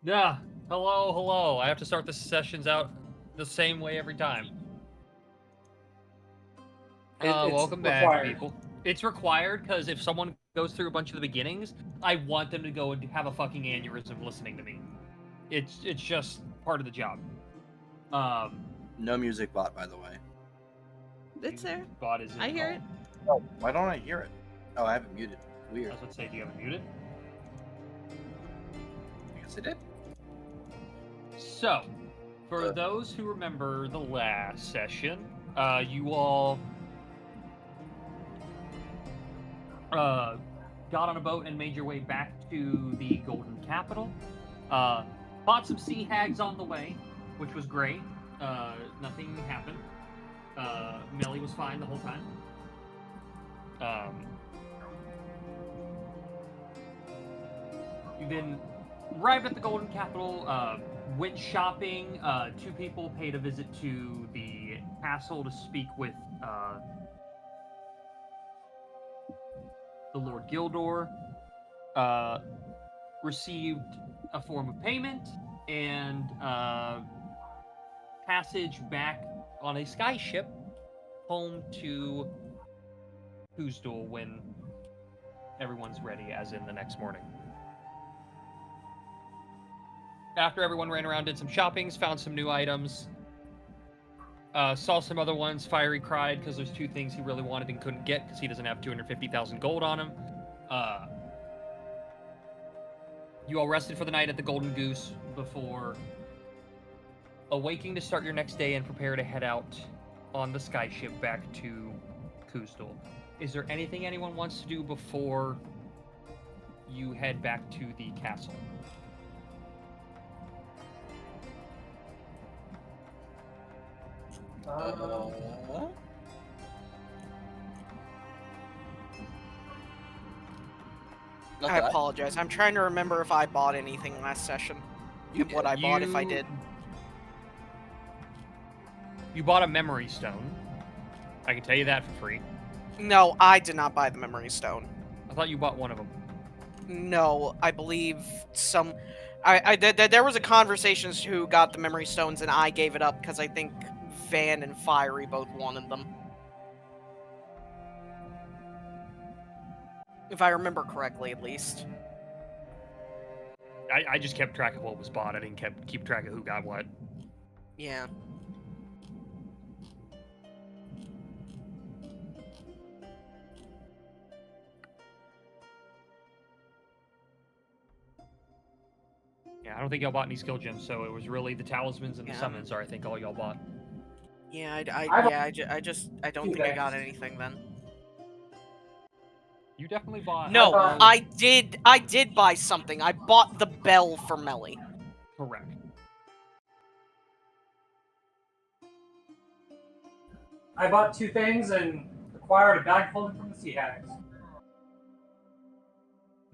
Yeah. Hello, hello. I have to start the sessions out the same way every time. It's Welcome back, required. people. It's required because if someone goes through a bunch of the beginnings, I want them to go and have a fucking aneurysm listening to me. It's just part of the job. No music bot, by the way. It's there. Bot is I hear it. Oh, why don't I hear it? Oh, I have it muted. I Weird. was about to say, do you have it muted? I guess I did. So, for those who remember the last session, you all got on a boat and made your way back to the Golden Capital. Fought some sea hags on the way, which was great. Nothing happened. Melly was fine the whole time. You then arrived at the Golden Capital, went shopping. Two people paid a visit to the castle to speak with the Lord Gildor. Received a form of payment and passage back on a skyship home to Kuzdul when everyone's ready, as in the next morning. After everyone ran around, did some shoppings, found some new items, saw some other ones. Fiery cried because there's two things he really wanted and couldn't get because he doesn't have 250,000 gold on him. You all rested for the night at the Golden Goose before awaking to start your next day and prepare to head out on the skyship back to Kuzdul. Is there anything anyone wants to do before you head back to the castle? I apologize. I'm trying to remember if I bought anything last session. You and what I bought if I did. You bought a memory stone. I can tell you that for free. No, I did not buy the memory stone. I thought you bought one of them. No, I believe some... there was a conversation as to who got the memory stones, and I gave it up because I think Van and Fiery both wanted them. If I remember correctly, at least. I just kept track of what was bought. I didn't keep track of who got what. Yeah. Yeah, I don't think y'all bought any skill gems, so it was really the talismans and the summons are, I think, all y'all bought. Yeah, I don't think I got anything then. You definitely bought... No, I did buy something. I bought the bell for Melly. Correct. I bought two things and acquired a bag full from the sea hags.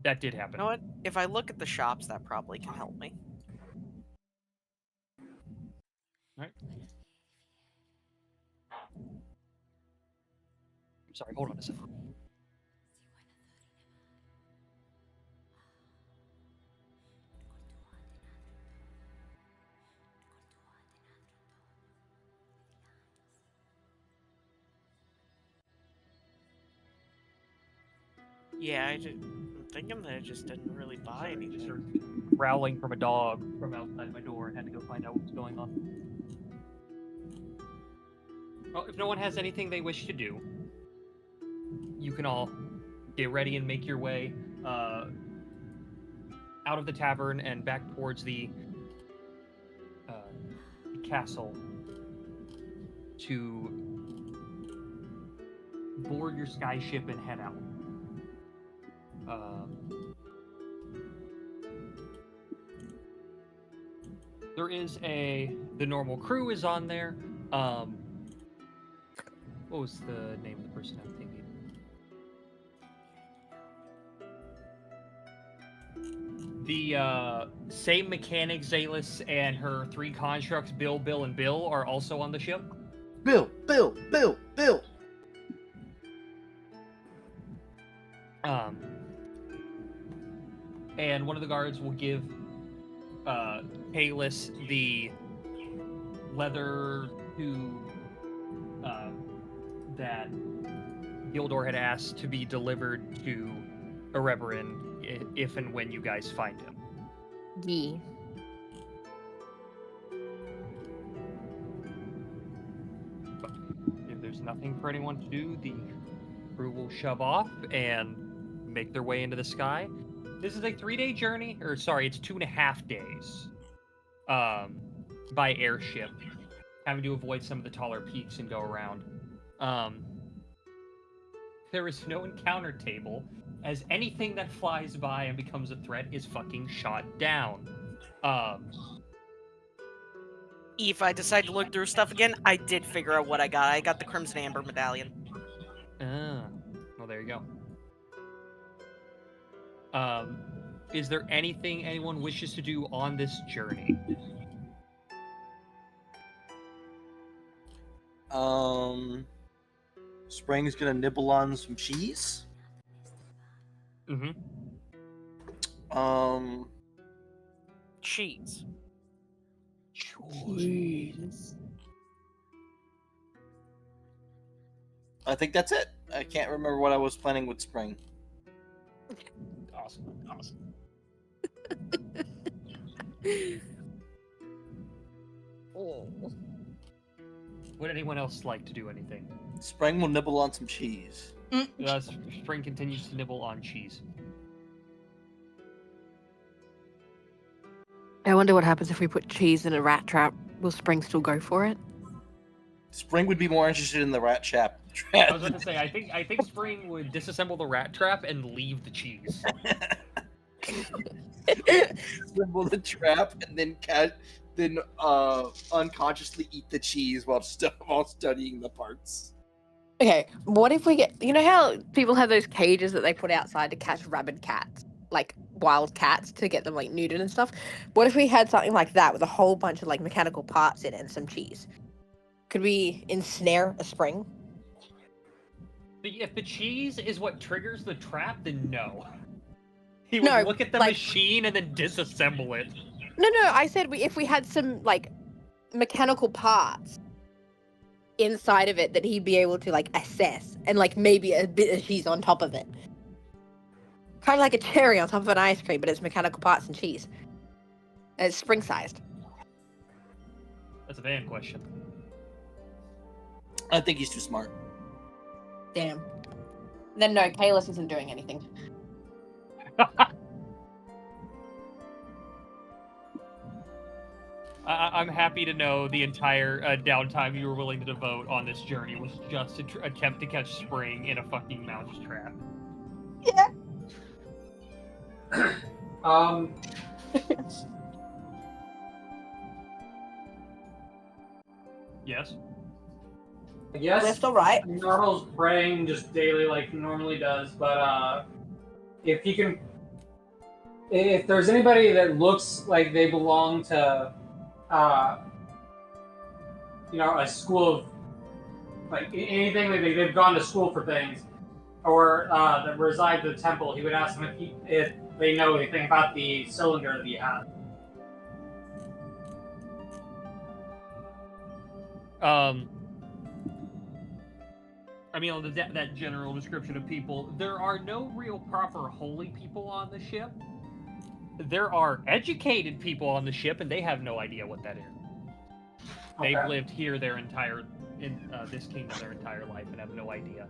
That did happen. You know what? If I look at the shops, that probably can help me. Alright. Sorry, hold on a second. Yeah, I'm thinking that I just didn't really buy anything. Just heard growling from a dog from outside my door and had to go find out what was going on. Well, if no one has anything they wish to do, you can all get ready and make your way out of the tavern and back towards the castle to board your skyship and head out. There is the normal crew is on there. What was the name of the person I'm thinking? The same mechanic, Zalis, and her three constructs, Bill, Bill, and Bill, are also on the ship. Bill. And one of the guards will give Kalis the leather tube that Gildor had asked to be delivered to Ereberin if and when you guys find him. Yee. If there's nothing for anyone to do, the crew will shove off and make their way into the sky. This is a 3-day journey, or sorry, it's 2.5 days by airship, having to avoid some of the taller peaks and go around. There is no encounter table, as anything that flies by and becomes a threat is fucking shot down. If I decide to look through stuff again, I did figure out what I got. I got the Crimson Amber medallion. Well, there you go. Is there anything anyone wishes to do on this journey? Spring's gonna nibble on some cheese. Mm-hmm. Cheese. Jeez. I think that's it. I can't remember what I was planning with Spring. Awesome. Oh. Would anyone else like to do anything? Spring will nibble on some cheese. Spring continues to nibble on cheese. I wonder what happens if we put cheese in a rat trap. Will Spring still go for it? Spring would be more interested in the rat trap. I was about to say, I think Spring would disassemble the rat trap and leave the cheese. Assemble the trap and then unconsciously eat the cheese while studying the parts. Okay, what if we get... You know how people have those cages that they put outside to catch rabid cats? Like, wild cats to get them, like, neutered and stuff? What if we had something like that with a whole bunch of, like, mechanical parts in it and some cheese? Could we ensnare a Spring? If the cheese is what triggers the trap, then no. He would No, look at the like- machine and then disassemble it. No, I said if we had some, like, mechanical parts inside of it that he'd be able to, like, assess, and, like, maybe a bit of cheese on top of it. Kind of like a cherry on top of an ice cream, but it's mechanical parts and cheese. And it's spring-sized. That's a Van question. I think he's too smart. Damn. Then no, Kalis isn't doing anything. I'm happy to know the entire downtime you were willing to devote on this journey was just to attempt to catch Spring in a fucking mouse trap. Yeah. Yes? I guess That's all right. Normal's praying just daily like he normally does, but if he can, if there's anybody that looks like they belong to, a school of, like anything that they've gone to school for things, or that reside at the temple, he would ask them if they know anything about the cylinder that he has. I mean, that general description of people, there are no real proper holy people on the ship. There are educated people on the ship, and they have no idea what that is. Okay. They've lived here in this kingdom their entire life and have no idea.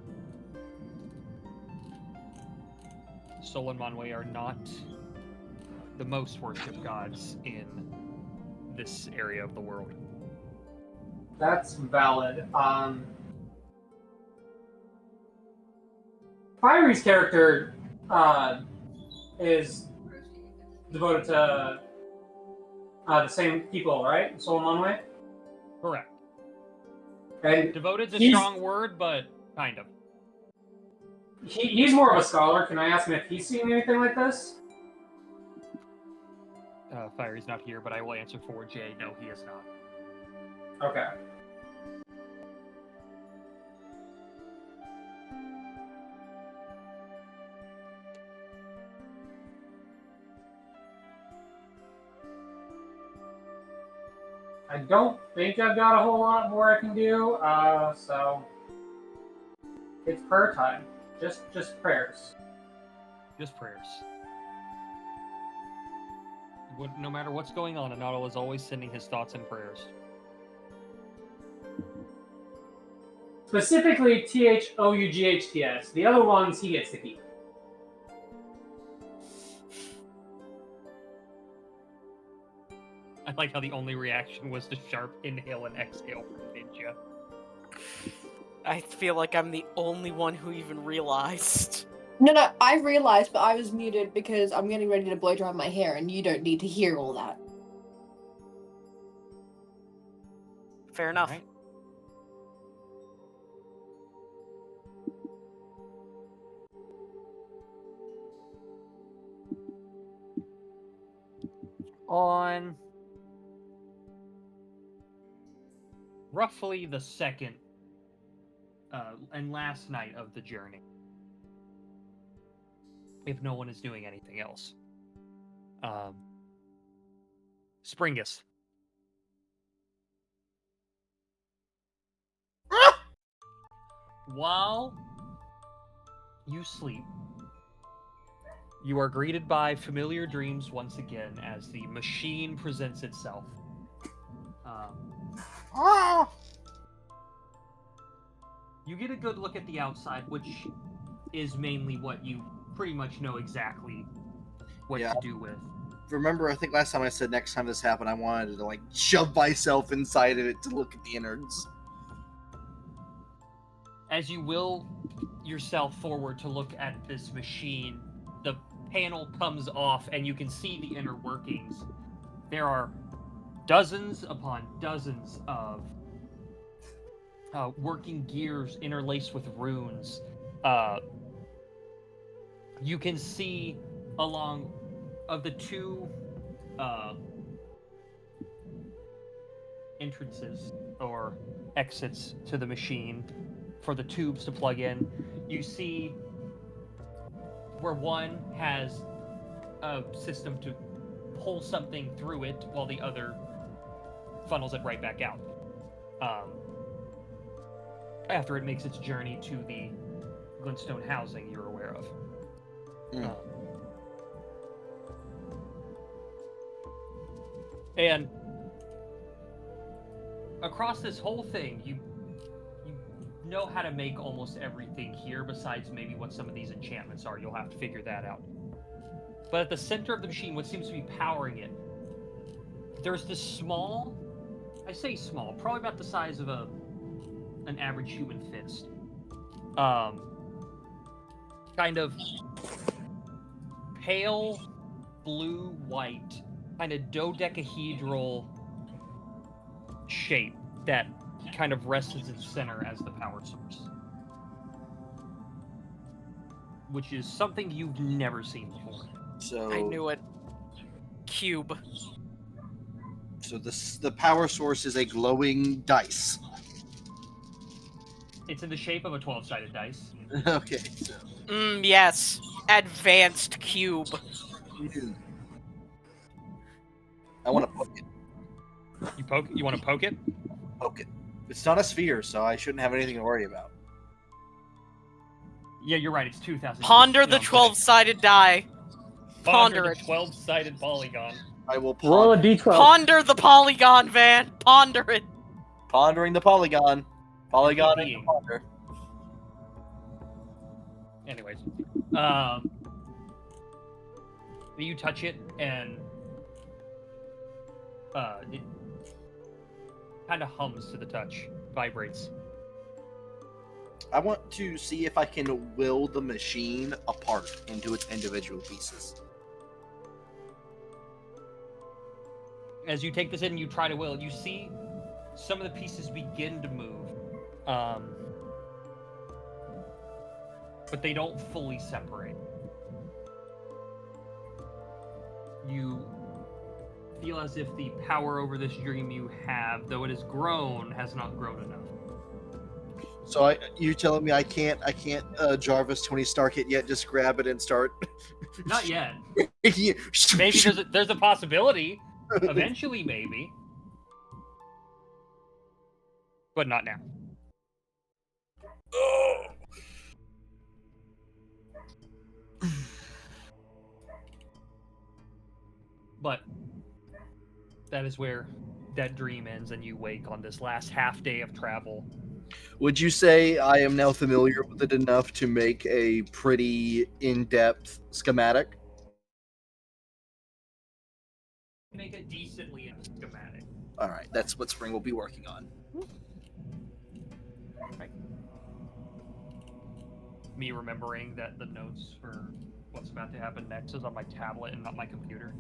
Sol and Manwë are not the most worshipped gods in this area of the world. That's valid. Fiery's character is devoted to the same people, right? Sol and Manwë? Correct. And Devoted's a he's- strong word, but kind of. he's more of a scholar. Can I ask him if he's seen anything like this? Fiery's not here, but I will answer for Jay. No, he is not. Okay. I don't think I've got a whole lot more I can do. So it's prayer time. Just prayers. Just prayers. No matter what's going on, Anadal is always sending his thoughts and prayers. Specifically THOUGHTS. The other ones he gets to keep. I like how the only reaction was to sharp inhale and exhale from Ninja. I feel like I'm the only one who even realized. No, I realized, but I was muted because I'm getting ready to blow dry my hair, and you don't need to hear all that. Fair enough. Right. On roughly the second and last night of the journey, if no one is doing anything else, Springus. While you sleep, you are greeted by familiar dreams once again as the machine presents itself. You get a good look at the outside, which is mainly what you pretty much know exactly what to do with. Remember, I think last time I said next time this happened, I wanted to like shove myself inside of it to look at the innards. As you will yourself forward to look at this machine, the panel comes off and you can see the inner workings. There are dozens upon dozens of working gears interlaced with runes. You can see along of the two entrances or exits to the machine for the tubes to plug in, you see where one has a system to pull something through it while the other funnels it right back out. After it makes its journey to the glintstone housing you're aware of. And across this whole thing, you know how to make almost everything here, besides maybe what some of these enchantments are. You'll have to figure that out. But at the center of the machine, what seems to be powering it, there's this small, I say small, probably about the size of an average human fist. Kind of pale blue-white, kind of dodecahedral shape that kind of rests as its center as the power source. Which is something you've never seen before. So I knew it. Cube. So the power source is a glowing dice. It's in the shape of a 12-sided dice. Okay, so Yes. Advanced cube. I want to poke it. You want to poke it? Poke it. It's not a sphere, so I shouldn't have anything to worry about. Yeah, you're right. It's 2,000. Ponder the 12-sided die. Ponder Ponder the it. 12-sided polygon. I will Roll a ponder. d12. Ponder the polygon, Van. Ponder it. Pondering the polygon. Polygon Being. and ponder. Anyways, you touch it and it kind of hums to the touch, vibrates. I want to see if I can will the machine apart into its individual pieces. As you take this in and you try to will, you see some of the pieces begin to move. But they don't fully separate. You feel as if the power over this dream you have, though it has grown, has not grown enough. So you telling me I can't Jarvis Tony Stark it yet? Just grab it and start. Not yet. Maybe Maybe there's a possibility. Eventually, maybe. but not now. But that is where that dream ends, and you wake on this last half day of travel. Would you say I am now familiar with it enough to make a pretty in-depth schematic? Make it decently schematic. All right, that's what Spring will be working on. Right. Me remembering that the notes for what's about to happen next is on my tablet and not my computer.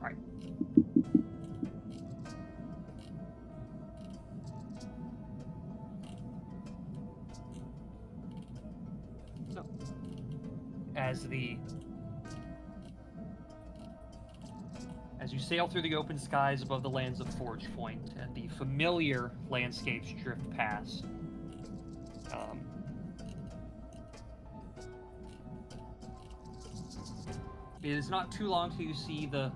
Alright. So, as you sail through the open skies above the lands of Forge Point, and the familiar landscapes drift past, it is not too long till you see the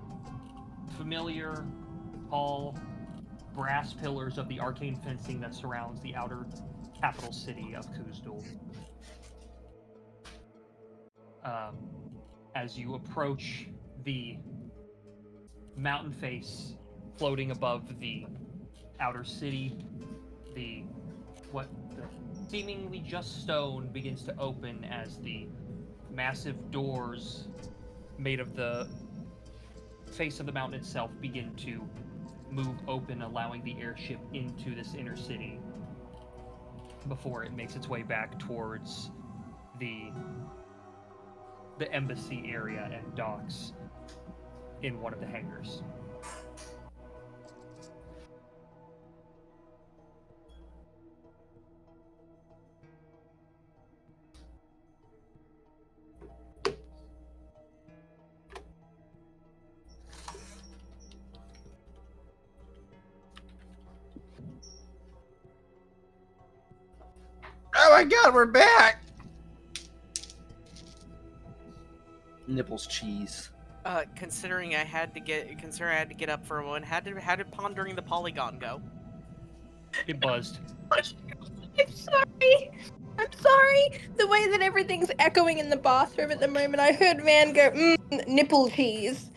familiar, tall, brass pillars of the arcane fencing that surrounds the outer capital city of Kuzdul. As you approach the mountain face floating above the outer city, the seemingly just stone begins to open as the massive doors made of the face of the mountain itself begin to move open, allowing the airship into this inner city before it makes its way back towards the embassy area and docks in one of the hangars. Oh my god, we're back! Nipples cheese. Considering I had to get up for a moment, how did pondering the polygon go? It buzzed. I'm sorry. I'm sorry. The way that everything's echoing in the bathroom at the moment, I heard Van go, nipple cheese.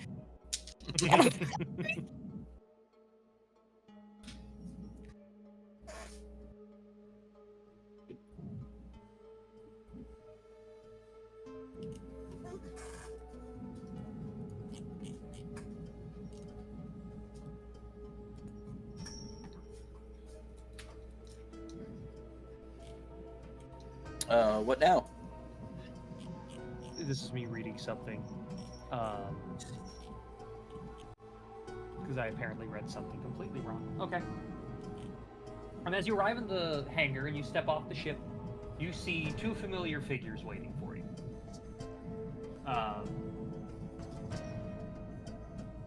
What now? This is me reading something. Because I apparently read something completely wrong. Okay. And as you arrive in the hangar and you step off the ship, you see two familiar figures waiting for you.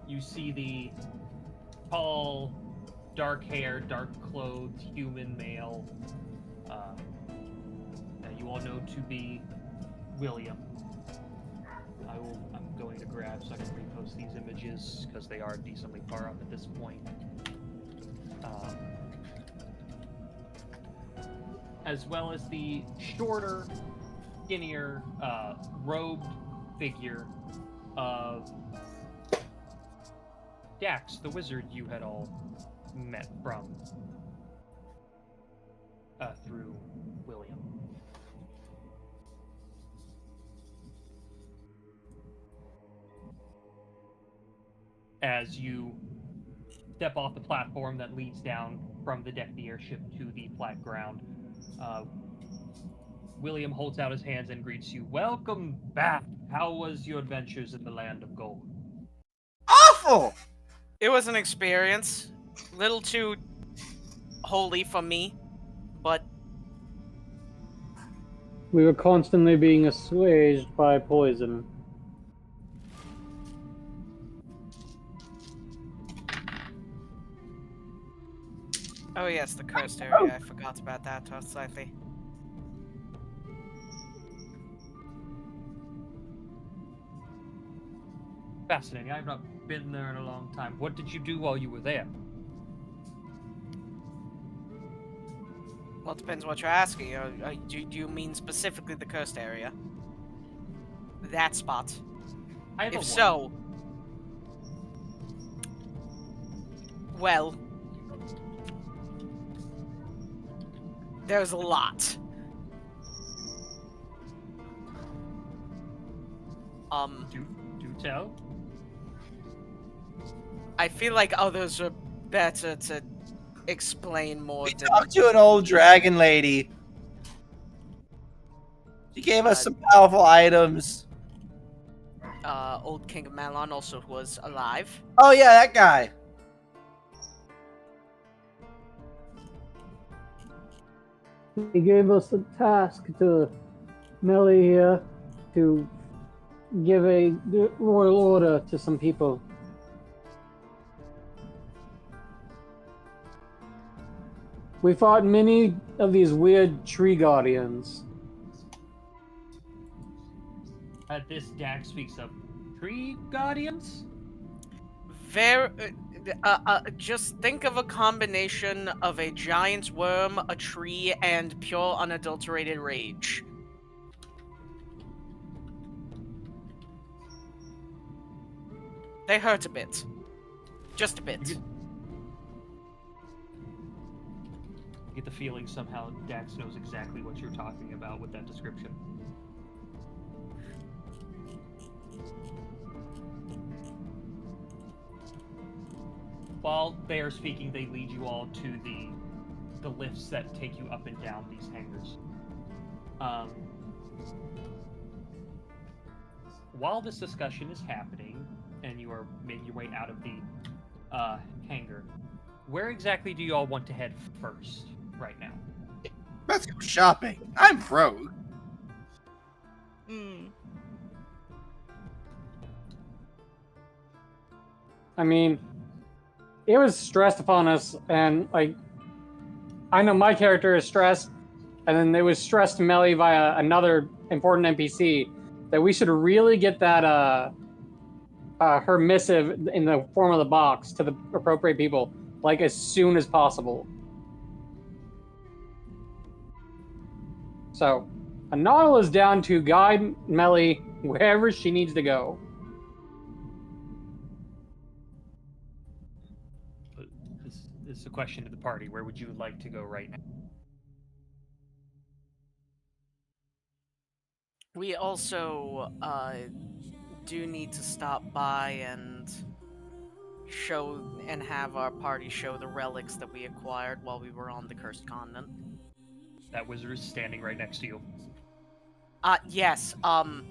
You see the tall, dark-haired, dark-clothed human male that you all know to be William. I'm going to grab so I can repost these images because they are decently far up at this point. As well as the shorter, skinnier, robed figure of Dax, the wizard you had all met from through William. As you step off the platform that leads down from the deck of the airship to the flat ground, William holds out his hands and greets you. Welcome back. How was your adventures in the land of gold? Awful! It was an experience, little too holy for me, but We were constantly being assuaged by poison. oh yes, the cursed area. I forgot about that slightly. Fascinating. I've not been there in a long time. What did you do while you were there? Well, it depends what you're asking. Do you mean specifically the coast area? That spot? I have If a so, well, there's a lot. Do tell. I feel like others are better to explain more We than talked to an old dragon lady. She gave us some powerful items. old King of Malon also was alive. Oh yeah, that guy. He gave us a task to Melly here to give a royal order to some people. We fought many of these weird tree guardians. This Dax speaks of tree guardians. Just think of a combination of a giant worm, a tree, and pure unadulterated rage. They hurt a bit. Just a bit. You get the feeling somehow Dax knows exactly what you're talking about with that description. While they are speaking, they lead you all to the lifts that take you up and down these hangars. While this discussion is happening, and you are making your way out of the hangar, where exactly do you all want to head first right now? Let's go shopping. I'm broke. I mean, it was stressed upon us, and like, I know my character is stressed, and then it was stressed to Melly via another important NPC that we should really get that her missive in the form of the box to the appropriate people, like as soon as possible. So, Anadal is down to guide Melly wherever she needs to go. This is a question to the party. Where would you like to go right now? We also do need to stop by and have our party show the relics that we acquired while we were on the Cursed Continent. That wizard is standing right next to you. Yes, I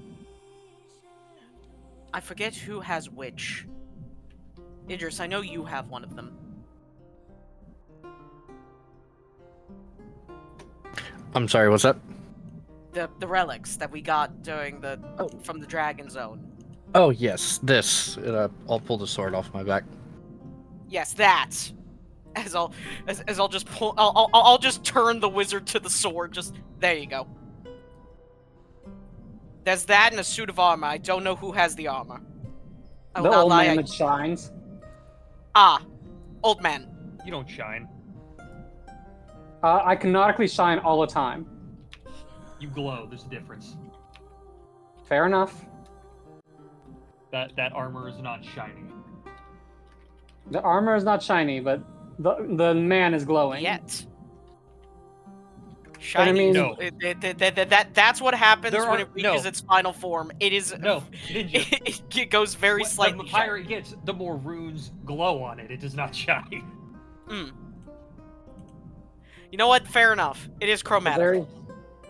forget who has which. Idris, I know you have one of them. I'm sorry, what's that? The relics that we got during from the Dragon Zone. Oh, yes, this. I'll pull the sword off my back. Yes, that. As I'll just pull. I'll just turn the wizard to the sword. Just there you go. There's that and a suit of armor. I don't know who has the armor. I will The not old lie. man that shines. Old man. You don't shine. I canonically shine all the time. You glow. There's a difference. Fair enough. That armor is not shining. The armor is not shiny, but the man is glowing. Yet. I Shiny. mean- No. That's what happens There when are- it reaches no. its final form. It is No, Ninja. it goes very The slightly. higher it gets, the more runes glow on it. It does not shine. You know what? Fair enough. It is chromatic.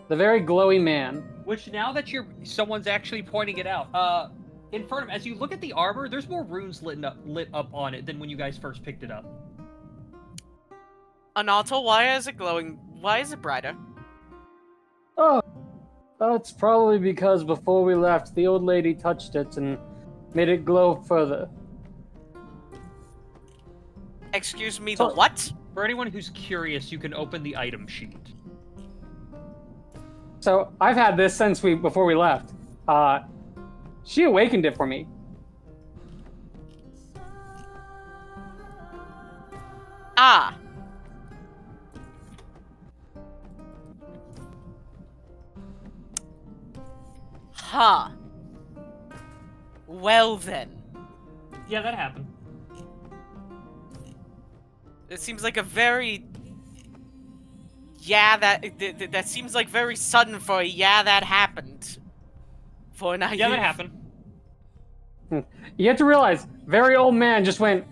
The very glowy man. Which now that someone's actually pointing it out, Infernum, as you look at the armor, there's more runes lit up on it than when you guys first picked it up. Anato, why is it glowing? Why is it brighter? Oh, that's probably because before we left, the old lady touched it and made it glow further. Excuse me, the what? For anyone who's curious, you can open the item sheet. So I've had this since before we left. She awakened it for me. Ah. Huh. Well then. Yeah, that happened. It seems like a very... Yeah, that seems like very sudden for a yeah, that happened. For an Yeah, that happened. You have to realize, very old man just went,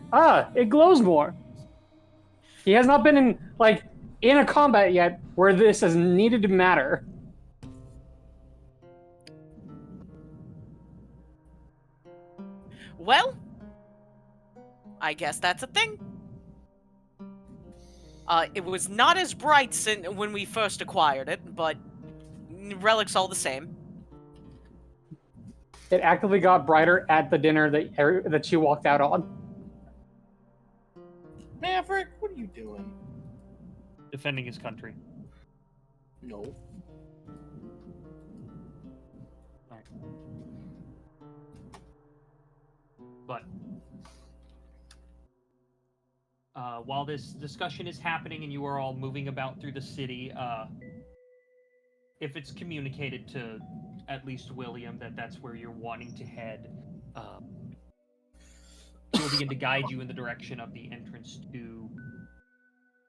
it glows more. He has not been in a combat yet where this has needed to matter. Well, I guess that's a thing. It was not as bright when we first acquired it, but relics all the same. It actively got brighter at the dinner that she walked out on. Maverick, what are you doing? Defending his country. No. Alright. But while this discussion is happening and you are all moving about through the city, if it's communicated to at least William that that's where you're wanting to head, he'll begin to guide you in the direction of the entrance to,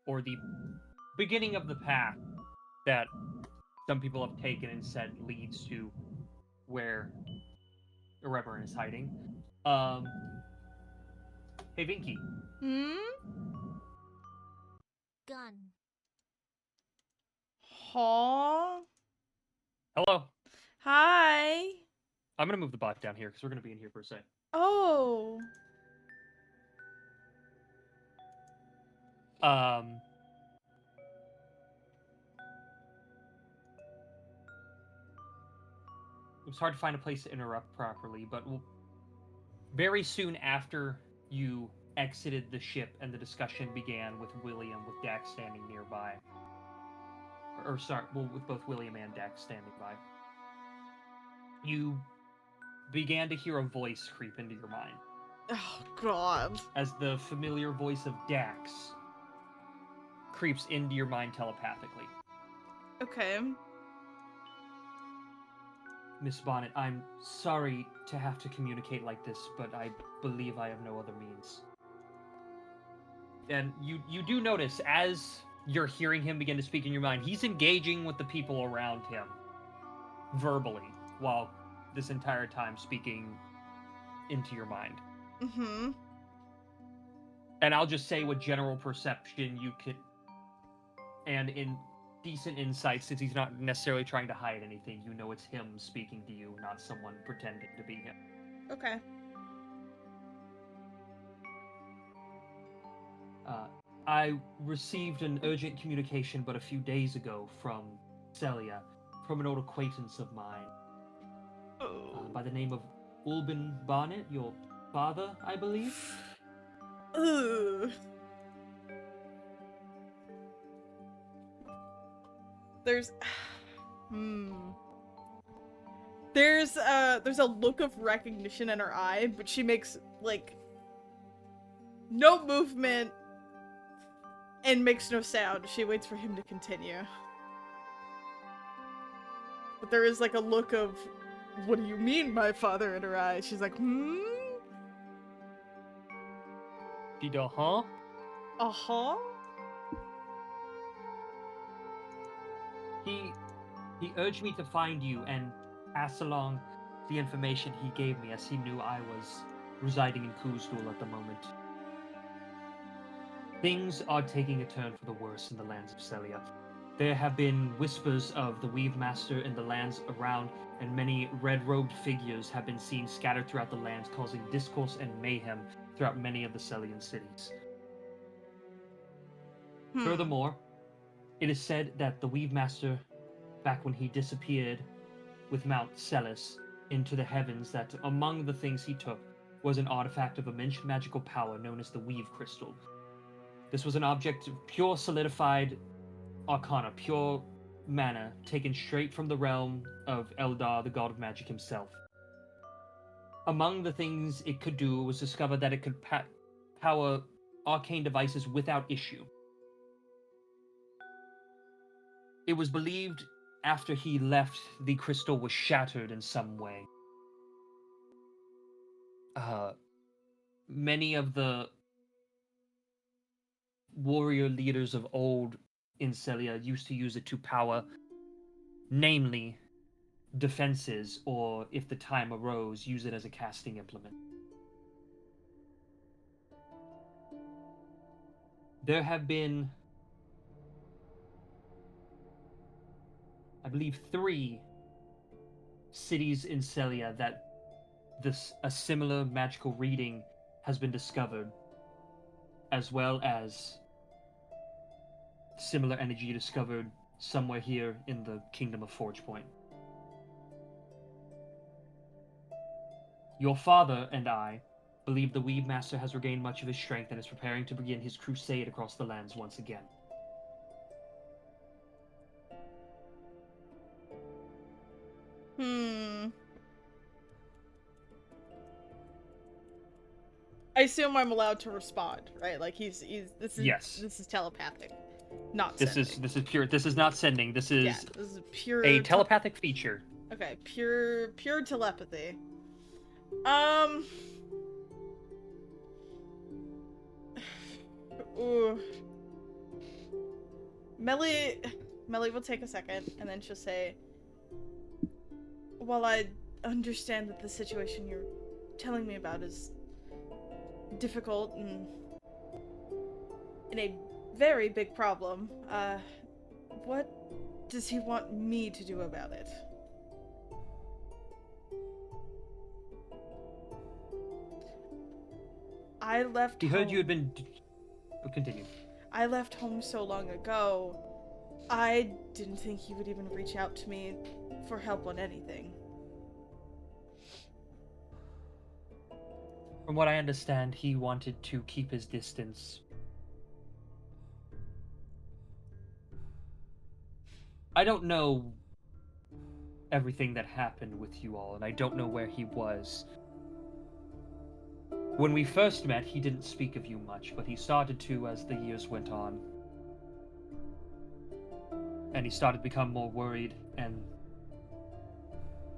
or the beginning of the path that some people have taken and said leads to where Irreverent is hiding. Hey, Vinky. Hmm? Gun. Huh? Hello. Hi. I'm gonna move the bot down here because we're gonna be in here for a sec. Oh. It was hard to find a place to interrupt properly, but very soon after you exited the ship and the discussion began with William, with Dax standing nearby. With both William and Dax standing by. You began to hear a voice creep into your mind. Oh, God. As the familiar voice of Dax creeps into your mind telepathically. Okay. Miss Bonnet, I'm sorry to have to communicate like this, but I believe I have no other means. And you do notice, as you're hearing him begin to speak in your mind, he's engaging with the people around him verbally, while this entire time speaking into your mind. Mm-hmm. And I'll just say what general perception you could, and in decent insight, since he's not necessarily trying to hide anything, you know it's him speaking to you, not someone pretending to be him. Okay. I received an urgent communication but a few days ago from Celia, from an old acquaintance of mine, by the name of Ulbin Barnett, your father, I believe? Ugh. There's there's a look of recognition in her eye, but she makes like no movement and makes no sound. She waits for him to continue. But there is like a look of, what do you mean, my father, in her eyes? She's like, She do, huh? Uh-huh. He urged me to find you and pass along the information he gave me, as he knew I was residing in Kuzdul at the moment. Things are taking a turn for the worse in the lands of Celia. There have been whispers of the Weave Master in the lands around, and many red-robed figures have been seen scattered throughout the lands, causing discourse and mayhem throughout many of the Celian cities. Furthermore, it is said that the Weave Master, back when he disappeared with Mount Celis into the heavens, that among the things he took was an artifact of immense magical power known as the Weave Crystal. This was an object of pure solidified arcana, pure mana, taken straight from the realm of Eldar, the god of magic himself. Among the things it could do was discover that it could power arcane devices without issue. It was believed after he left, the crystal was shattered in some way. Many of the warrior leaders of old in Celia used to use it to power, namely, defenses, or if the time arose, use it as a casting implement. There have been, I believe, 3 cities in Celia that a similar magical reading has been discovered, as well as similar energy discovered somewhere here in the Kingdom of Forgepoint. Your father and I believe the Weave Master has regained much of his strength and is preparing to begin his crusade across the lands once again. I assume I'm allowed to respond, right? Like this is Yes. This is telepathic, not This sending. is pure. This is not sending. This is this is pure a telepathic feature. Okay, pure telepathy. Ooh. Melly will take a second, and then she'll say, while I understand that the situation you're telling me about is difficult and a very big problem, what does he want me to do about it? I left He heard home. you had been. Continue. I left home so long ago, I didn't think he would even reach out to me for help on anything. From what I understand, he wanted to keep his distance. I don't know everything that happened with you all, and I don't know where he was. When we first met, he didn't speak of you much, but he started to as the years went on. And he started to become more worried and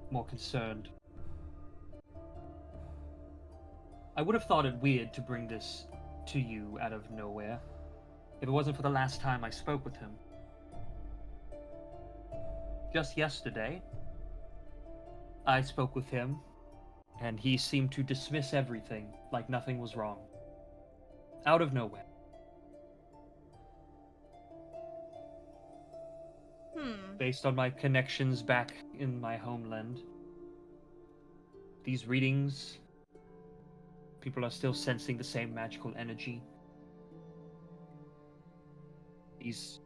more concerned. I would have thought it weird to bring this to you out of nowhere, if it wasn't for the last time I spoke with him. Just yesterday, I spoke with him, and he seemed to dismiss everything like nothing was wrong. Out of nowhere. Based on my connections back in my homeland, these readings, people are still sensing the same magical energy. These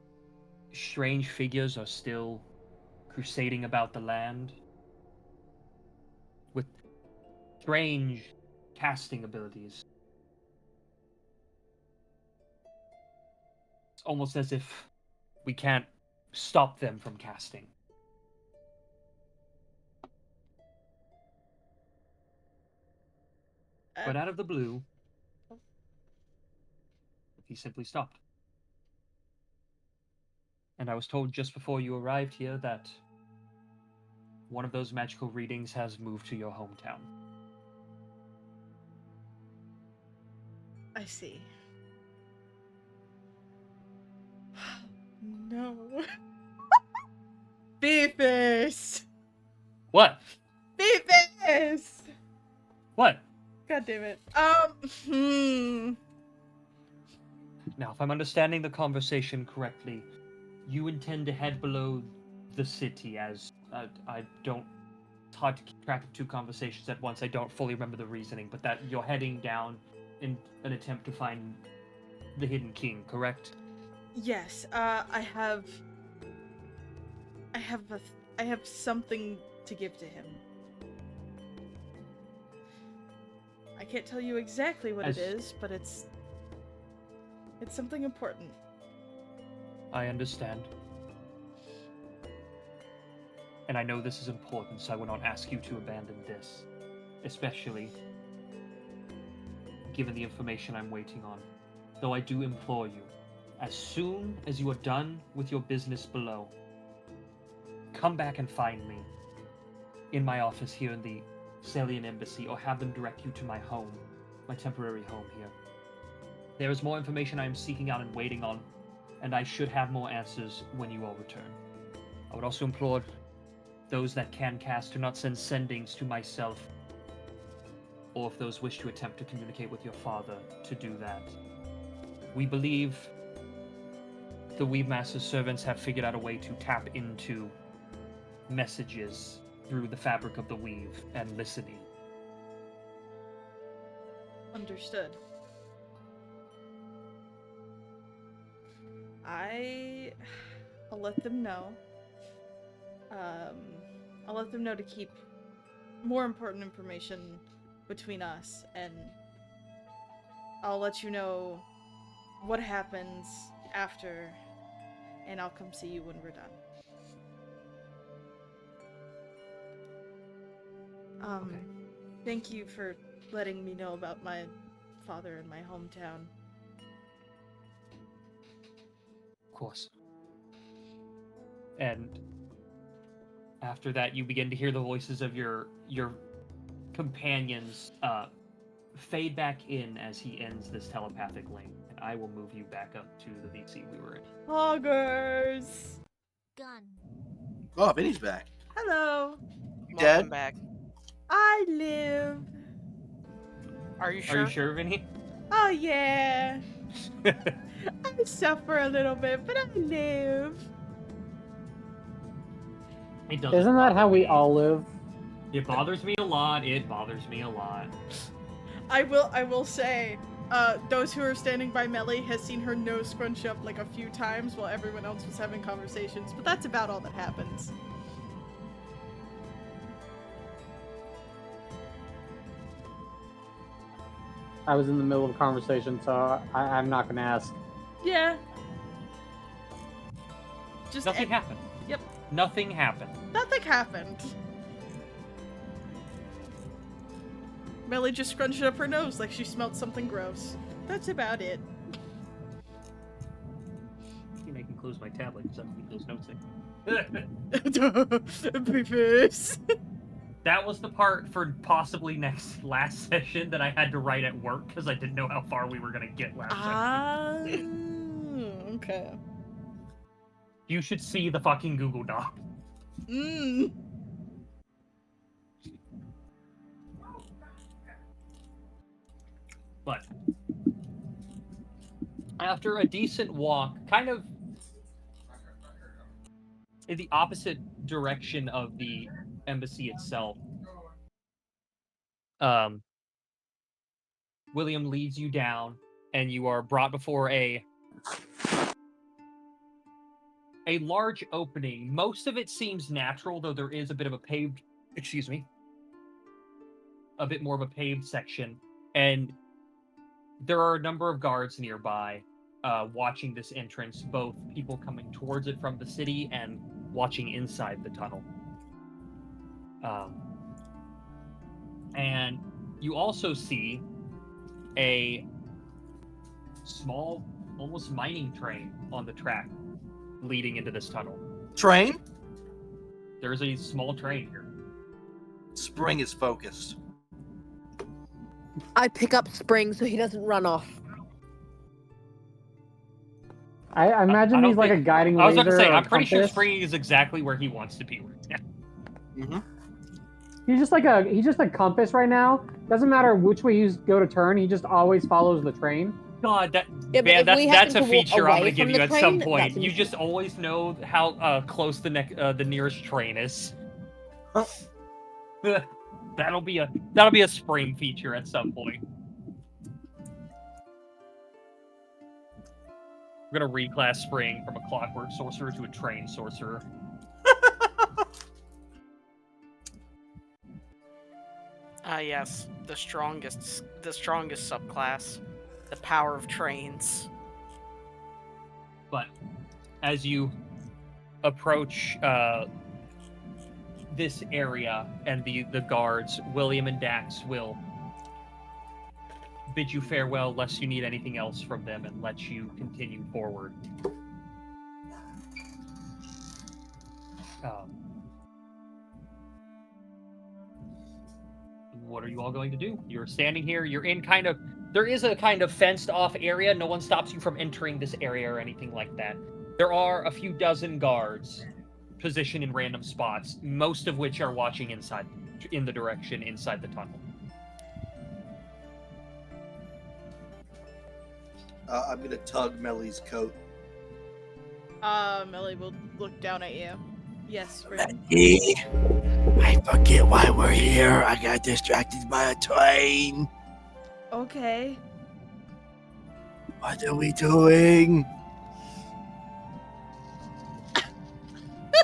strange figures are still crusading about the land with strange casting abilities. It's almost as if we can't stop them from casting. But out of the blue, he simply stopped. And I was told just before you arrived here that one of those magical readings has moved to your hometown. I see. No. Beefus! What? Beefus! What? God damn it. Now, if I'm understanding the conversation correctly, you intend to head below the city as I don't. It's hard to keep track of 2 conversations at once. I don't fully remember the reasoning, but that you're heading down in an attempt to find the Hidden King, correct? Yes, I have something to give to him. I can't tell you exactly what it is, but it's something important. I understand. And I know this is important, so I will not ask you to abandon this. Especially given the information I'm waiting on. though I do implore you, as soon as you are done with your business below, come back and find me in my office here in the Aegalion Embassy, or have them direct you to my home, my temporary home here. There is more information I am seeking out and waiting on, and I should have more answers when you all return. I would also implore those that can cast to not send sendings to myself, or if those wish to attempt to communicate with your father, to do that. We believe the Weave Master's servants have figured out a way to tap into messages through the fabric of the weave and listening. Understood. I'll let them know. I'll let them know to keep more important information between us, and I'll let you know what happens after, and I'll come see you when we're done. Okay. Thank you for letting me know about my father in my hometown. Of course. And after that, you begin to hear the voices of your companions fade back in as he ends this telepathic link, and I will move you back up to the VC we were in. Hoggers! Gun. Oh, Vinny's back. Hello! You Welcome dead? back. I live! Are you Are sure? you sure, Vinny? Oh yeah! I suffer a little bit, but I live! It doesn't Isn't that bother how we me. all live? It bothers me a lot. It bothers me a lot. I will say, those who are standing by Melly has seen her nose scrunch up like a few times while everyone else was having conversations, but that's about all that happens. I was in the middle of a conversation, so I'm not going to ask. Yeah. Just Nothing happened. Yep. Nothing happened. Nothing happened. Melly just scrunched up her nose like she smelled something gross. That's about it. I think I can close my tablet because I'm keeping those notes in. Preface. That was the part for possibly last session that I had to write at work because I didn't know how far we were gonna get last session. Okay. You should see the fucking Google Doc. But after a decent walk, kind of in the opposite direction of the embassy itself, William leads you down, and you are brought before a large opening. Most of it seems natural, though there is a bit of a paved, a bit more of a paved section, and there are a number of guards nearby watching this entrance, both people coming towards it from the city and watching inside the tunnel. And you also see a small, almost mining train on the track leading into this tunnel. Train? There's a small train here. Spring is focused. I pick up Spring so he doesn't run off. I imagine I don't he's like a think- guiding laser. I was going to say, or I'm pretty sure compass. Spring is exactly where he wants to be right now. Mm-hmm. He's just a compass right now. Doesn't matter which way you go to turn. He just always follows the train. God, that Yeah, but man, if we that's happen a to walk feature I'm away going to give from you the at train, some point. that's You just always know how close the nearest train is. Huh. That'll be a Spring feature at some point. We're gonna reclass Spring from a clockwork sorcerer to a train sorcerer. Yes, the strongest subclass, the power of trains. But as you approach this area and the guards, William and Dax will bid you farewell, lest you need anything else from them, and let you continue forward. What are you all going to do? You're standing here. You're in kind of... There is a kind of fenced-off area. No one stops you from entering this area or anything like that. There are a few dozen guards positioned in random spots, most of which are watching inside, in the direction inside the tunnel. I'm going to tug Melly's coat. Melly will look down at you. Yes, friend. Melly, I forget why we're here. I got distracted by a train. Okay. What are we doing?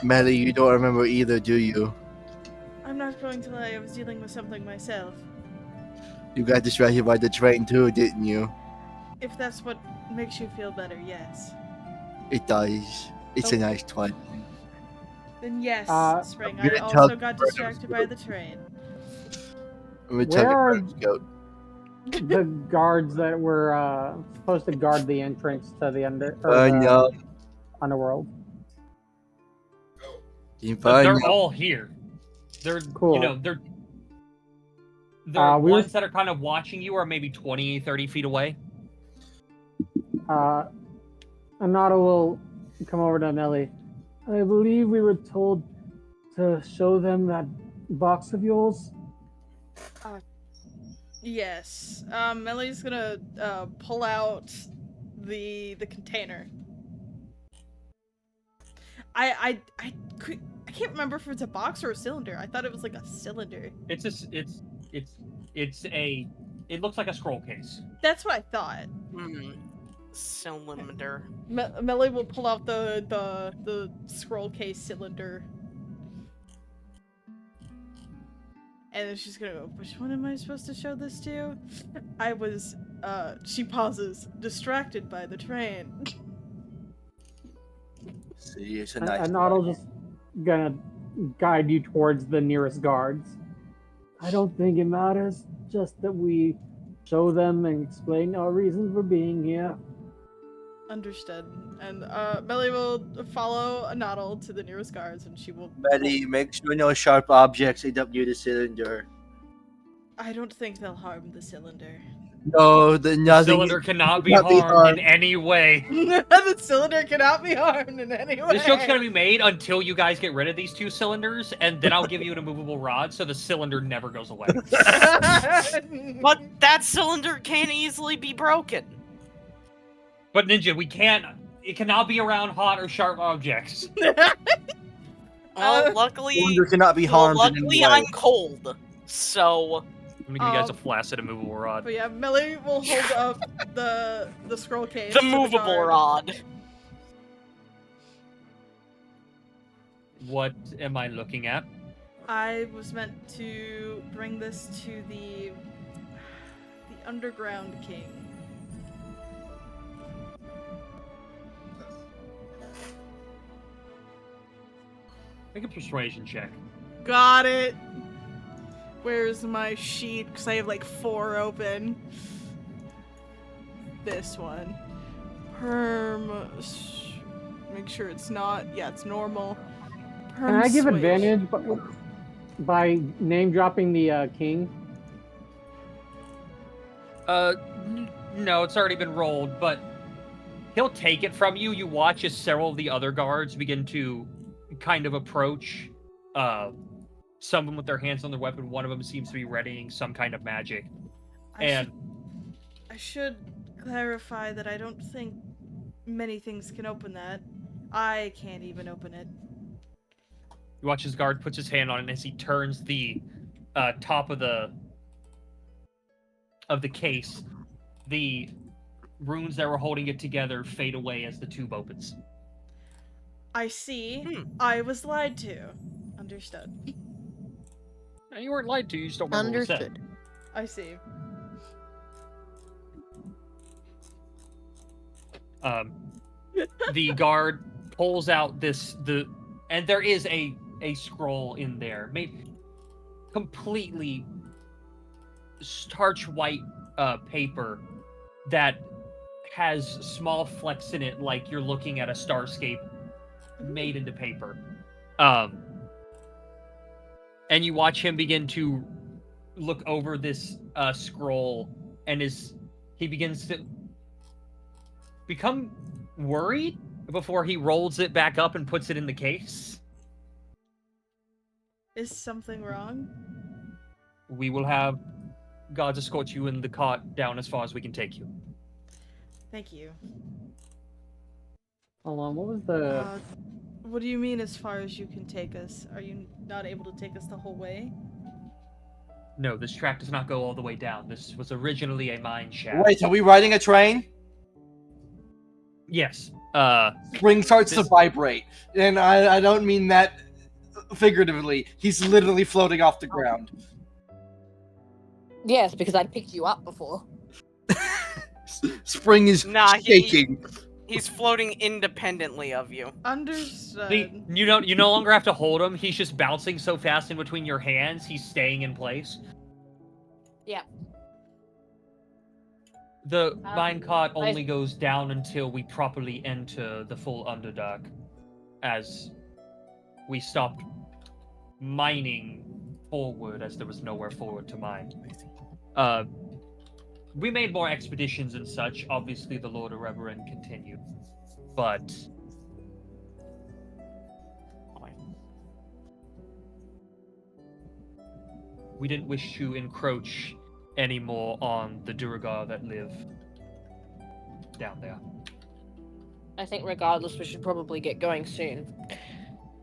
Melly, you don't remember either, do you? I'm not going to lie, I was dealing with something myself. You got distracted by the train too, didn't you? If that's what makes you feel better, yes. It does. It's a nice train. Then yes, Spring, I'm I gonna also tug got Frodo's distracted by the train. I'm gonna Where tug are Frodo's coat. the guards that were supposed to guard the entrance to the No. underworld? They're all here. They're Cool. You know, they're the ones that are kind of watching you are maybe 20, 30 feet away. Anata will come over to Melly. I believe we were told to show them that box of yours. Yes. Melly's gonna pull out the container. I can't remember if it's a box or a cylinder. I thought it was like a cylinder. It looks like a scroll case. That's what I thought. Cylinder. Melly will pull out the scroll case cylinder. And then she's gonna go, which one am I supposed to show this to? I was, she pauses, distracted by the train. See, it's a nice Anata'll just gonna guide you towards the nearest guards. I don't think it matters, just that we show them and explain our reason for being here. Understood. And Melly will follow Anata'l to the nearest guards, and she will. Melly, make sure no sharp objects end up near the cylinder. I don't think they'll harm the cylinder. No, the nothing. Cylinder cannot be harmed in any way. The cylinder cannot be harmed in any way. This joke's gonna be made until you guys get rid of these two cylinders, and then I'll give you an immovable rod so the cylinder never goes away. But that cylinder can't easily be broken. But Ninja, it cannot be around hot or sharp objects. Well, luckily, Cylinder cannot be harmed in any luckily way. I'm cold, so. I'm gonna give you guys a flaccid immovable rod. But yeah, Melly will hold up the scroll case. The to movable guard. rod. What am I looking at? I was meant to bring this to the Underground King. Make a persuasion check. Got it. Where's my sheet? Because I have like 4 open. This one. Make sure it's not. Yeah, it's normal. Can I give advantage by name dropping the king? No, it's already been rolled, but he'll take it from you. You watch as several of the other guards begin to kind of approach. Some of them with their hands on their weapon. One of them seems to be readying some kind of magic. I should clarify that I don't think many things can open that. I can't even open it. You watch his guard puts his hand on it, and as he turns the top of the case, the runes that were holding it together fade away as the tube opens. I see. I was lied to. Understood. No, you weren't lied to. You just don't remember what was said. I see. The guard pulls out and there is a scroll in there, made completely starch white paper that has small flecks in it, like you're looking at a starscape made into paper. And you watch him begin to look over this scroll, and he begins to become worried before he rolls it back up and puts it in the case. Is something wrong? We will have guards escort you in the cart down as far as we can take you. Thank you. Hold on, what was the... What do you mean as far as you can take us? Are you not able to take us the whole way? No, this track does not go all the way down. This was originally a mine shaft. Wait, are we riding a train? Yes. Spring starts to vibrate, and I don't mean that figuratively. He's literally floating off the ground. Yes, because I'd picked you up before. Spring is shaking. He's floating independently of you. Understood. You no longer have to hold him. He's just bouncing so fast in between your hands. He's staying in place. Yeah. The minecart only goes down until we properly enter the full Underdark, as we stopped mining forward as there was nowhere forward to mine. We made more expeditions and such. Obviously, the Lord of Reverend continued, but we didn't wish to encroach anymore on the Duragar that live down there. I think regardless, we should probably get going soon.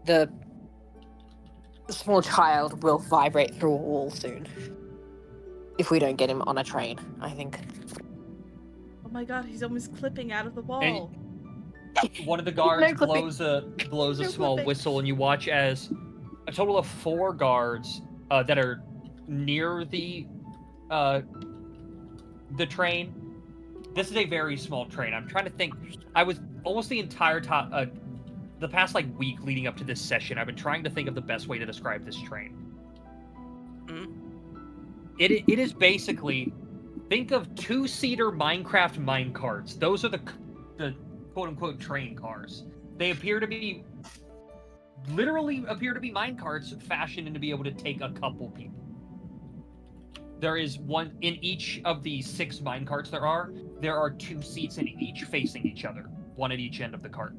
The small child will vibrate through a wall soon. If we don't get him on a train, I think. Oh my god, he's almost clipping out of the wall. And one of the guards blows a small whistle, and you watch as a total of 4 guards that are near the train. This is a very small train. I'm trying to think. I was almost the entire time, the past week leading up to this session, I've been trying to think of the best way to describe this train. It is basically, think of 2-seater Minecraft minecarts. Those are the quote-unquote train cars. They literally appear to be minecarts fashioned to be able to take a couple people. There is one in each of the 6 minecarts there are 2 seats in each facing each other, one at each end of the cart.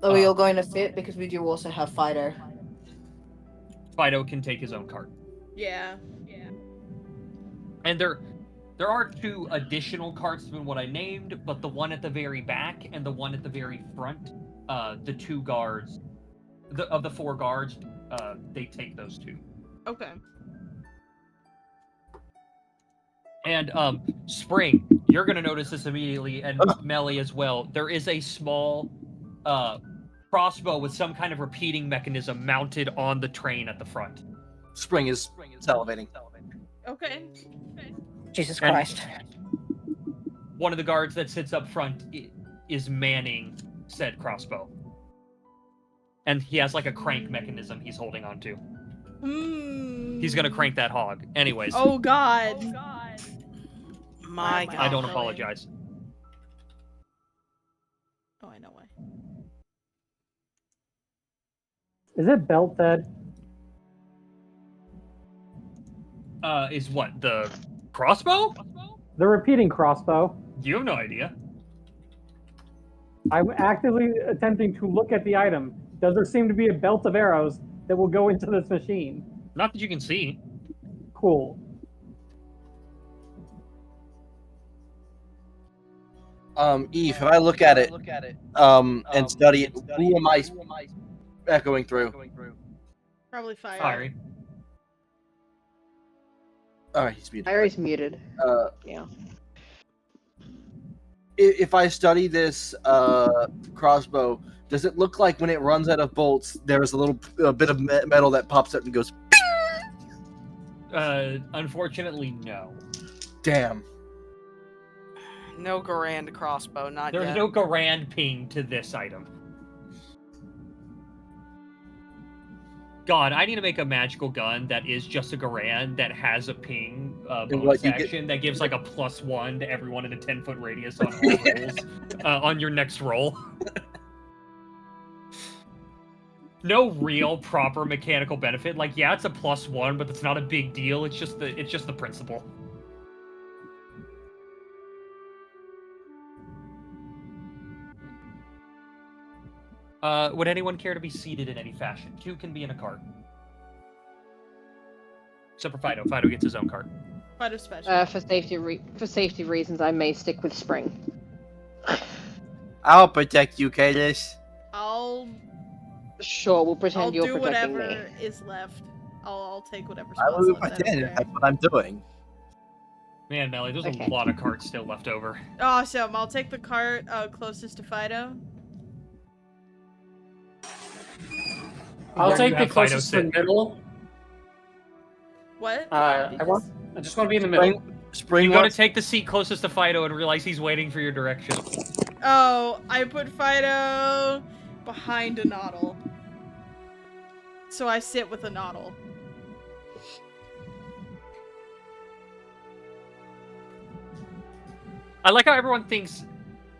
Are we all going to fit? Because we do also have Fido. Fido can take his own cart. Yeah. And there are 2 additional carts than what I named, but the one at the very back and the one at the very front, the 2 guards, of the 4 guards, they take those 2. Okay. And Spring, you're gonna notice this immediately, and Melly as well. There is a small crossbow with some kind of repeating mechanism mounted on the train at the front. Spring is salivating. Okay. Jesus Christ. One of the guards that sits up front is manning said crossbow. And he has a crank mechanism he's holding on to. He's gonna crank that hog. Anyways. Oh god. My god. I don't apologize. Oh, I know why. Is it belt fed? Is what? The crossbow? The repeating crossbow. You have no idea. I'm actively attempting to look at the item. Does there seem to be a belt of arrows that will go into this machine? Not that you can see. Cool. Eve, if I look at it, and study it, who am I echoing through? Probably fire. Fiery. Alright, he's muted. Fire's muted. Yeah. If I study this crossbow, does it look like when it runs out of bolts, there's a bit of metal that pops up and goes? Unfortunately, no. Damn. No Garand crossbow, not yet. There's no Garand ping to this item. God, I need to make a magical gun that is just a Garand that has a ping what, bonus you get- action that gives like a +1 to everyone in a 10-foot radius on all rolls on your next roll. No real proper mechanical benefit. Like, yeah, it's a +1, but it's not a big deal. It's just the principle. Would anyone care to be seated in any fashion? 2 can be in a cart. Except for Fido. Fido gets his own cart. Fighter special. For safety reasons, I may stick with Spring. I'll protect you, Cadis. Sure, we'll pretend I'll you're do protecting whatever me. is left. I'll take whatever I spots will left. I don't pretend. care. That's what I'm doing. Man, Melly, there's Okay. a lot of carts still left over. Awesome. I'll take the cart closest to Fido. I'll You take the have Fido closest to the sit. middle. What? I just want to be in the middle. Spring You gotta wants- take the seat closest to Fido and realize he's waiting for your direction. Oh, I put Fido behind a Noddle. So I sit with a Noddle. I like how everyone thinks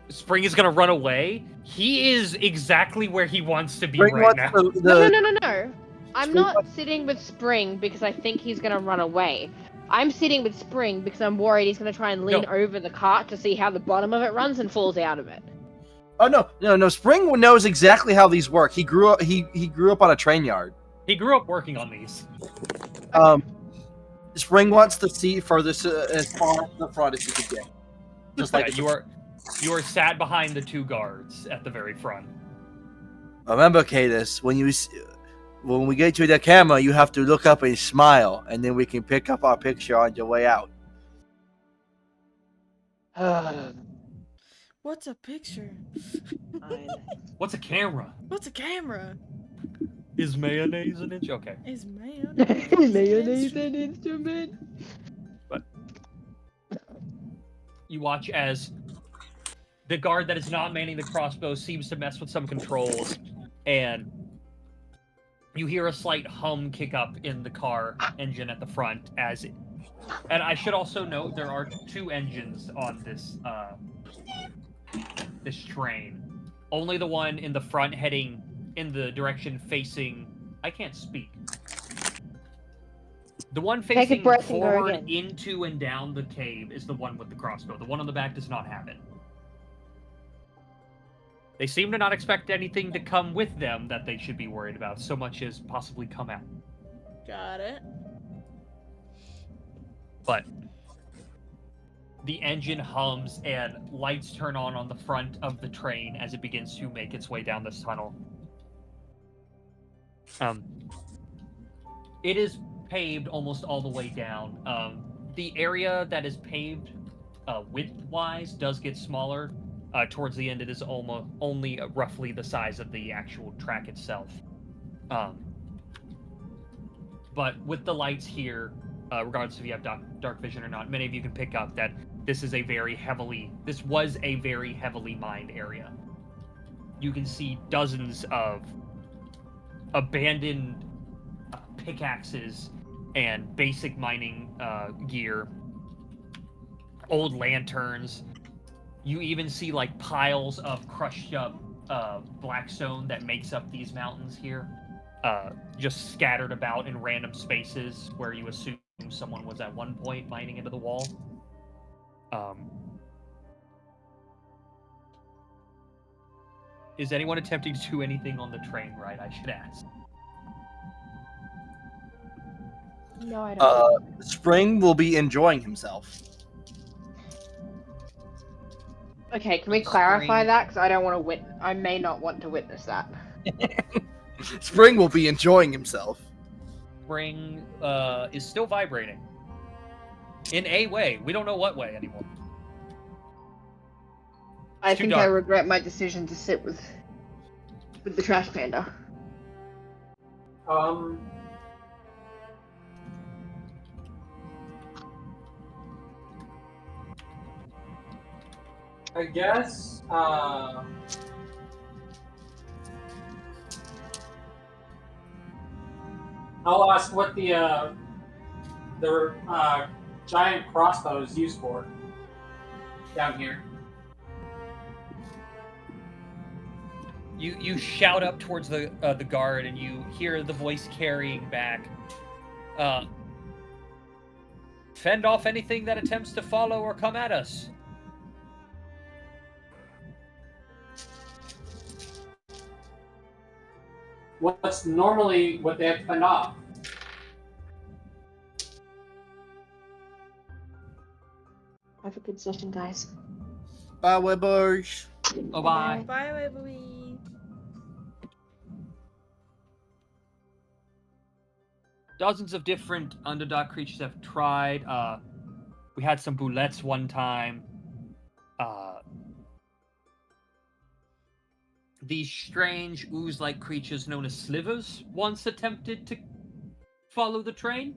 Spring is gonna run away. He is exactly where he wants to be Spring right wants now. No. I'm Spring not sitting with Spring because I think he's gonna run away. I'm sitting with Spring because I'm worried he's gonna try and lean No. over the cart to see how the bottom of it runs and falls out of it. Oh no! Spring knows exactly how these work. He grew up. He grew up on a train yard. He grew up working on these. Spring wants the seat furthest as far to the front as he could get. Just like Yeah, you are sat behind the 2 guards at the very front. Remember, Cadis, when we get to the camera, you have to look up and smile, and then we can pick up our picture on your way out. What's a picture? Fine. What's a camera? What's a camera? Is mayonnaise an inch? Okay. Is mayonnaise an instrument. You watch as the guard that is not manning the crossbow seems to mess with some controls, and you hear a slight hum kick up in the car engine at the front and I should also note there are 2 engines on this this train. Only the one in the front heading in the direction facing I can't speak. The one Take a facing breath and go forward again. into and down the cave is the one with the crossbow. The one on the back does not have it. They seem to not expect anything to come with them that they should be worried about, so much as possibly come out. Got it. But the engine hums and lights turn on the front of the train as it begins to make its way down this tunnel. It is paved almost all the way down. The area that is paved width-wise does get smaller. Towards the end, it is almost only roughly the size of the actual track itself. But with the lights here, regardless if you have dark vision or not, many of you can pick up that this was a very heavily mined area. You can see dozens of abandoned pickaxes and basic mining gear, old lanterns. You even see like piles of crushed up blackstone that makes up these mountains here, just scattered about in random spaces where you assume someone was at one point mining into the wall. Is anyone attempting to do anything on the train ride, I should ask? No, I don't. Spring will be enjoying himself. Okay, can we clarify Spring. that? Because I don't want to I may not want to witness that. Spring will be enjoying himself. Spring is still vibrating. In a way. We don't know what way anymore. I too think I dark. regret my decision to sit with the trash panda. I guess, I'll ask what the giant crossbows used for down here? You shout up towards the guard, and you hear the voice carrying back. Fend off anything that attempts to follow or come at us. What's normally what they have to fend off? Have a good session, guys. Bye, Webbers. Oh, bye. Bye, Webby. Dozens of different Underdark creatures have tried. We had some boulettes one time. These strange ooze-like creatures known as slivers once attempted to follow the train.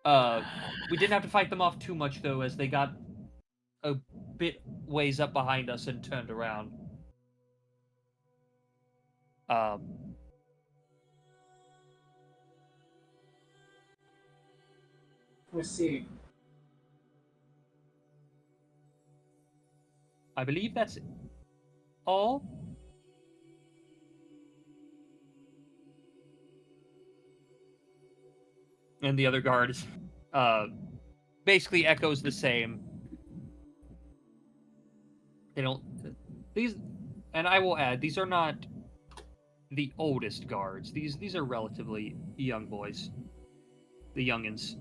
We didn't have to fight them off too much, though, as they got a bit ways up behind us and turned around. Let's see. I believe that's all. And the other guard is, basically echoes the same. They don't... These... And I will add, these are not the oldest guards. These are relatively young boys. The youngins.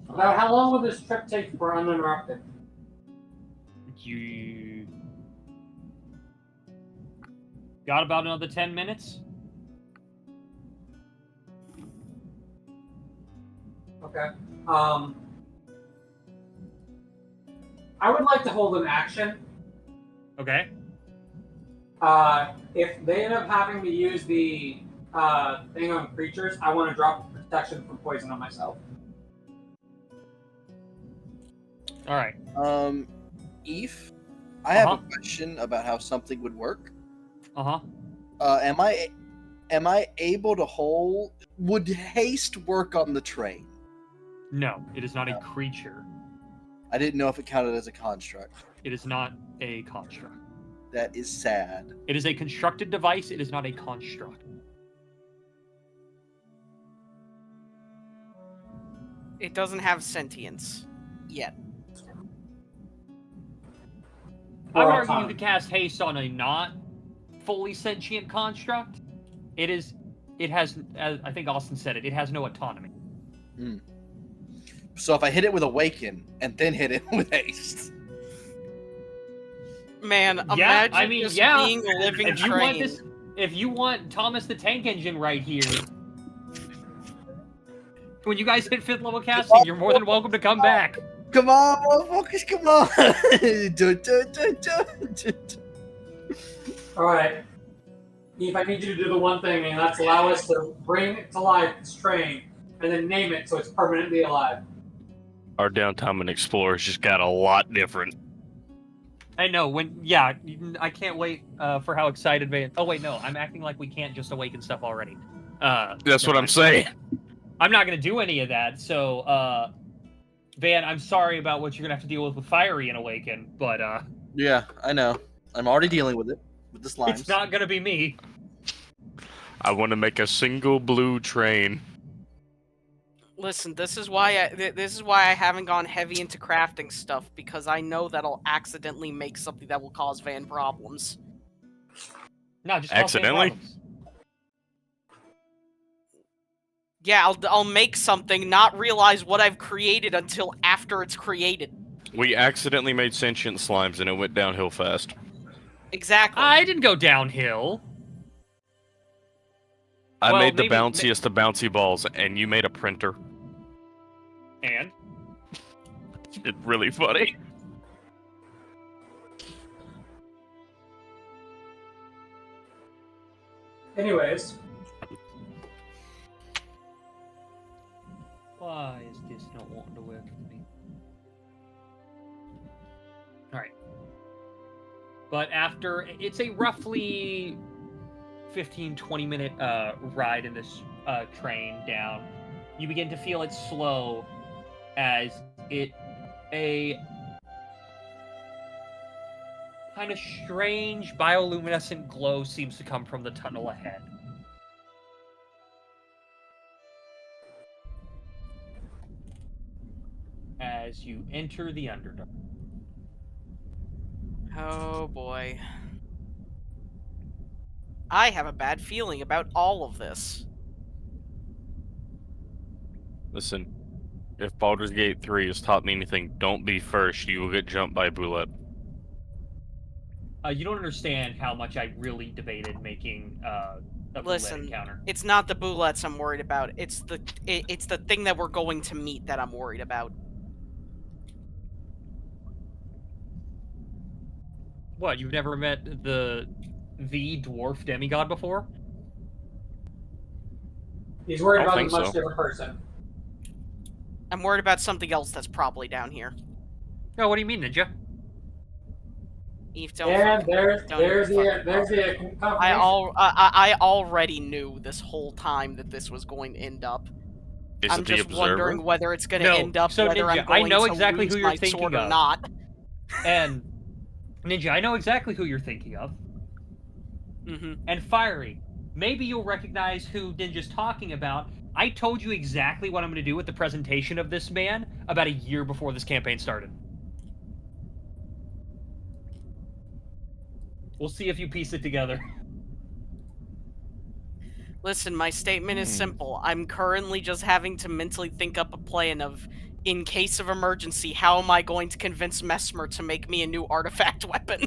About how long will this trip take for uninterrupted? You got about another 10 minutes? Okay. I would like to hold an action. Okay. If they end up having to use the thing on creatures, I want to drop protection from poison on myself. All right. Eve, I have a question about how something would work. Am I able to hold? Would haste work on the train? No, it is not a creature. I didn't know if it counted as a construct. It is not a construct. That is sad. It is a constructed device. It is not a construct. It doesn't have sentience yet. I would argue you could cast haste on a not fully sentient construct. It has, as I think Austin said it has no autonomy. So if I hit it with Awaken and then hit it with Haste. Man, Yeah, imagine I mean, just yeah. being a living If you train. want this, if you want Thomas the Tank Engine right here, when you guys hit 5th level casting, you're more than welcome to come back. Come on, motherfuckers, come on! Alright. Eve, I need you to do the one thing, and that's allow us to bring to life this train, and then name it so it's permanently alive. Our downtime and Explorers just got a lot different. I know, I can't wait for how excited Van... Oh, wait, no, I'm acting like we can't just awaken stuff already. That's what I'm saying. I'm not going to do any of that, so, Van, I'm sorry about what you're going to have to deal with Fiery and Awaken, but, Yeah, I know. I'm already dealing with it. With the slimes. It's not going to be me. I want to make a single blue train. Listen, this is why I haven't gone heavy into crafting stuff, because I know that I'll accidentally make something that will cause Van problems. No, just accidentally. Yeah, I'll make something, not realize what I've created until after it's created. We accidentally made sentient slimes and it went downhill fast. Exactly. I didn't go downhill. I made the bounciest of bouncy balls, and you made a printer. And? It's really funny. Anyways. Why is this not wanting to work for me? Alright. But after, it's a roughly 15-20 minute ride in this train down. You begin to feel it slow as a kind of strange bioluminescent glow seems to come from the tunnel ahead. As you enter the Underdark. Oh boy. I have a bad feeling about all of this. Listen, if Baldur's Gate 3 has taught me anything, don't be first. You will get jumped by a bullet. You don't understand how much I really debated making a bullet encounter. It's not the bullets I'm worried about. It's the thing that we're going to meet that I'm worried about. What, you've never met the dwarf demigod before? He's worried about a much different person. I'm worried about something else that's probably down here. No, what do you mean, Ninja? Eve, don't. And there's the confirmation. I already knew this whole time that this was going to end up. I'm just wondering whether it's going to end up whether Ninja, I'm going I know to exactly lose who you're my thinking sword of. or not. And Ninja, I know exactly who you're thinking of. Mm-hmm. And Fiery, maybe you'll recognize who Ninja's talking about. I told you exactly what I'm going to do with the presentation of this man about a year before this campaign started. We'll see if you piece it together. Listen, my statement is simple. I'm currently just having to mentally think up a plan of, in case of emergency, how am I going to convince Mesmer to make me a new artifact weapon?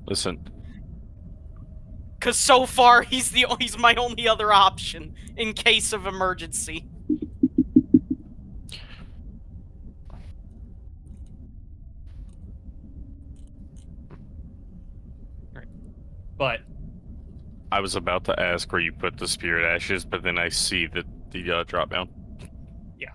Listen. Because so far, he's my only other option, in case of emergency. But I was about to ask where you put the spirit ashes, but then I see the drop down. Yeah.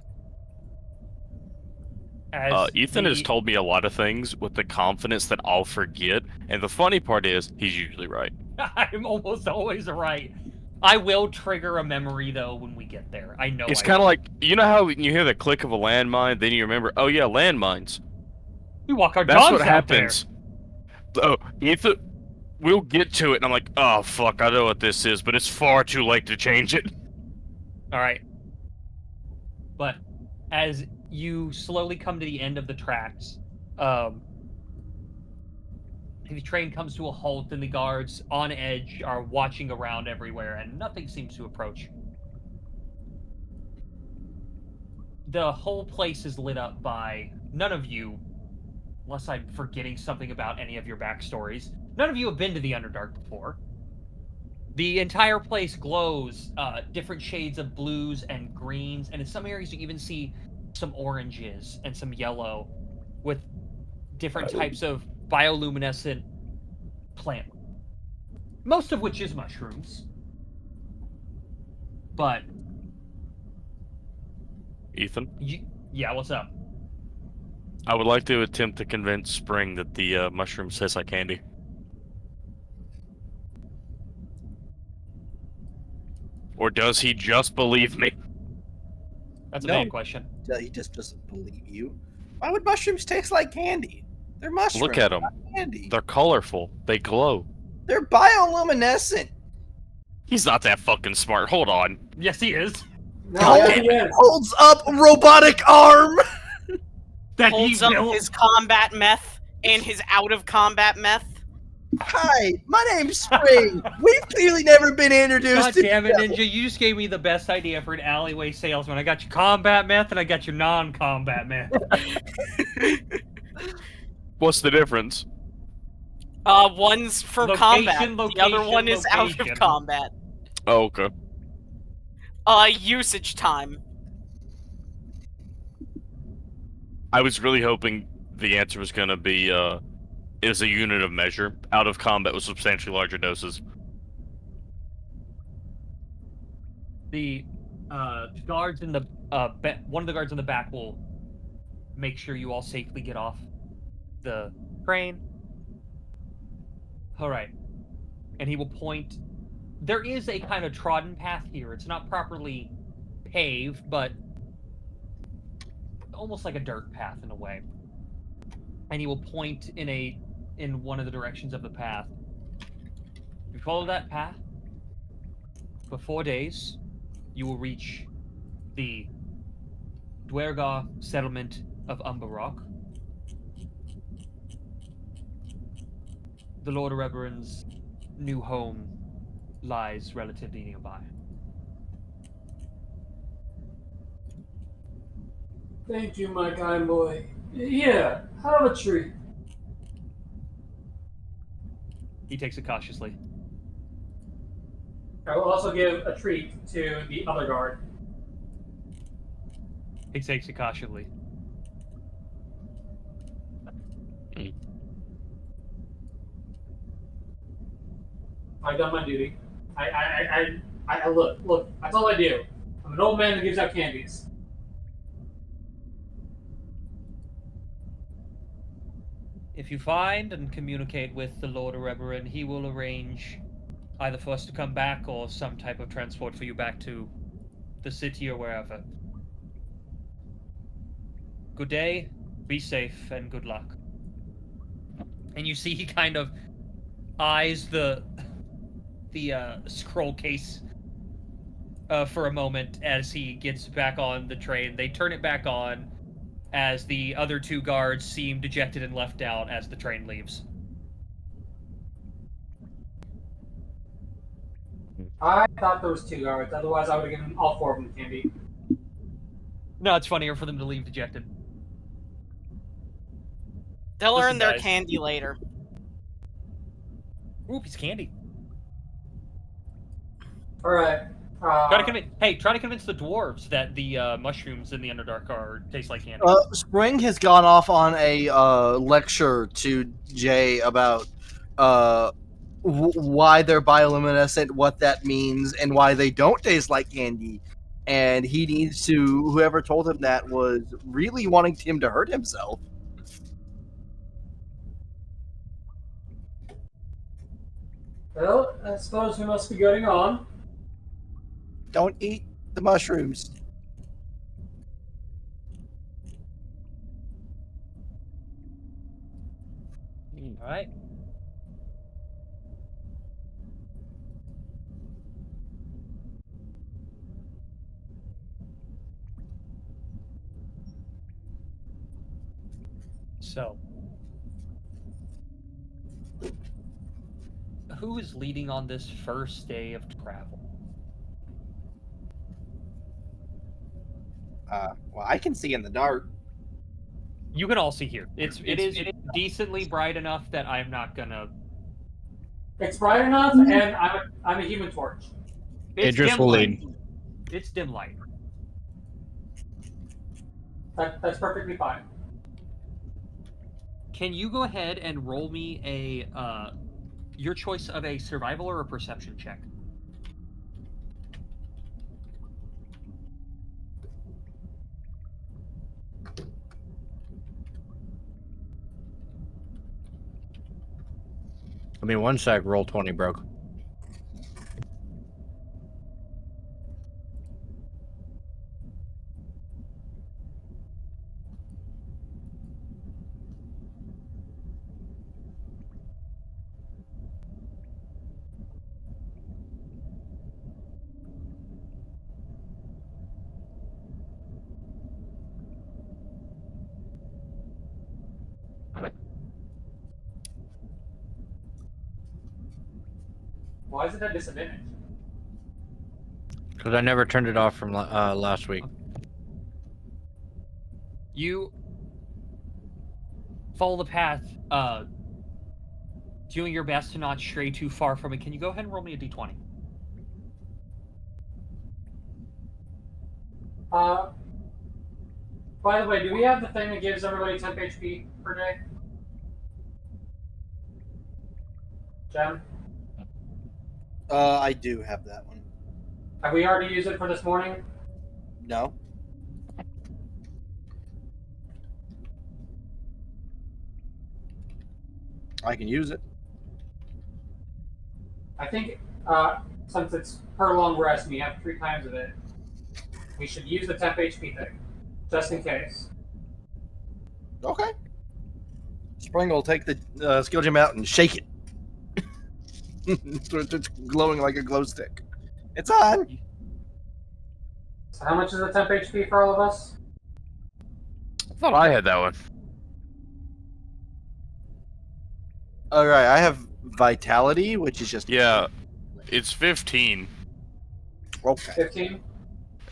Ethan has told me a lot of things with the confidence that I'll forget, and the funny part is, he's usually right. I'm almost always right. I will trigger a memory, though, when we get there. I know It's kind of like, you know how you hear the click of a landmine, then you remember, oh yeah, landmines. We walk our That's dogs what out happens. Oh, Ethan, we'll get to it, and I'm like, oh fuck, I know what this is, but it's far too late to change it. Alright. But as you slowly come to the end of the tracks, the train comes to a halt and the guards on edge are watching around everywhere and nothing seems to approach. The whole place is lit up by none of you, unless I'm forgetting something about any of your backstories, none of you have been to the Underdark before. The entire place glows different shades of blues and greens, and in some areas you even see some oranges and some yellow with different types of bioluminescent plant. Most of which is mushrooms. But... Ethan? Yeah, what's up? I would like to attempt to convince Spring that the mushrooms taste like candy. Or does he just believe me? That's a bad question. He just doesn't believe you. Why would mushrooms taste like candy? They're mushrooms. Look at them. Not candy. They're colorful. They glow. They're bioluminescent. He's not that fucking smart. Hold on. Yes, he is. Holds up robotic arm. That holds up his combat meth and his out of combat meth. Hi, my name's Spring. We've clearly never been introduced. God damn it, Ninja! You just gave me the best idea for an alleyway salesman. I got you combat meth and I got you non-combat meth. What's the difference? One's for combat. The other one is out of combat. Oh, okay. Usage time. I was really hoping the answer was gonna be, is a unit of measure. Out of combat with substantially larger doses. The guards in the one of the guards in the back will make sure you all safely get off. the train. All right. And he will point. There is a kind of trodden path here. It's not properly paved, but almost like a dirt path in a way. And he will point in one of the directions of the path. If you follow that path, for 4 days, you will reach the Dwergar settlement of Underdark. The Lord of Reveren's new home lies relatively nearby. Thank you, my kind boy. Yeah, have a treat. He takes it cautiously. I will also give a treat to the other guard. He takes it cautiously. I've done my duty. I look. That's all I do. I'm an old man that gives out candies. If you find and communicate with the Lord of Reveren, he will arrange either for us to come back or some type of transport for you back to the city or wherever. Good day, be safe, and good luck. And you see he kind of eyes the scroll case for a moment as he gets back on the train. They turn it back on as the other two guards seem dejected and left out as the train leaves. I thought there was 2 guards. Otherwise, I would have given all 4 of them candy. No, it's funnier for them to leave dejected. They'll Listen, earn their guys. candy later. Ooh, piece of candy. All right. Try to convince the dwarves that the mushrooms in the Underdark taste like candy. Spring has gone off on a lecture to Jay about why they're bioluminescent, what that means, and why they don't taste like candy. And he needs to, whoever told him that was really wanting him to hurt himself. Well, I suppose we must be getting on. Don't eat the mushrooms. All right. So, who is leading on this first day of travel? Well, I can see in the dark. You can all see here. It is decently bright enough that I'm not gonna. It's bright enough, and I'm a human torch. It's Idris dim will light. lead. It's dim light. That's perfectly fine. Can you go ahead and roll me your choice of a survival or a perception check? I mean, one sec, roll 20 broke. Why is it at disadvantage? Because I never turned it off from last week. You follow the path, doing your best to not stray too far from it. Can you go ahead and roll me a d20? By the way, do we have the thing that gives everybody 10 HP per day? Jem? I do have that one. Have we already used it for this morning? No. I can use it. I think since it's per long rest and you have 3 times of it, we should use the temp HP thing, just in case. Okay. Spring will take the skill gem out and shake it. It's glowing like a glow stick. It's on. So how much is the temp HP for all of us? I thought I had that one. All right, I have vitality, which is just Yeah, it's 15. Okay. 15?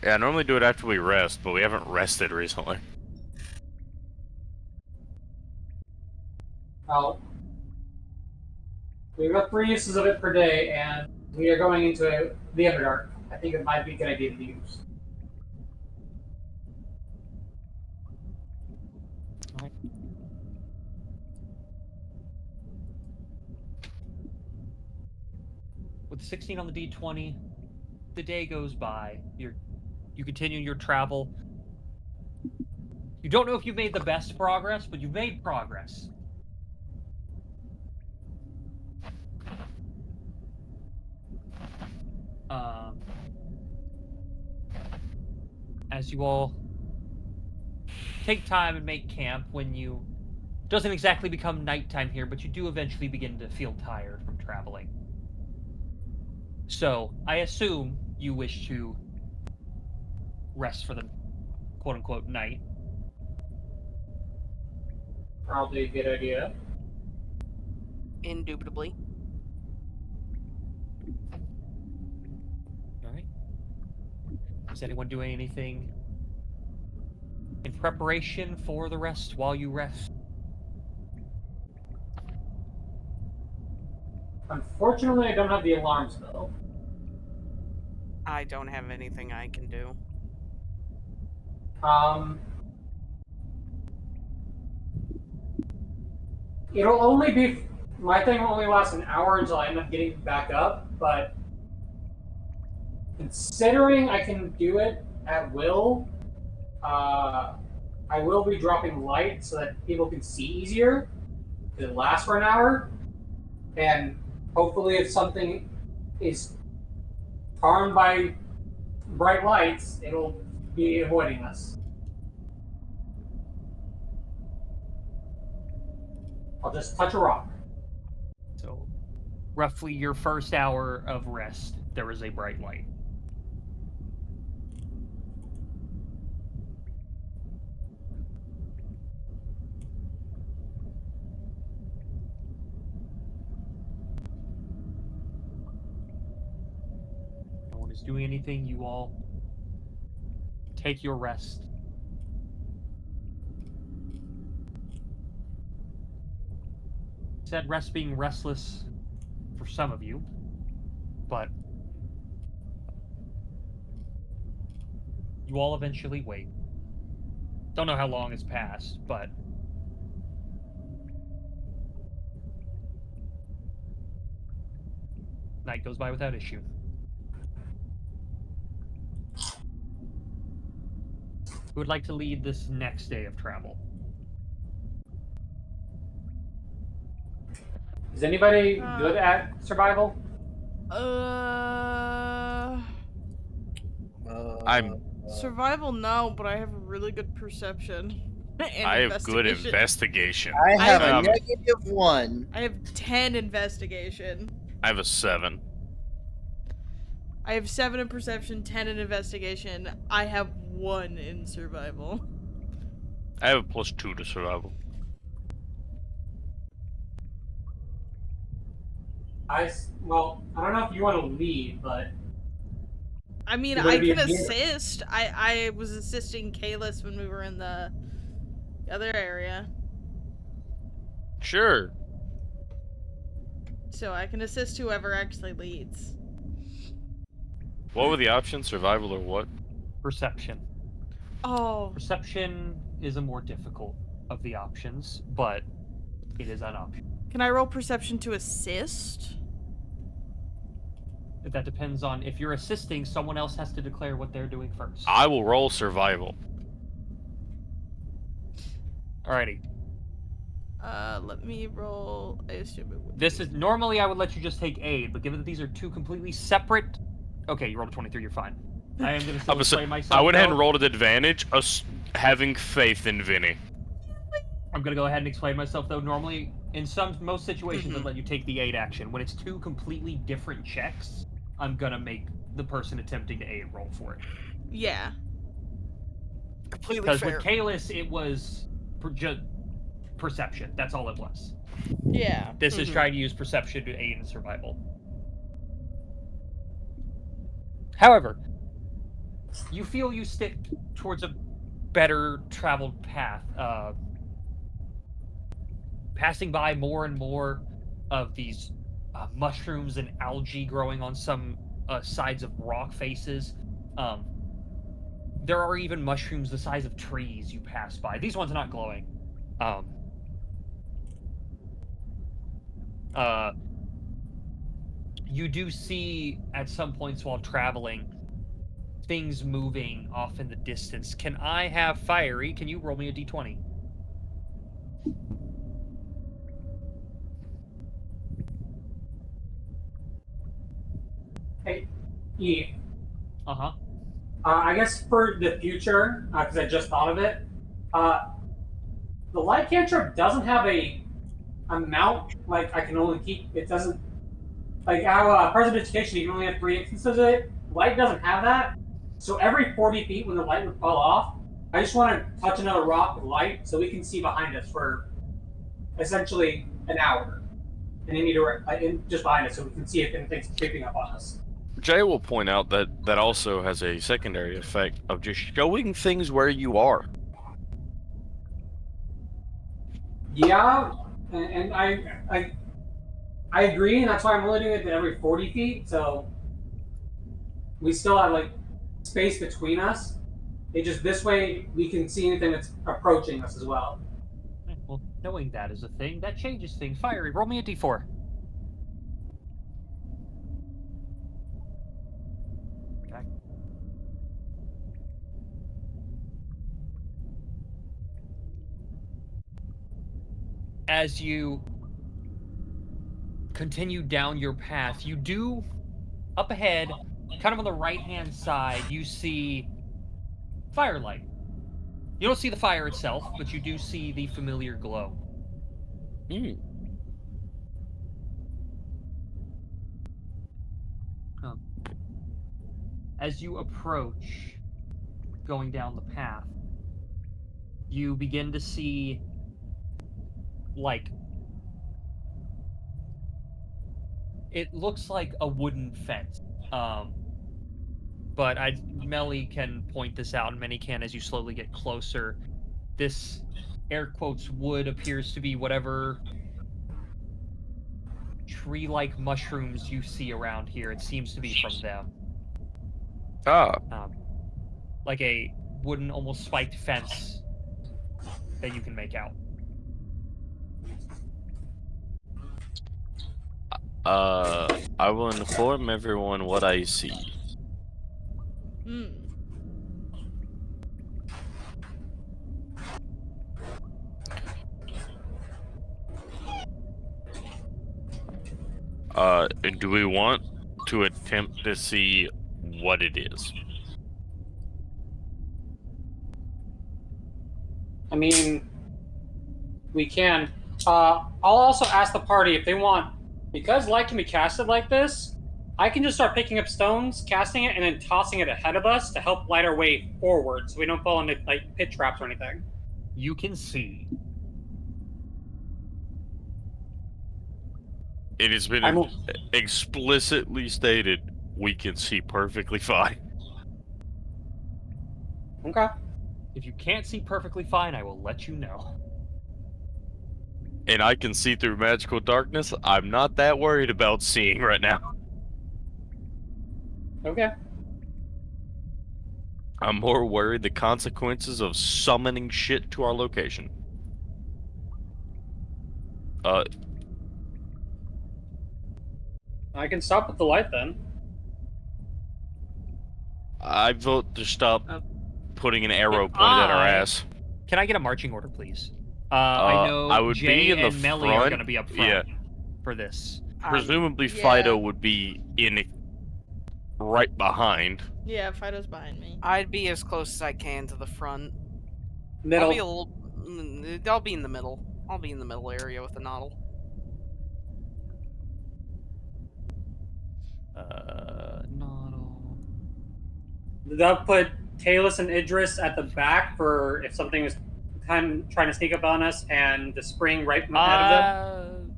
Yeah, I normally do it after we rest, but we haven't rested recently. Oh. We've got 3 uses of it per day, and we are going into the Underdark. I think it might be a good idea to use. Right. With 16 on the D20, the day goes by. You continue your travel. You don't know if you've made the best progress, but you've made progress. As you all take time and make camp, when you doesn't exactly become nighttime here, but you do eventually begin to feel tired from traveling. So I assume you wish to rest for the quote-unquote night. Probably a good idea. Indubitably. All right. Is anyone doing anything in preparation for the rest while you rest? Unfortunately, I don't have the alarm spell. I don't have anything I can do. It'll only be... My thing will only last an hour until I end up getting back up, but... Considering I can do it at will, I will be dropping light so that people can see easier. It lasts for an hour. And hopefully if something is harmed by bright lights, it'll be avoiding us. I'll just touch a rock. So, roughly your first hour of rest, there is a bright light. No one is doing anything. You all take your rest. Said rest being restless for some of you, but you all eventually wait. Don't know how long has passed, but night goes by without issue. Who would like to lead this next day of travel? Is anybody good at survival? I'm Survival, no, but I have really good perception. And I have good investigation. I have a -1. I have 10 investigation. I have a 7. I have 7 in perception, 10 in investigation. I have 1 in survival. I have a +2 to survival. Well, I don't know if you want to lead, but... I mean, I can assist. I was assisting Kalis when we were in the other area. Sure. So I can assist whoever actually leads. What were the options? Survival or what? Perception. Oh. Perception is a more difficult of the options, but it is an option. Can I roll perception to assist? That depends on if you're assisting, someone else has to declare what they're doing first. I will roll survival. Alrighty. Let me roll. I assume it would. This is normally I would let you just take aid, but given that these are two completely separate. Okay, you rolled a 23. You're fine. I am gonna still explain myself. I went ahead and though. rolled at advantage, having faith in Vinny. I'm gonna go ahead and explain myself though. Normally, in most situations, I'd let you take the aid action. When it's two completely different checks, I'm gonna make the person attempting to aid roll for it. Yeah. Completely Because fair. with Kalis, it was perception. That's all it was. Yeah. This is trying to use perception to aid in survival. However, you feel you stick towards a better traveled path, passing by more and more of these mushrooms and algae growing on some sides of rock faces. There are even mushrooms the size of trees you pass by. These ones are not glowing. You do see at some points while traveling things moving off in the distance. Can I have fiery? Can you roll me a d20? Hey, E. Uh-huh. I guess for the future, because I just thought of it, the light cantrip doesn't have a amount. Like I can only keep. It doesn't. Like how prestidigitation, you can only have 3 instances of it. Light doesn't have that. So every 40 feet, when the light would fall off, I just want to touch another rock with light so we can see behind us for essentially an hour, and just behind us so we can see if anything's creeping up on us. Jay will point out that that also has a secondary effect of just showing things where you are. Yeah, and I agree, and that's why I'm only doing it every 40 feet. So we still have like space between us. It just this way we can see anything that's approaching us as well. Well, knowing that is a thing, that changes things. Fiery, roll me a d4. Okay. As you continue down your path, you do, up ahead, kind of on the right-hand side, you see firelight. You don't see the fire itself, but you do see the familiar glow. As you approach, going down the path, you begin to see, like, it looks like a wooden fence. But Melly can point this out, and many can as you slowly get closer. This, air quotes, wood appears to be whatever tree-like mushrooms you see around here. It seems to be from them. Like a wooden, almost spiked fence that you can make out. I will inform everyone what I see. And do we want to attempt to see what it is? I mean, we can. I'll also ask the party if they want, because light can be casted like this, I can just start picking up stones, casting it, and then tossing it ahead of us to help light our way forward so we don't fall into like pit traps or anything. You can see. It has been explicitly stated we can see perfectly fine. Okay. If you can't see perfectly fine, I will let you know. And I can see through magical darkness. I'm not that worried about seeing right now. Okay. I'm more worried the consequences of summoning shit to our location. I can stop with the light then. I vote to stop putting an arrow pointed at our ass. Can I get a marching order, please? I know I would Jay be in the and Melly are front. going to be up front Yeah. for this. Presumably, yeah. Fido would be in right behind. Yeah, Fido's behind me. I'd be as close as I can to the front. Middle. I'll be a little. I'll be in the middle. I'll be in the middle area with the noddle. Noddle. They'll put Talus and Idris at the back for if something is trying to sneak up on us, and the spring right ahead of them.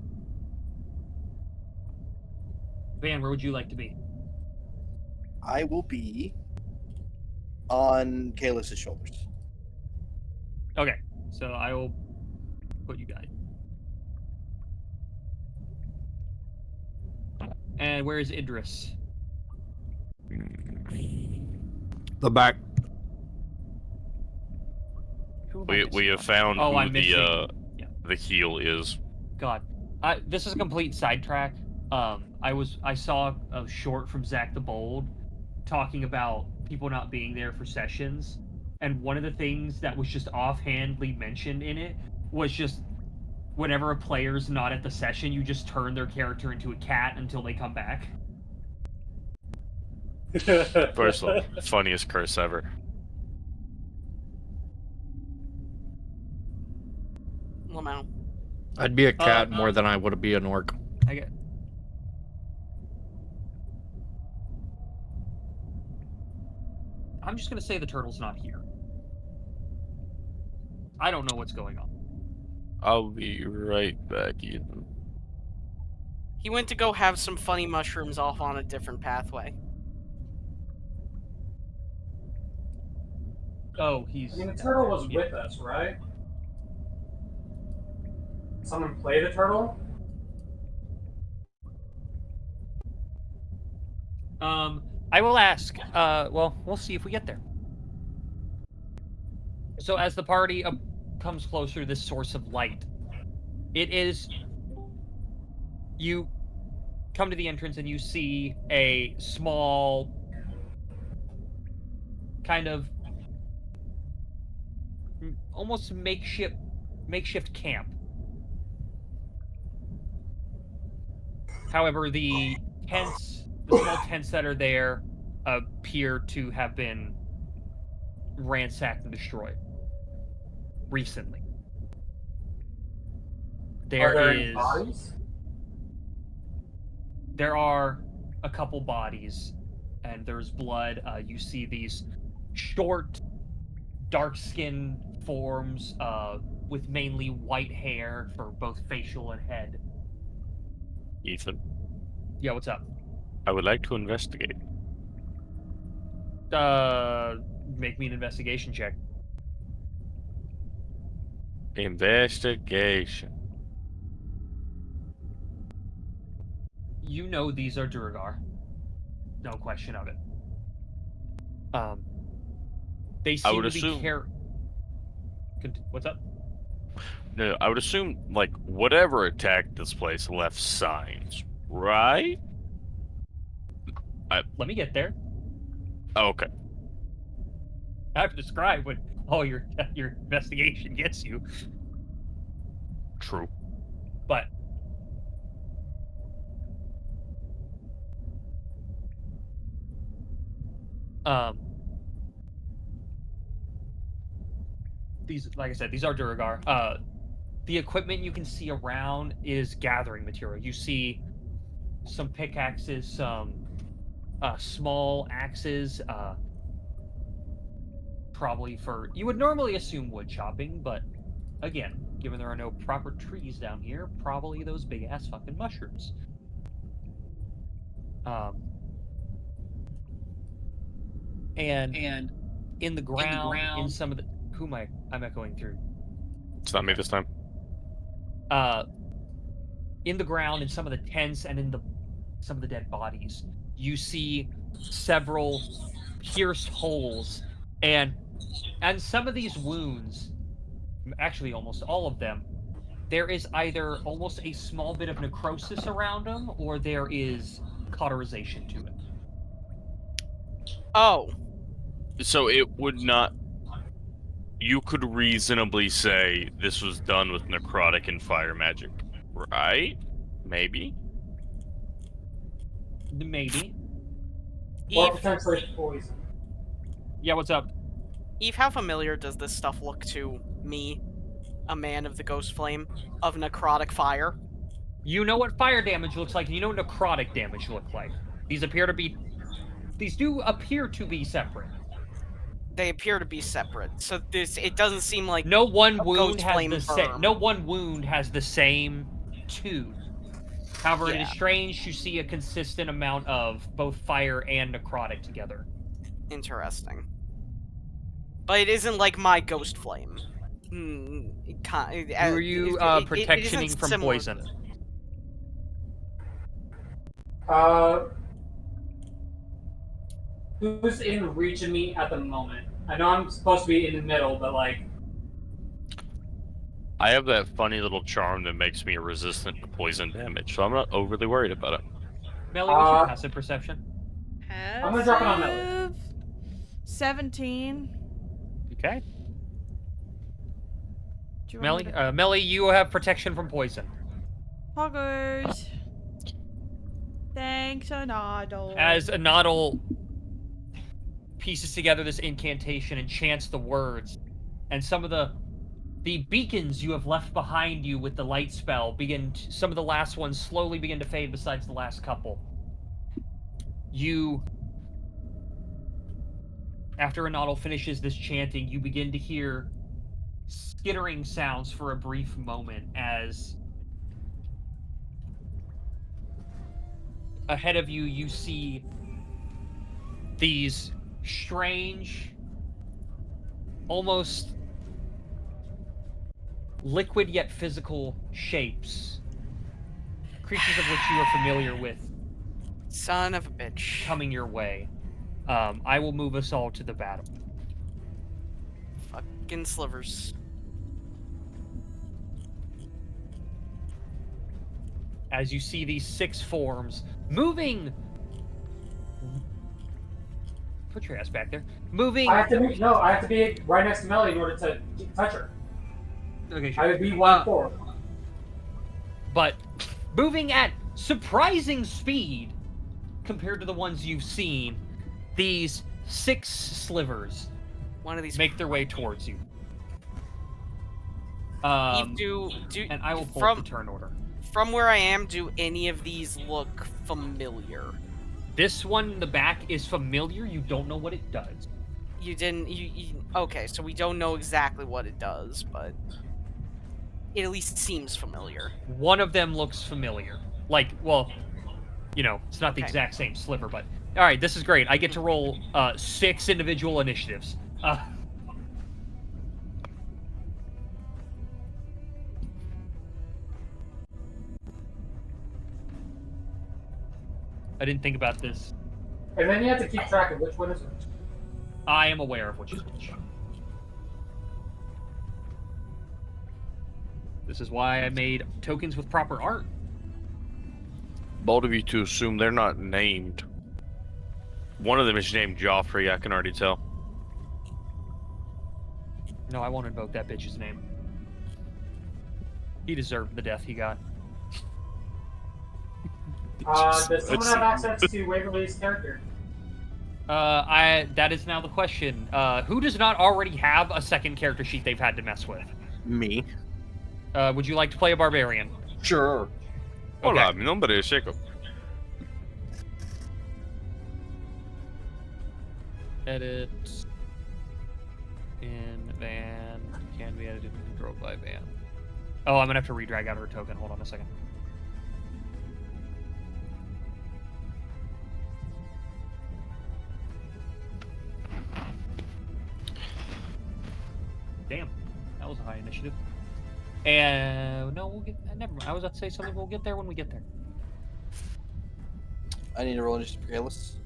Van, where would you like to be? I will be on Kalis' shoulders. Okay, so I will put you guys. And where is Idris? The back. We have found Oh, who I'm missing. the heel is. God, this is a complete sidetrack. I saw a short from Zach the Bold talking about people not being there for sessions, and one of the things that was just offhandedly mentioned in it was just whenever a player's not at the session, you just turn their character into a cat until they come back. First of all, funniest curse ever. Lamau. I'd be a cat more than I would be an orc. I get. I'm just gonna say the turtle's not here. I don't know what's going on. I'll be right back, Ethan. He went to go have some funny mushrooms off on a different pathway. Oh, he's. I mean, the turtle was with us, right? Someone play the turtle? I will ask. Well, we'll see if we get there. So as the party comes closer to this source of light, it is. You come to the entrance and you see a small, kind of, almost makeshift camp. However, the small tents that are there appear to have been ransacked and destroyed recently. Are there any bodies? There are a couple bodies, and there's blood. You see these short, dark-skinned forms with mainly white hair for both facial and head. Ethan? Yeah, what's up? I would like to investigate. Make me an investigation check. Investigation. You know these are Durgar. No question of it. They seem to be What's up? No, I would assume, like, whatever attacked this place left signs, right? Let me get there. Oh, okay. I have to describe what all your investigation gets you. True. But these, like I said, these are Duragar. The equipment you can see around is gathering material. You see some pickaxes, some small axes, probably for, you would normally assume wood chopping, but again, given there are no proper trees down here, probably those big ass fucking mushrooms. And in the ground, in some of the, who am I? I'm echoing through. It's not me this time. In the ground, in some of the tents, and in some of the dead bodies, you see several pierced holes, and some of these wounds, actually almost all of them, there is either almost a small bit of necrosis around them, or there is cauterization to it. Oh. So it would not... you could reasonably say this was done with necrotic and fire magic, right? Maybe? Maybe. Or Eve, potentially poison. Yeah, what's up? Eve, how familiar does this stuff look to me, a man of the ghost flame, of necrotic fire? You know what fire damage looks like, and you know what necrotic damage look like. These do appear to be separate. They appear to be separate, so it doesn't seem like No one a wound ghost has flame the same. burn. No one wound has the same tune. However, it is Yeah. strange to see a consistent amount of both fire and necrotic together. Interesting. But it isn't like my ghost flame. Who are you protectioning from poison? Who's in reach of me at the moment? I know I'm supposed to be in the middle, but like... I have that funny little charm that makes me resistant to poison damage, so I'm not overly worried about it. Melly, what's your passive perception? I'm gonna drop it on Melly. 17. Okay. Do you want me to- Melly, you have protection from poison. Poggers. Thanks, Anadol. As Anadol pieces together this incantation and chants the words, and some of the beacons you have left behind you with the light spell some of the last ones slowly begin to fade besides the last couple. After Anadol finishes this chanting, you begin to hear skittering sounds for a brief moment as ahead of you see these strange, almost liquid yet physical shapes, creatures of which you are familiar with. Son of a bitch. Coming your way. I will move us all to the battle. Fucking slivers. As you see these 6 forms moving. Put your ass back there. Moving. I have to be right next to Melly in order to touch her. Okay, sure. I would be 1-4. But moving at surprising speed compared to the ones you've seen, these 6 slivers One of these make their way towards you. And I will pull up the turn order. From where I am, do any of these look familiar? This one in the back is familiar. You don't know what it does. Okay, so we don't know exactly what it does, but it at least seems familiar. One of them looks familiar. Like, well, it's not the exact same sliver, but... Alright, this is great. I get to roll 6 individual initiatives. I didn't think about this. And then you have to keep track of which one is which. I am aware of which is which. This is why I made tokens with proper art. Bold of you to assume they're not named. One of them is named Joffrey, I can already tell. No, I won't invoke that bitch's name. He deserved the death he got. Does someone have access to Waverly's character? That is now the question. Who does not already have a second character sheet they've had to mess with? Me. Would you like to play a barbarian? Sure. Hola, mi nombre es Jacob. Edit. In van. Can be edited and controlled by van. Oh, I'm gonna have to redrag out her token. Hold on a second. Damn, that was a high initiative. And no, we'll get. Never mind. I was about to say something. We'll get there when we get there. I need to roll initiative regardless.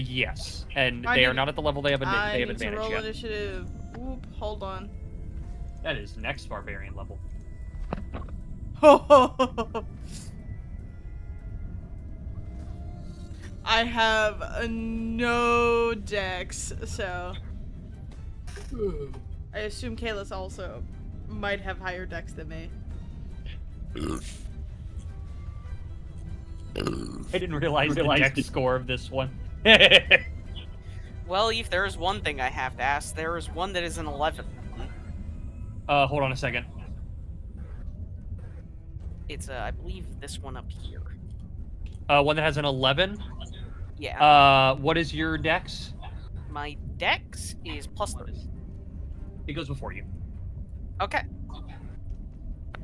Yes, and they are not at the level they have advantage to roll yet. Initiative. Oop, hold on. That is next barbarian level. I have no dex, so. I assume Kalis also might have higher dex than me. I didn't realize the dex score of this one. Well, if there is one thing I have to ask, there is one that is an 11. Hold on a second. It's, I believe this one up here. One that has an 11? Yeah. What is your dex? My dex is +3. It goes before you. Okay.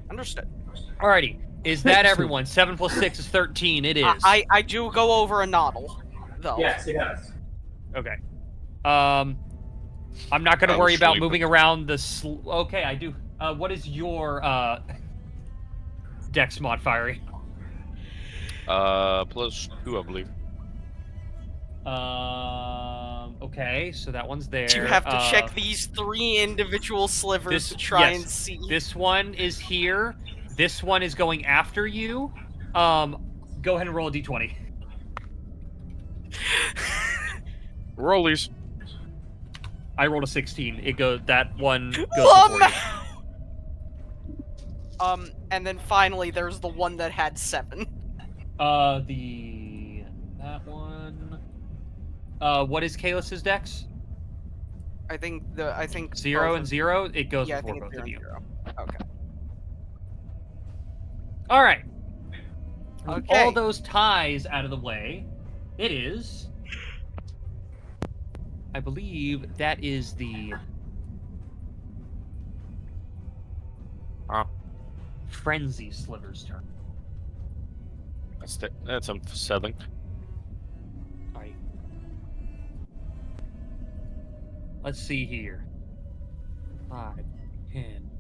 Understood. Alrighty. Is that everyone? 7 plus 6 is 13. It is. I do go over a noddle, though. Yes, he does. Okay. I'm not going to worry about moving around the... Okay, I do. What is your, dex mod, Fiery? +2, I believe. Okay, so that one's there. You have to check these 3 individual slivers to try and see. This one is here. This one is going after you. Go ahead and roll a d20. Rollies. I rolled a 16. That one goes before you. And then finally there's the one that had 7. That one. What is Kalis's dex? I think 0 and 0. It goes yeah, before both of you. 0. Okay. All right. Okay. All those ties out of the way. It is. I believe that is the Frenzy Sliver's turn. That's a 7. Alright. Let's see here. 5, 10,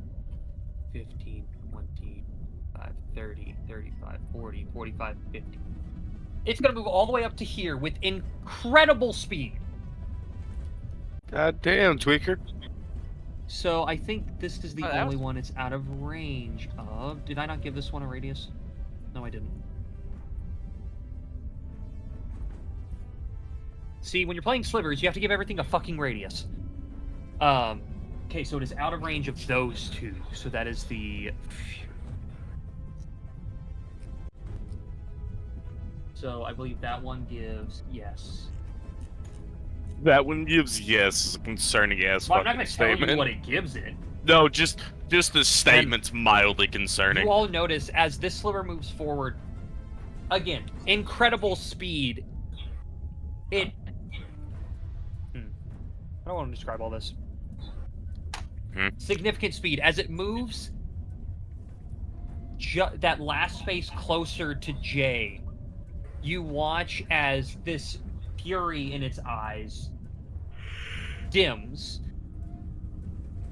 15, 20, 30, 35, 40, 45, 50. It's going to move all the way up to here with incredible speed. God damn, Tweaker. So I think this is the that only one it's out of range of. Did I not give this one a radius? No, I didn't. See, when you're playing slivers, you have to give everything a fucking radius. Okay, so it is out of range of those two. So that is the... So I believe that one gives yes. That one gives yes is a concerning ass Well, I'm not fucking going to tell statement. you what it gives it. No, just the statement's mildly concerning. You all notice as this sliver moves forward, again, incredible speed. It... I don't want to describe all this. Significant speed. As it moves that last space closer to Jay, you watch as this fury in its eyes dims.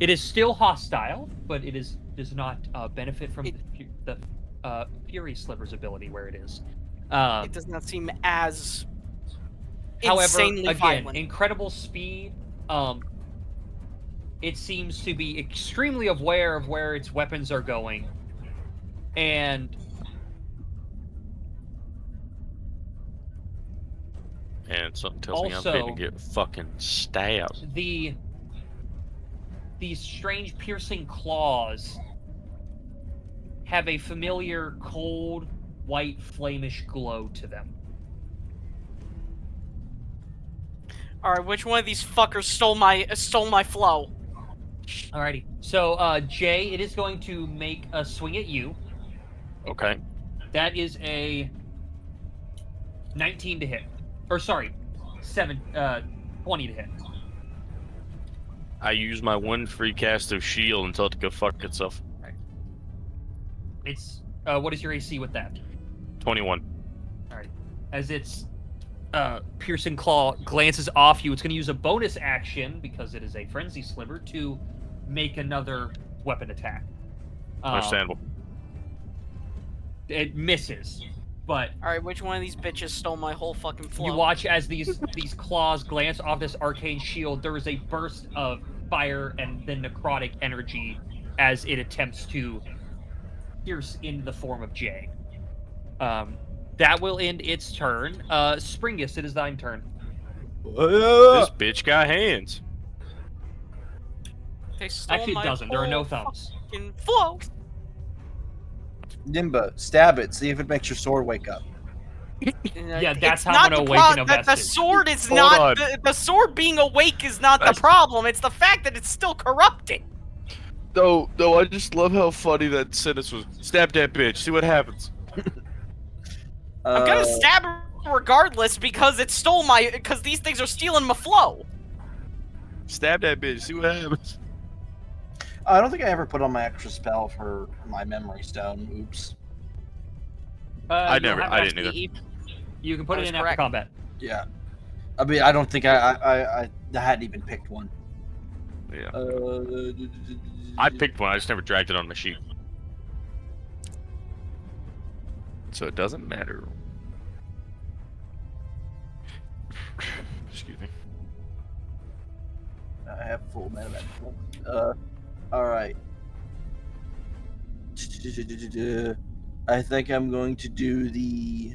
It is still hostile, but it does not benefit from the Fury Sliver's ability where it is. It does not seem as however, insanely again, violent. incredible speed. It seems to be extremely aware of where its weapons are going. And something tells me I'm also, going to get fucking stabbed. These strange piercing claws have a familiar cold, white, flamish glow to them. Alright, which one of these fuckers stole my flow? Alrighty. So, Jay, it is going to make a swing at you. Okay. That is a 19 to hit. Or, sorry, 20 to hit. I use my one free cast of shield until it can go fuck itself. Right. It's, what is your AC with that? 21. Alright. As its piercing claw glances off you, it's going to use a bonus action, because it is a frenzy sliver, to make another weapon attack. Understandable. It misses, but... Alright, which one of these bitches stole my whole fucking flow? You watch as these claws glance off this arcane shield. There is a burst of fire and then necrotic energy as it attempts to pierce into the form of Jay. That will end its turn. Springus, it is thine turn. This bitch got hands. They stole Actually, it my doesn't. There are no whole thumbs. fucking flow. Nimba, stab it. See if it makes your sword wake up. Yeah, that's it's how not I'm gonna the awaken a the vestige. sword is Hold not on. the sword being awake is not the problem. It's the fact that it's still corrupted. No, I just love how funny that sentence was. Stab that bitch. See what happens. I'm gonna stab her regardless because it stole my. Because these things are stealing my flow. Stab that bitch. See what happens. I don't think I ever put on my extra spell for my memory stone. Oops. I You'll have didn't either. SDE. You can put That it is in correct. after combat. Yeah. I mean, I don't think I hadn't even picked one. Yeah. Uh, I picked one. I just never dragged it on my sheet. So it doesn't matter. Excuse me. I have full mana management. All right. I think I'm going to do the.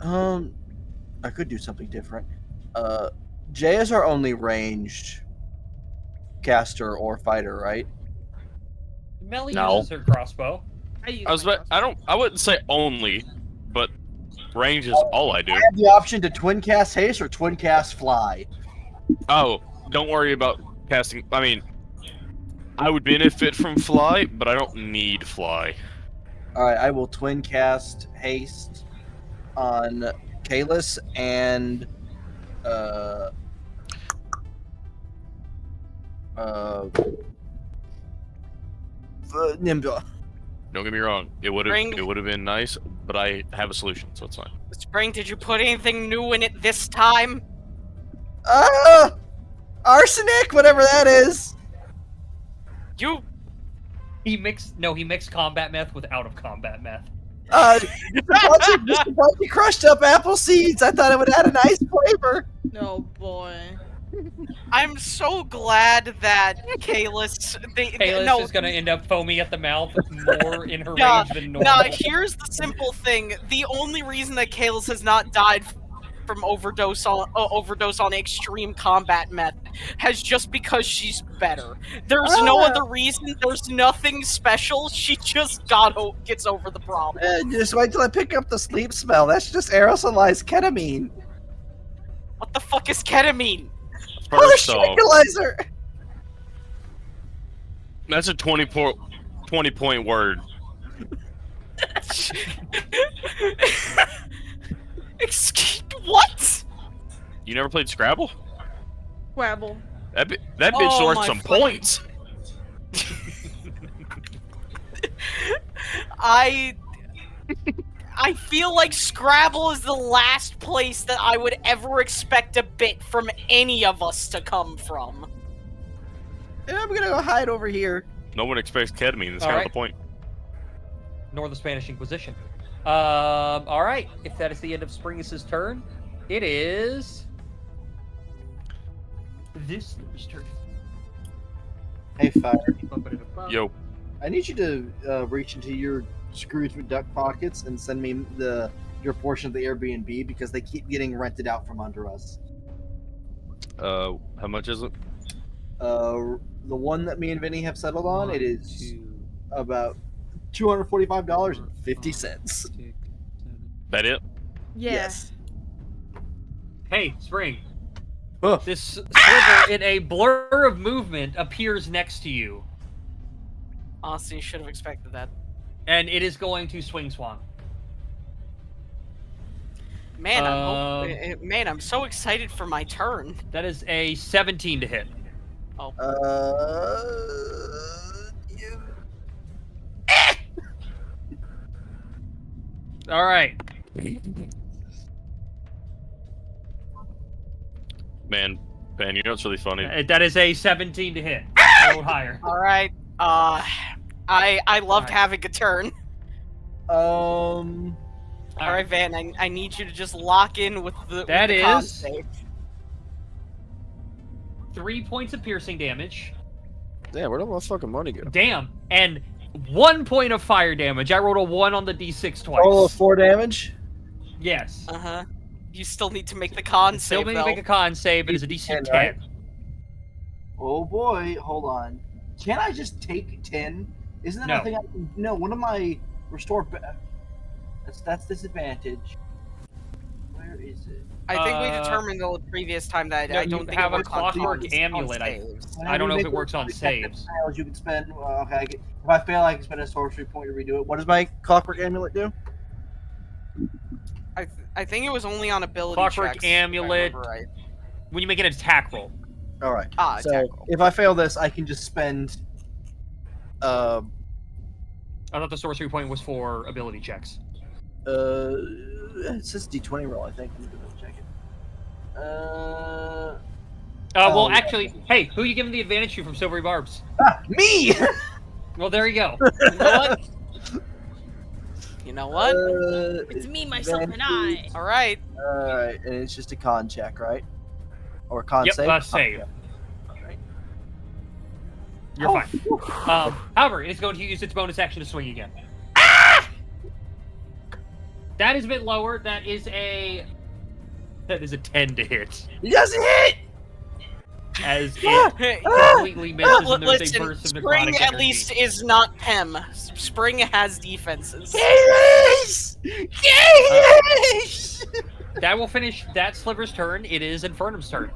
I could do something different. Jay is our only ranged caster or fighter, right? Melly No. uses her crossbow. I wouldn't say only, but range is all I do. I have the option to twin cast haste or twin cast fly. Oh, don't worry about casting. I mean, I would benefit from fly, but I don't need fly. All right, I will twin cast haste on Kalis and Nimba. Don't get me wrong. It would Ring. have been nice, but I have a solution, so it's fine. Spring, did you put anything new in it this time? Arsenic, whatever that is. He mixed combat meth with out of combat meth. Just a bunch of crushed up apple seeds. I thought it would add a nice flavor. Oh boy. I'm so glad that Kalis. Kalis is gonna end up foamy at the mouth with more in her Nah, range than normal. here's the simple thing. The only reason that Kalis has not died from overdose on extreme combat meth has just because she's better. There's no other reason. There's nothing special. She just gets over the problem. Just wait till I pick up the sleep spell. That's just aerosolized ketamine. What the fuck is ketamine? First off, tranquilizer. That's a 20 point word. Excuse what? You never played Scrabble? Scrabble. That bitch Oh worth my some fucking- points. I feel like Scrabble is the last place that I would ever expect a bit from any of us to come from. I'm gonna go hide over here. No one expects ketamine. That's All kind right. of the point. Nor the Spanish Inquisition. All right. If that is the end of Springus' turn, it is this year's turn. Hey, Fire. Yo. I need you to reach into your Scrooge McDuck pockets and send me your portion of the Airbnb because they keep getting rented out from under us. How much is it? The one that me and Vinny have settled on, it is about $245.50. That it? Yeah. Yes. Hey, Spring. Huh. This sliver in a blur of movement appears next to you, Honestly, you should have expected that. and it is going to swing swung. Man, I'm so excited for my turn. That is a 17 to hit. Oh. All right. Man, you know what's really funny? That is a 17 to hit. I rolled higher. All right. I loved having a turn. All All right, Van. I need you to just lock in with the. That with the con is save. 3 points of piercing damage. Damn, where did my fucking money go? Damn. And 1 point of fire damage. I rolled a 1 on the d6 twice. Roll of 4 damage. Yes. Uh-huh. You still need to make the con Still save, need to though. make a con save, but it's a DC 10. Right? Oh boy, hold on. Can't I just take 10? Isn't that No. a thing? No, one of my restore. That's disadvantage. Where is it? I think we determined the previous time that No, I don't you think have it a works on clockwork cons, amulet. on saves. I don't know if it works on Detective saves. fails, you can spend. Okay, if I fail, I can spend a sorcery point to redo it. What does my clockwork amulet do? I think it was only on ability Clockwork checks, if I amulet. remember right. When you make an attack roll. All right. Ah, So attack roll. if I fail this, I can just spend. I thought the sorcery point was for ability checks. It says D20 roll. I think. Let me double check it. Well, yeah. actually, hey, who are you giving the advantage to from Silvery Barbs? Me. Well, there you go. You know what? You know what? It's me, myself, and I. All right. All right, and it's just a con check, right? Or con Yep, save. save. Okay. You're fine. However, it's going to use its bonus action to swing again. That is a bit lower. That is a 10 to hit. He doesn't hit. As it completely misses, and there's a Listen, burst of Spring necrotic at energy. least is not Pem. Spring has defenses. Kayleigh! That will finish that sliver's turn. It is Infernum's turn.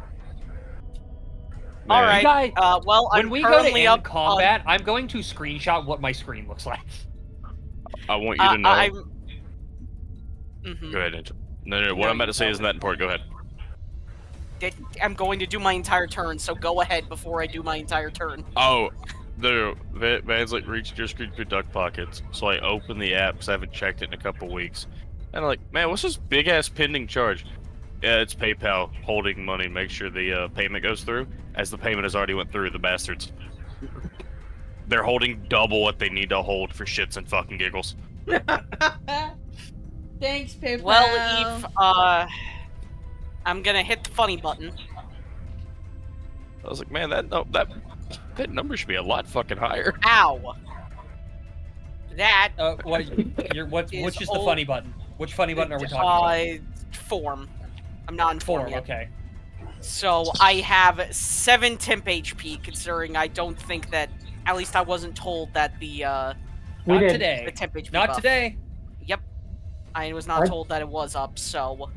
All right. Guy, Well, when I'm we go to currently end up combat, I'm going to screenshot what my screen looks like. I want you to know. Mhm. Go ahead, Angel. No, what I'm about to say isn't that important. Go ahead. I'm going to do my entire turn, so go ahead before I do my entire turn. Oh, no. Van's like reached your screen through duck pockets, so I opened the app because I haven't checked it in a couple weeks. And I'm like, man, what's this big ass pending charge? Yeah, it's PayPal holding money, make sure the payment goes through. As the payment has already went through, the bastards. They're holding double what they need to hold for shits and fucking giggles. Thanks, PayPal. Well, Eve, I'm gonna hit the funny button. I was like, man, that number should be a lot fucking higher. Ow. That. What's just the funny button? Which funny button are we talking about? Form. I'm not in form yet. Okay. So I have 7 temp HP, considering I don't think that. At least I wasn't told that the. Not today. The temp HP Not buff. today. Yep. I was not told that it was up, so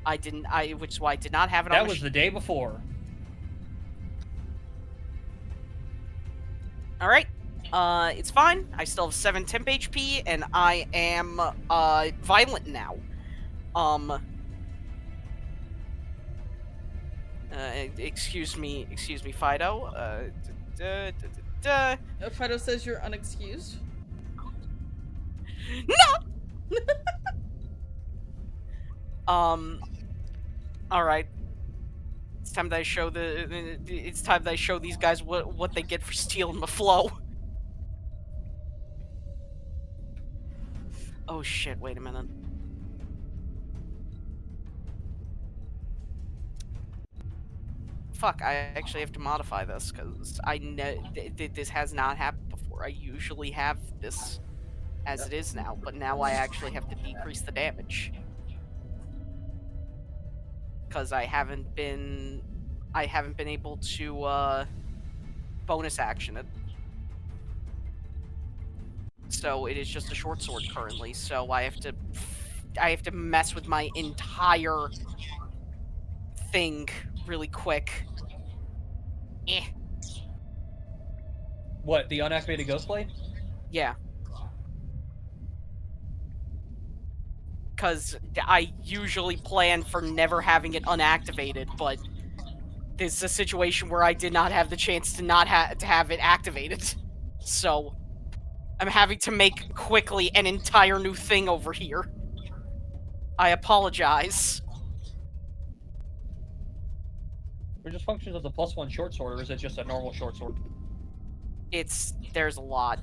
I didn't. Which is why I did not have it on. That was the day before. All right. It's fine. I still have 7 temp HP, and I am violent now. Excuse me, Fido. Fido says you're unexcused. No. All right. It's time that I show It's time that I show these guys what they get for stealing my flow. Oh shit! Wait a minute. Fuck! I actually have to modify this because I know this has not happened before. I usually have this as it is now, but now I actually have to decrease the damage because I haven't been able to bonus action it. So it is just a short sword currently. So I have to mess with my entire thing really quick. Eh. What, the unactivated ghost blade? Yeah. Because I usually plan for never having it unactivated, but this is a situation where I did not have the chance to not have it activated. So I'm having to make quickly an entire new thing over here. I apologize. It just functions as a +1 short sword, or is it just a normal short sword? There's a lot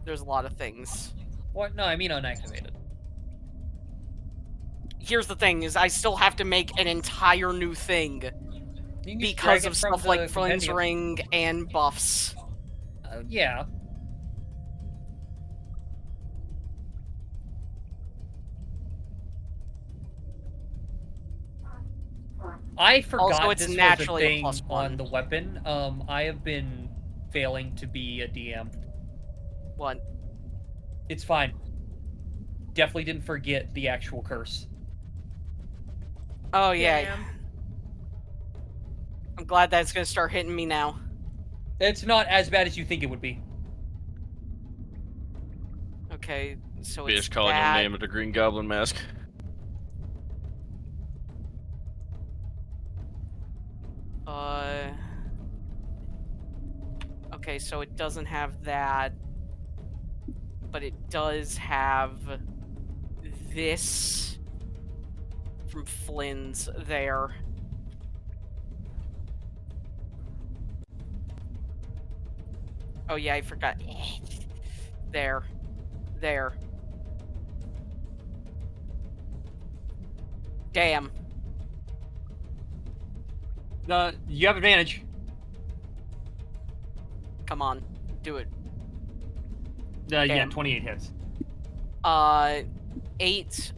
of things. What? No, I mean unactivated. Here's the thing, is I still have to make an entire new thing because of stuff like Flame's Ring and buffs. Yeah. I forgot Also, it's this was a naturally a thing +1. on the weapon. I have been failing to be a DM. What? It's fine. Definitely didn't forget the actual curse. Oh, yeah. Damn. I'm glad that's gonna start hitting me now. It's not as bad as you think it would be. Okay, so Be it's just calling your that. name with a green goblin mask. Okay, so it doesn't have that, but it does have this from Flynn's there. Oh yeah, I forgot. There. Damn. You have advantage. Come on, do it. Yeah, Damn. 28 hits. 8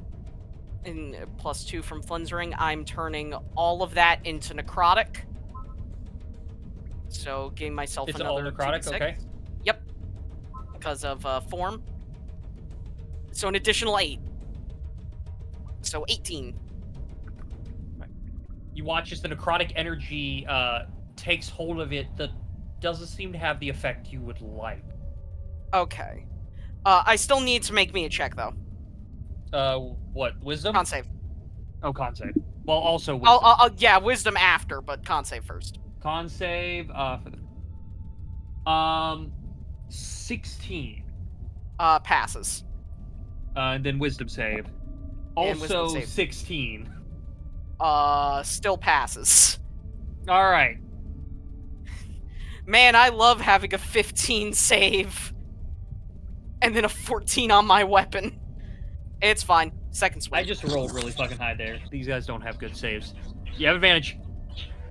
and +2 from Flynn's ring. I'm turning all of that into necrotic. So giving myself It's all another necrotic, 2d6. okay. Yep. Because of form. So an additional 8. So 18. You watch as the necrotic energy takes hold of it that doesn't seem to have the effect you would like. Okay. I still need to make me a check, though. What? Wisdom? Con save. Oh, con save. Well, also wisdom. Yeah, wisdom after, but con save first. Con save, for the... 16. Passes. And then wisdom save. And wisdom Also save. 16. Still passes. Alright. Man, I love having a 15 save. And then a 14 on my weapon. It's fine. Second swing. I just rolled really fucking high there. These guys don't have good saves. You have advantage.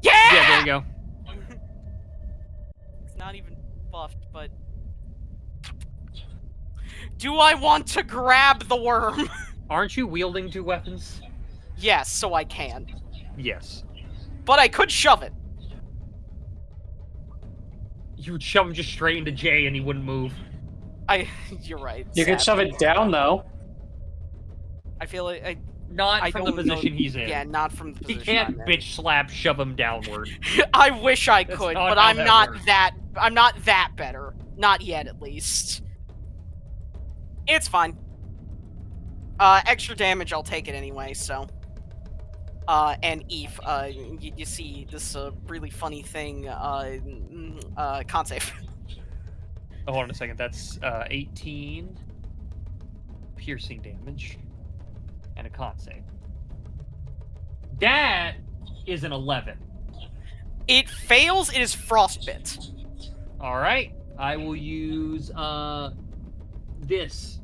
Yeah! Yeah, there you go. It's not even buffed, but... Do I want to grab the worm? Aren't you wielding 2 weapons? Yes, so I can. Yes. But I could shove it. You would shove him just straight into Jay and he wouldn't move. You're right. You could shove it down, though. I feel like Not from the position he's in. Yeah, not from the He position can't I'm in. bitch slap shove him downward. I wish I That's could, not but how I'm that not works. I'm not that better. Not yet, at least. It's fine. Extra damage, I'll take it anyway, so. And Eve, you see this really funny thing, con save. Oh, hold on a second. That's 18 piercing damage and a con save. That is an 11. It fails, it is frostbite. All right. I will use this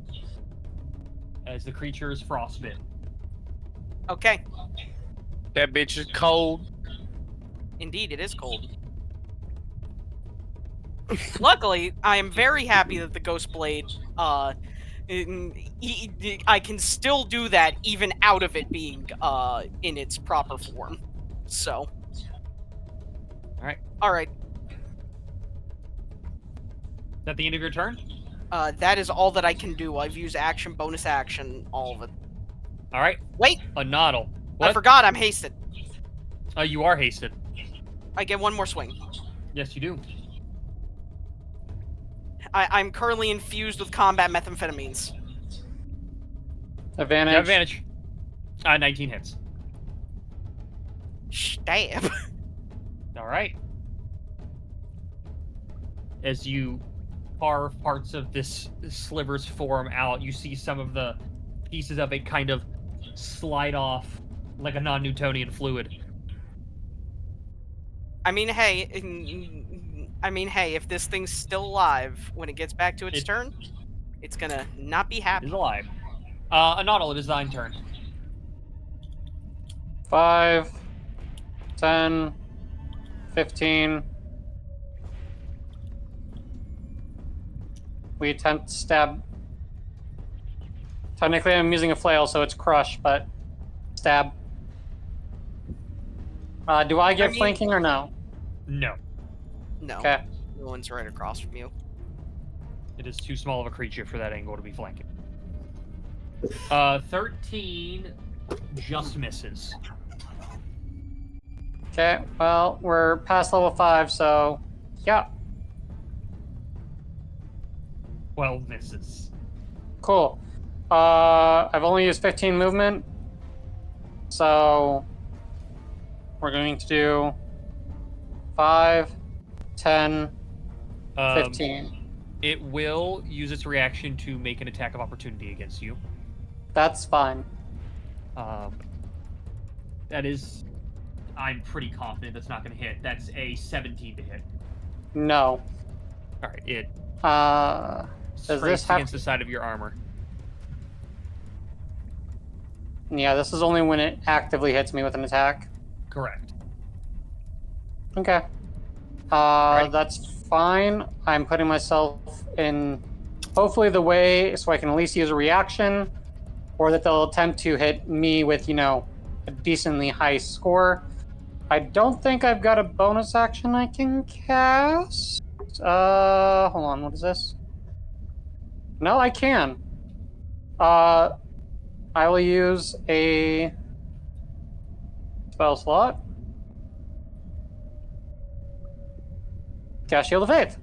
as the creature's frostbite. Okay. That bitch is cold. Indeed, it is cold. Luckily, I am very happy that the Ghost Blade, I can still do that even out of it being in its proper form. So. Alright. Alright. Is that the end of your turn? That is all that I can do. I've used action, bonus action, all of it. Alright. Wait! A noddle. What? I forgot I'm hasted. You are hasted. I get one more swing. Yes, you do. I'm currently infused with combat methamphetamines. Advantage. You have advantage. 19 hits. Stab. Alright. As you carve parts of this sliver's form out, you see some of the pieces of it kind of slide off like a non-Newtonian fluid. I mean, hey, if this thing's still alive when it gets back to its turn, it's gonna not be happy. It's alive. Anodal, it is thine turn. 5, 10, 15. We attempt to stab. Technically, I'm using a flail, so it's crush, but stab. Do I get flanking or no? No. No. Okay. No one's right across from you. It is too small of a creature for that angle to be flanking. 13 just misses. Okay, well, we're past level 5, so yeah. 12 misses. Cool. I've only used 15 movement, so we're going to do 5, 10, 15. It will use its reaction to make an attack of opportunity against you. That's fine. That is... I'm pretty confident that's not going to hit. That's a 17 to hit. No. Alright, it... Does this have... against the side of your armor. Yeah, this is only when it actively hits me with an attack. Correct. Okay. Right. That's fine. I'm putting myself in hopefully the way so I can at least use a reaction, or that they'll attempt to hit me with, you know, a decently high score. I don't think I've got a bonus action I can cast. Hold on, what is this? No, I can. I will use a spell slot. Cast Shield of Faith.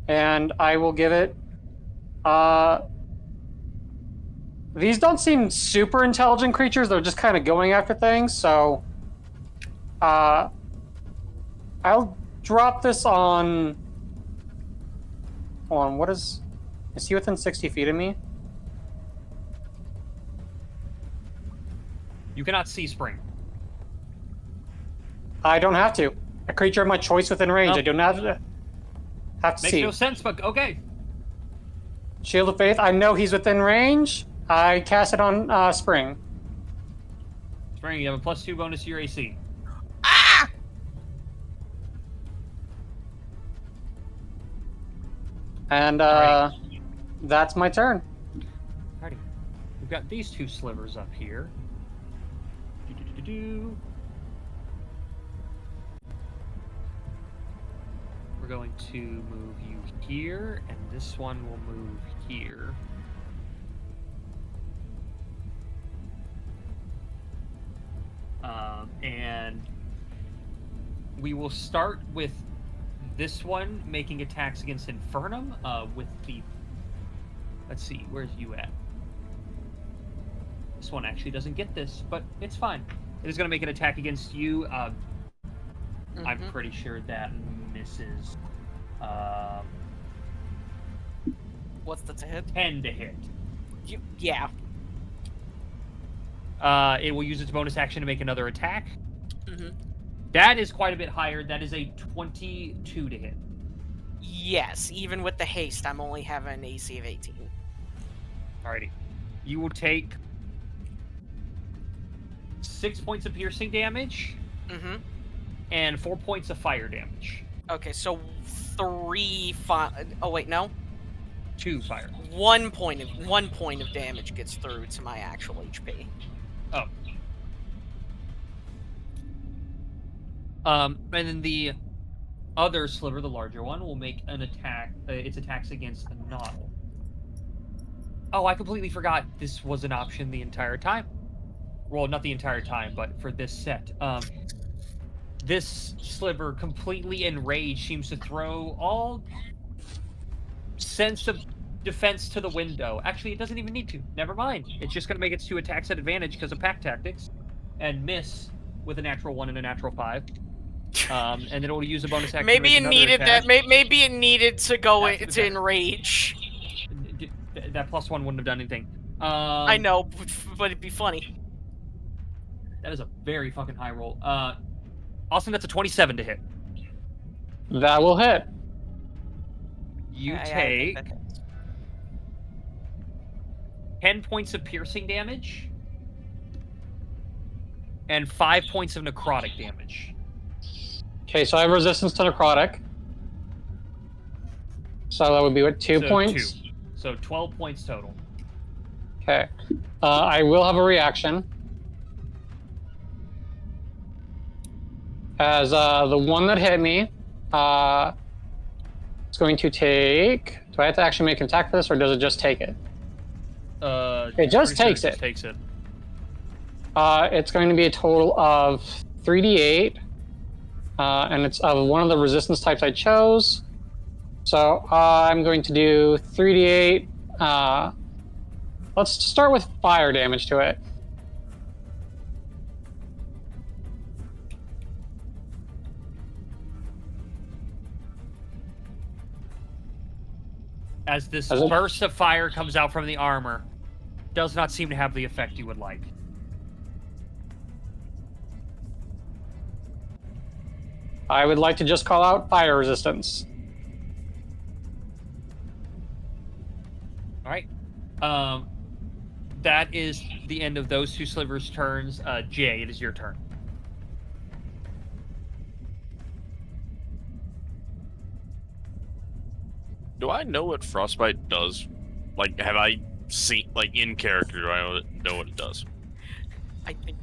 And I will give it... These don't seem super intelligent creatures. They're just kind of going after things, so... I'll drop this on... Hold on, what is... Is he within 60 feet of me? You cannot see Spring. I don't have to. A creature of my choice within range. No. I do not have to Makes see. no sense, but okay. Shield of Faith. I know he's within range. I cast it on Spring. Spring, you have a +2 bonus to your AC. And that's my turn. Alrighty. We've got these two slivers up here. We're going to move you here, and this one will move here. And we will start with this one making attacks against Infernum with the... Let's see, where's you at? This one actually doesn't get this, but it's fine. It is going to make an attack against you. I'm pretty sure that misses. What's the to hit? 10 to hit. Yeah. It will use its bonus action to make another attack. Mm-hmm. That is quite a bit higher. That is a 22 to hit. Yes, even with the haste, I'm only having an AC of 18. Alrighty. You will take 6 points of piercing damage. Mm-hmm. And 4 points of fire damage. Okay, so 3 fire... Oh, wait, no? 2 fire. 1 point of damage gets through to my actual HP. Oh. And then the other sliver, the larger one, will make an attack. Its attacks against the Noddle. Oh, I completely forgot this was an option the entire time. Well, not the entire time, but for this set. This sliver, completely enraged, seems to throw all sense of defense to the window. Actually, it doesn't even need to. Never mind. It's just going to make its 2 attacks at advantage because of pack tactics, and miss with a natural 1 and a natural 5. And then it'll use a bonus action. Maybe to make it needed attack. that. Maybe it needed to go to enrage. That +1 wouldn't have done anything. I know, but it'd be funny. That is a very fucking high roll. Austin, that's a 27 to hit. That will hit. You I take think that hits. 10 points of piercing damage and 5 points of necrotic damage. Okay, so I have resistance to necrotic. So that would be what, 2 points? 2. So 12 points total. Okay. I will have a reaction. as the one that hit me, it's going to take. Do I have to actually make an attack for this, or does it just take it? It just takes it. Takes it. It's going to be a total of 3d8, and it's of one of the resistance types I chose. So I'm going to do 3d8. Let's start with fire damage to it. As this burst of fire comes out from the armor, does not seem to have the effect you would like. I would like to just call out fire resistance. All right. That is the end of those two slivers' turns. Jay, it is your turn. Do I know what frostbite does? Like, have I seen, like, in character? Do I know what it does? I think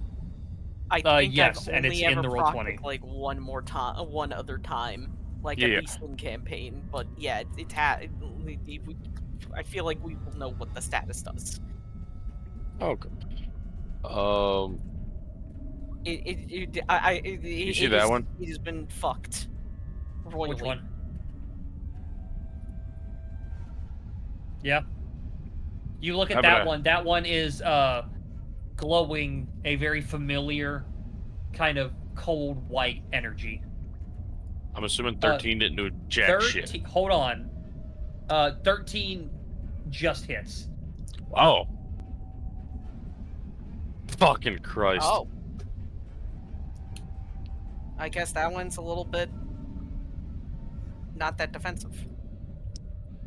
yes, I've and only it's in ever the roll 20. procted, like one other time, like Yeah. at least in campaign. But yeah, I feel like we will know what the status does. Okay. You see that one? It has been fucked royally. Which one? Yeah. You look at that one. That one is glowing a very familiar kind of cold white energy. I'm assuming 13 didn't do jack shit. Hold on. 13 just hits. Oh. Fucking Christ. Oh. I guess that one's a little bit not that defensive.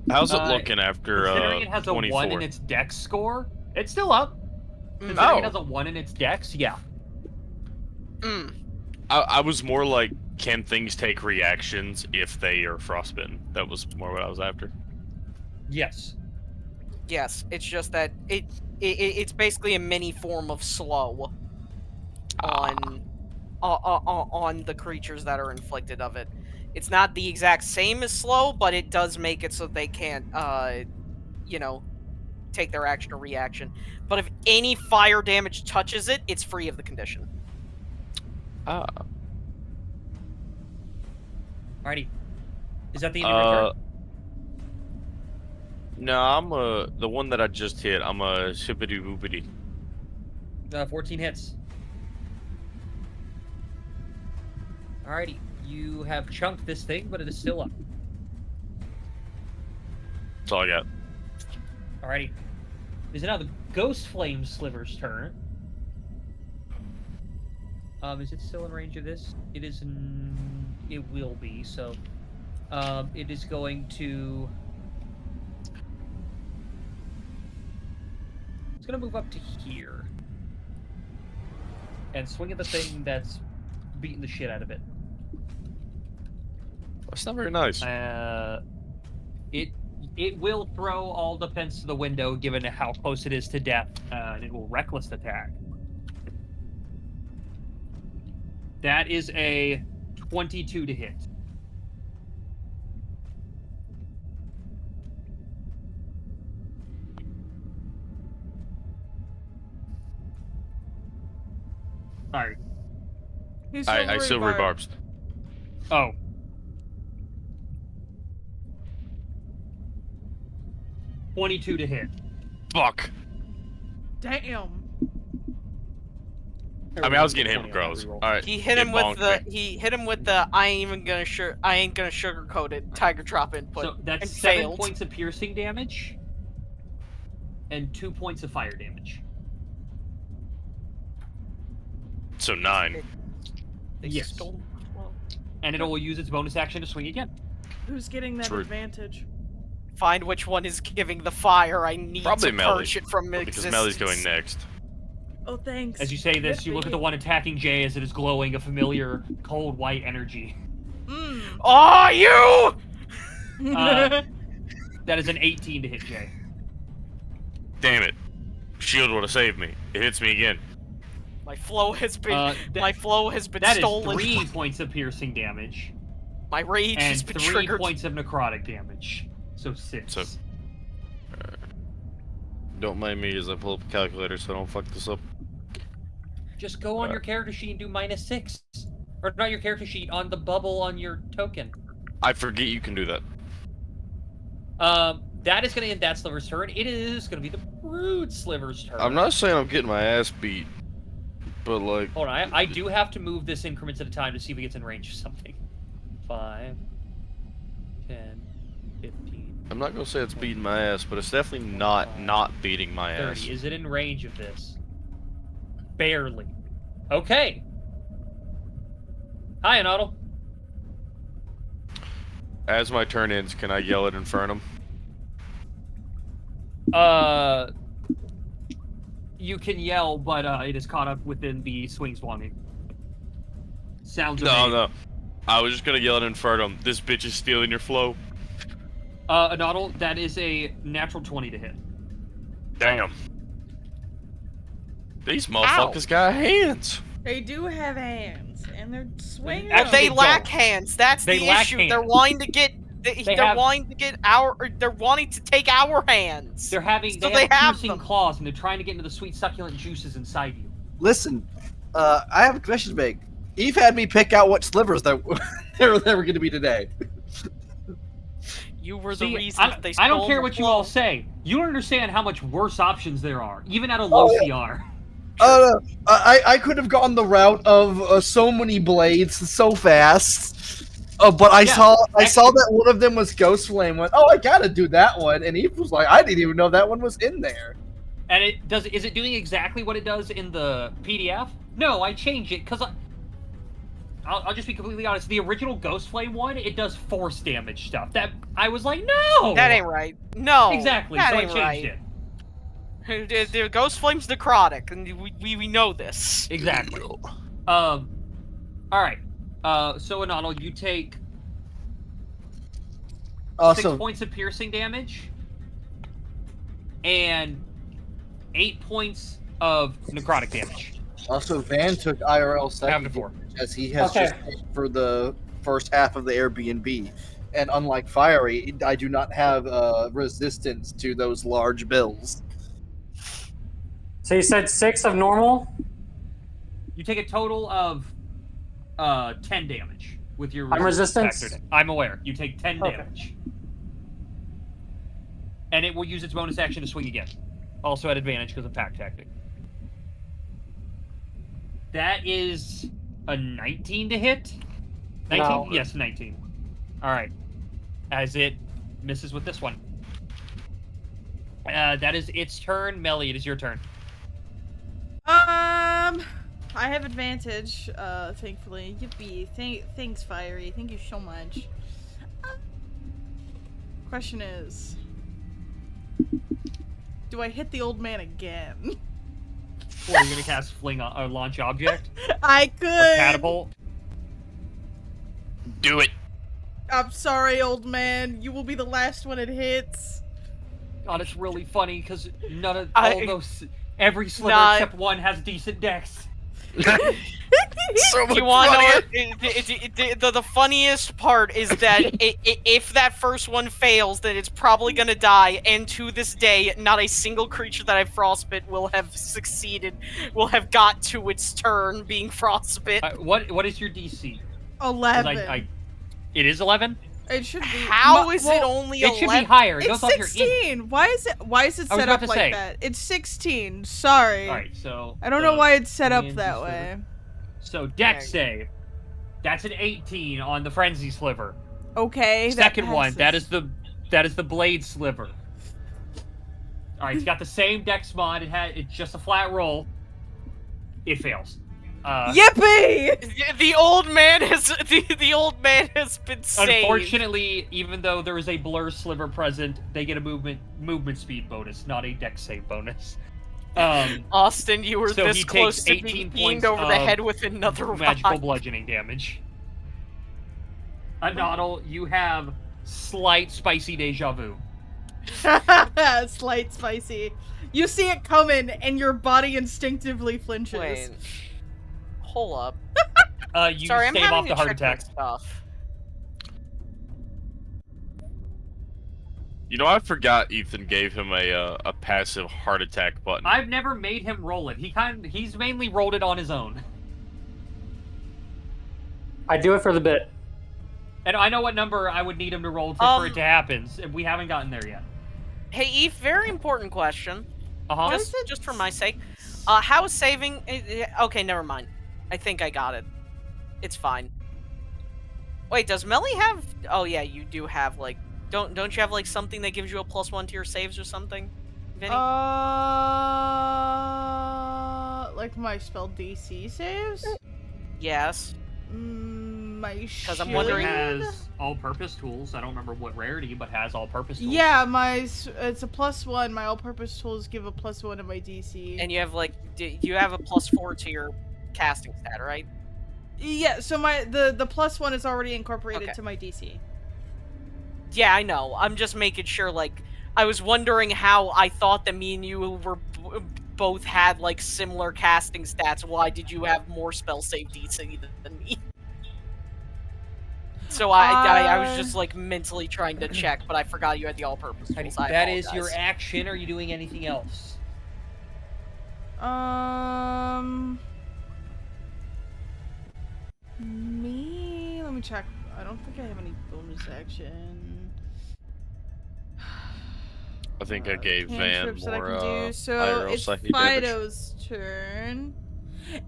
How's it looking after considering it has 24? a 1 in its dex score, it's still up. Considering it has a 1 in its dex, yeah. I was more like, can things take reactions if they are frostbitten? That was more what I was after. Yes. Yes, it's just that it's basically a mini form of slow on the creatures that are inflicted of it. It's not the exact same as slow, but it does make it so they can't, take their action or reaction. But if any fire damage touches it, it's free of the condition. Alrighty. Is that the end of your turn? No, I'm the one that I just hit. I'm a shippity boopity. 14 hits. Alrighty. You have chunked this thing, but it is still up. That's all I got. Alrighty. It is now the Ghost Flame Sliver's turn. Is it still in range of this? It is. It will be. So, it is going to. It's going to move up to here and swing at the thing that's beating the shit out of it. That's not very nice. It will throw all defense to the window, given how close it is to death, and it will reckless attack. That is a 22 to hit. Sorry. I silver barbs. Oh. $22 to hit. Fuck. Damn. I mean, I was getting hit with gross. All right. He hit him with the I ain't gonna sugarcoat it tiger drop input. So that's and 7 failed. points of piercing damage and 2 points of fire damage. So 9. Yes. And it will use its bonus action to swing again. Who's getting that advantage? Find which one is giving the fire. I need Probably to Melly, purge it from because existence. Melly's going next. Oh, thanks. As you say this, you look at the one attacking Jay as it is glowing a familiar cold white energy. Oh, you! That is an 18 to hit Jay. Damn it. Shield would have saved me. It hits me again. My flow has been That stolen. is 3 points of piercing damage. My rage and has been 3 triggered. points of necrotic damage. So 6. So, don't mind me as I pull up a calculator so I don't fuck this up. Just go on your character sheet and do -6. Or not your character sheet, on the bubble on your token. I forget you can do that. That is going to end that Sliver's turn. It is going to be the Brood Sliver's turn. I'm not saying I'm getting my ass beat, but like... Hold on, I do have to move this increments at a time to see if he gets in range of something. 5, 10, 15... I'm not going to say it's beating my ass, but it's definitely not beating my 30. ass. Is it in range of this? Barely. Okay. Hi, Anodal. As my turn ends, can I yell at Infernum? You can yell, but it is caught up within the swing swanging. Sounds No. I was just gonna yell at Infernum. This bitch is stealing your flow. Anodal, that is a natural 20 to hit. Damn. These motherfuckers got hands. They do have hands, and they're swinging. They lack hands. That's the issue. Hands. They're wanting to get. They're wanting to take our hands. They have piercing claws, and they're trying to get into the sweet succulent juices inside you. Listen, I have a question to make. Eve had me pick out what slivers they were going to be today. You were the reason they stole I don't care what you all say. You don't understand how much worse options there are, even at a low CR. I could have gone the route of so many blades so fast. But I saw that one of them was Ghost Flame. Went, I gotta do that one, and Eve was like, I didn't even know that one was in there. And is it doing exactly what it does in the PDF? No, I changed it because I'll just be completely honest. The original Ghost Flame one, it does force damage stuff. That I was like, no, that ain't right. No, exactly. That so ain't I changed it. The Ghost Flame's necrotic, and we know this. Exactly. All right. So Anodal, you take 6 points of piercing damage and 8 points of necrotic damage. Also, Van took IRL second before, as he has just paid for the first half of the Airbnb. And unlike Fiery, I do not have resistance to those large bills. So you said 6 of normal? You take a total of 10 damage with your resistance. factored in. I'm aware. You take 10 damage. And it will use its bonus action to swing again. Also at advantage because of pack tactic. That is a 19 to hit? 19? No. Yes, 19. Alright. As it misses with this one. That is its turn. Melly, it is your turn. I have advantage, thankfully. Yippee. Thanks, Fiery. Thank you so much. Question is, do I hit the old man again? Or are you gonna cast Fling or Launch Object? I could. Or Catapult? Do it. I'm sorry, old man. You will be the last one it hits. God, it's really funny because none of all those, every sliver except one has decent dex. So much you want to know the funniest part is that if that first one fails, then it's probably gonna die. And to this day, not a single creature that I frostbit will have succeeded, will have got to its turn being frostbit. What is your DC? 11. It is 11. It should be. How is it only 11? It should be higher. It It's goes off your 16. Why is it set up like that? It's 16. Sorry. All right, so I don't know why it's set up that way. So dex save. That's an 18 on the frenzy sliver. Okay. Second one. That is the blade sliver. All right, it's got the same dex mod. It's just a flat roll. It fails. Yippee! The old man has been saved. Unfortunately, even though there is a blur sliver present, they get a movement speed bonus, not a dex save bonus. Austin, you were so this close to being beamed over the head with another magical rod. bludgeoning damage. Anodal, you have slight spicy deja vu. Slight spicy. You see it coming, and your body instinctively flinches. Wait. Hold up. You Sorry, I'm stave having off the to heart check my attack. stuff. You know, I forgot Ethan gave him a passive heart attack button. I've never made him roll it. He's mainly rolled it on his own. I do it for the bit. And I know what number I would need him to roll for it to happen. We haven't gotten there yet. Hey, Eve, very important question. Uh-huh. Just for my sake. How is saving... Okay, never mind. I think I got it. It's fine. Wait, does Melly have... Oh, yeah, you do have, like... Don't you have, like, something that gives you a +1 to your saves or something, Vinny? Like my spell DC saves? Yes. My Because I'm wondering... has all-purpose tools. I don't remember what rarity, but has all-purpose tools. Yeah, it's a +1. My all-purpose tools give a +1 to my DC. And you have, like... You have a +4 to your casting stat, right? Yeah, so the +1 is already incorporated to my DC. Yeah, I know. I'm just making sure, like... I was wondering how I thought that me and you were both had, like, similar casting stats. Why did you have more spell save DC than me? So I was just, like, mentally trying to check, but I forgot you had the all-purpose tools. That is your action. Are you doing anything else? Me? Let me check. I don't think I have any bonus action. I think I gave Van more So it's psychic damage. Fido's turn.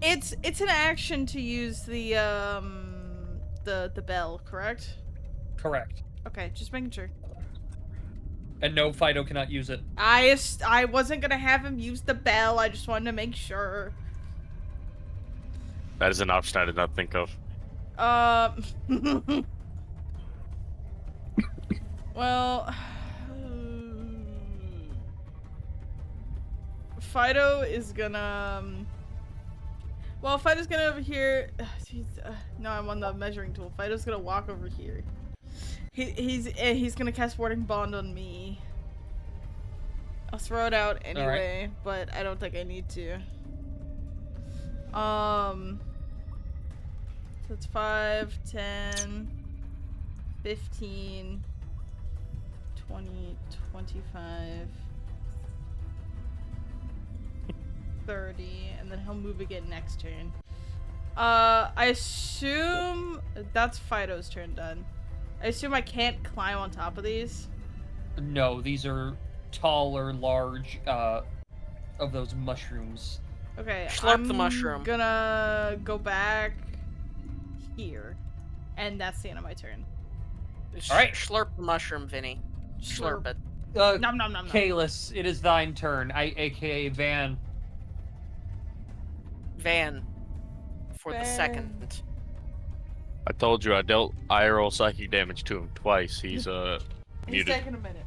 It's an action to use the bell, correct? Correct. Okay, just making sure. And no, Fido cannot use it. I wasn't gonna have him use the bell. I just wanted to make sure. That is an option I did not think of. Well, Fido is gonna. Well, Fido's gonna over here. No, I'm on the measuring tool. Fido's gonna walk over here. He's gonna cast Warding Bond on me. I'll throw it out anyway, but I don't think I need to. So it's 5, 10, 15, 20, 25, 30, and then he'll move again next turn. I assume that's Fido's turn done. I assume I can't climb on top of these. No, these are taller, large, of those mushrooms. Okay, Slurp the mushroom. I'm gonna go back here, and that's the end of my turn. All right, slurp the mushroom, Vinny. Slurp it. Nom nom nom nom. Kalis, it is thine turn. AKA Van. Van. For the second. I told you I dealt IRL psychic damage to him twice. He's muted. He's taking a minute.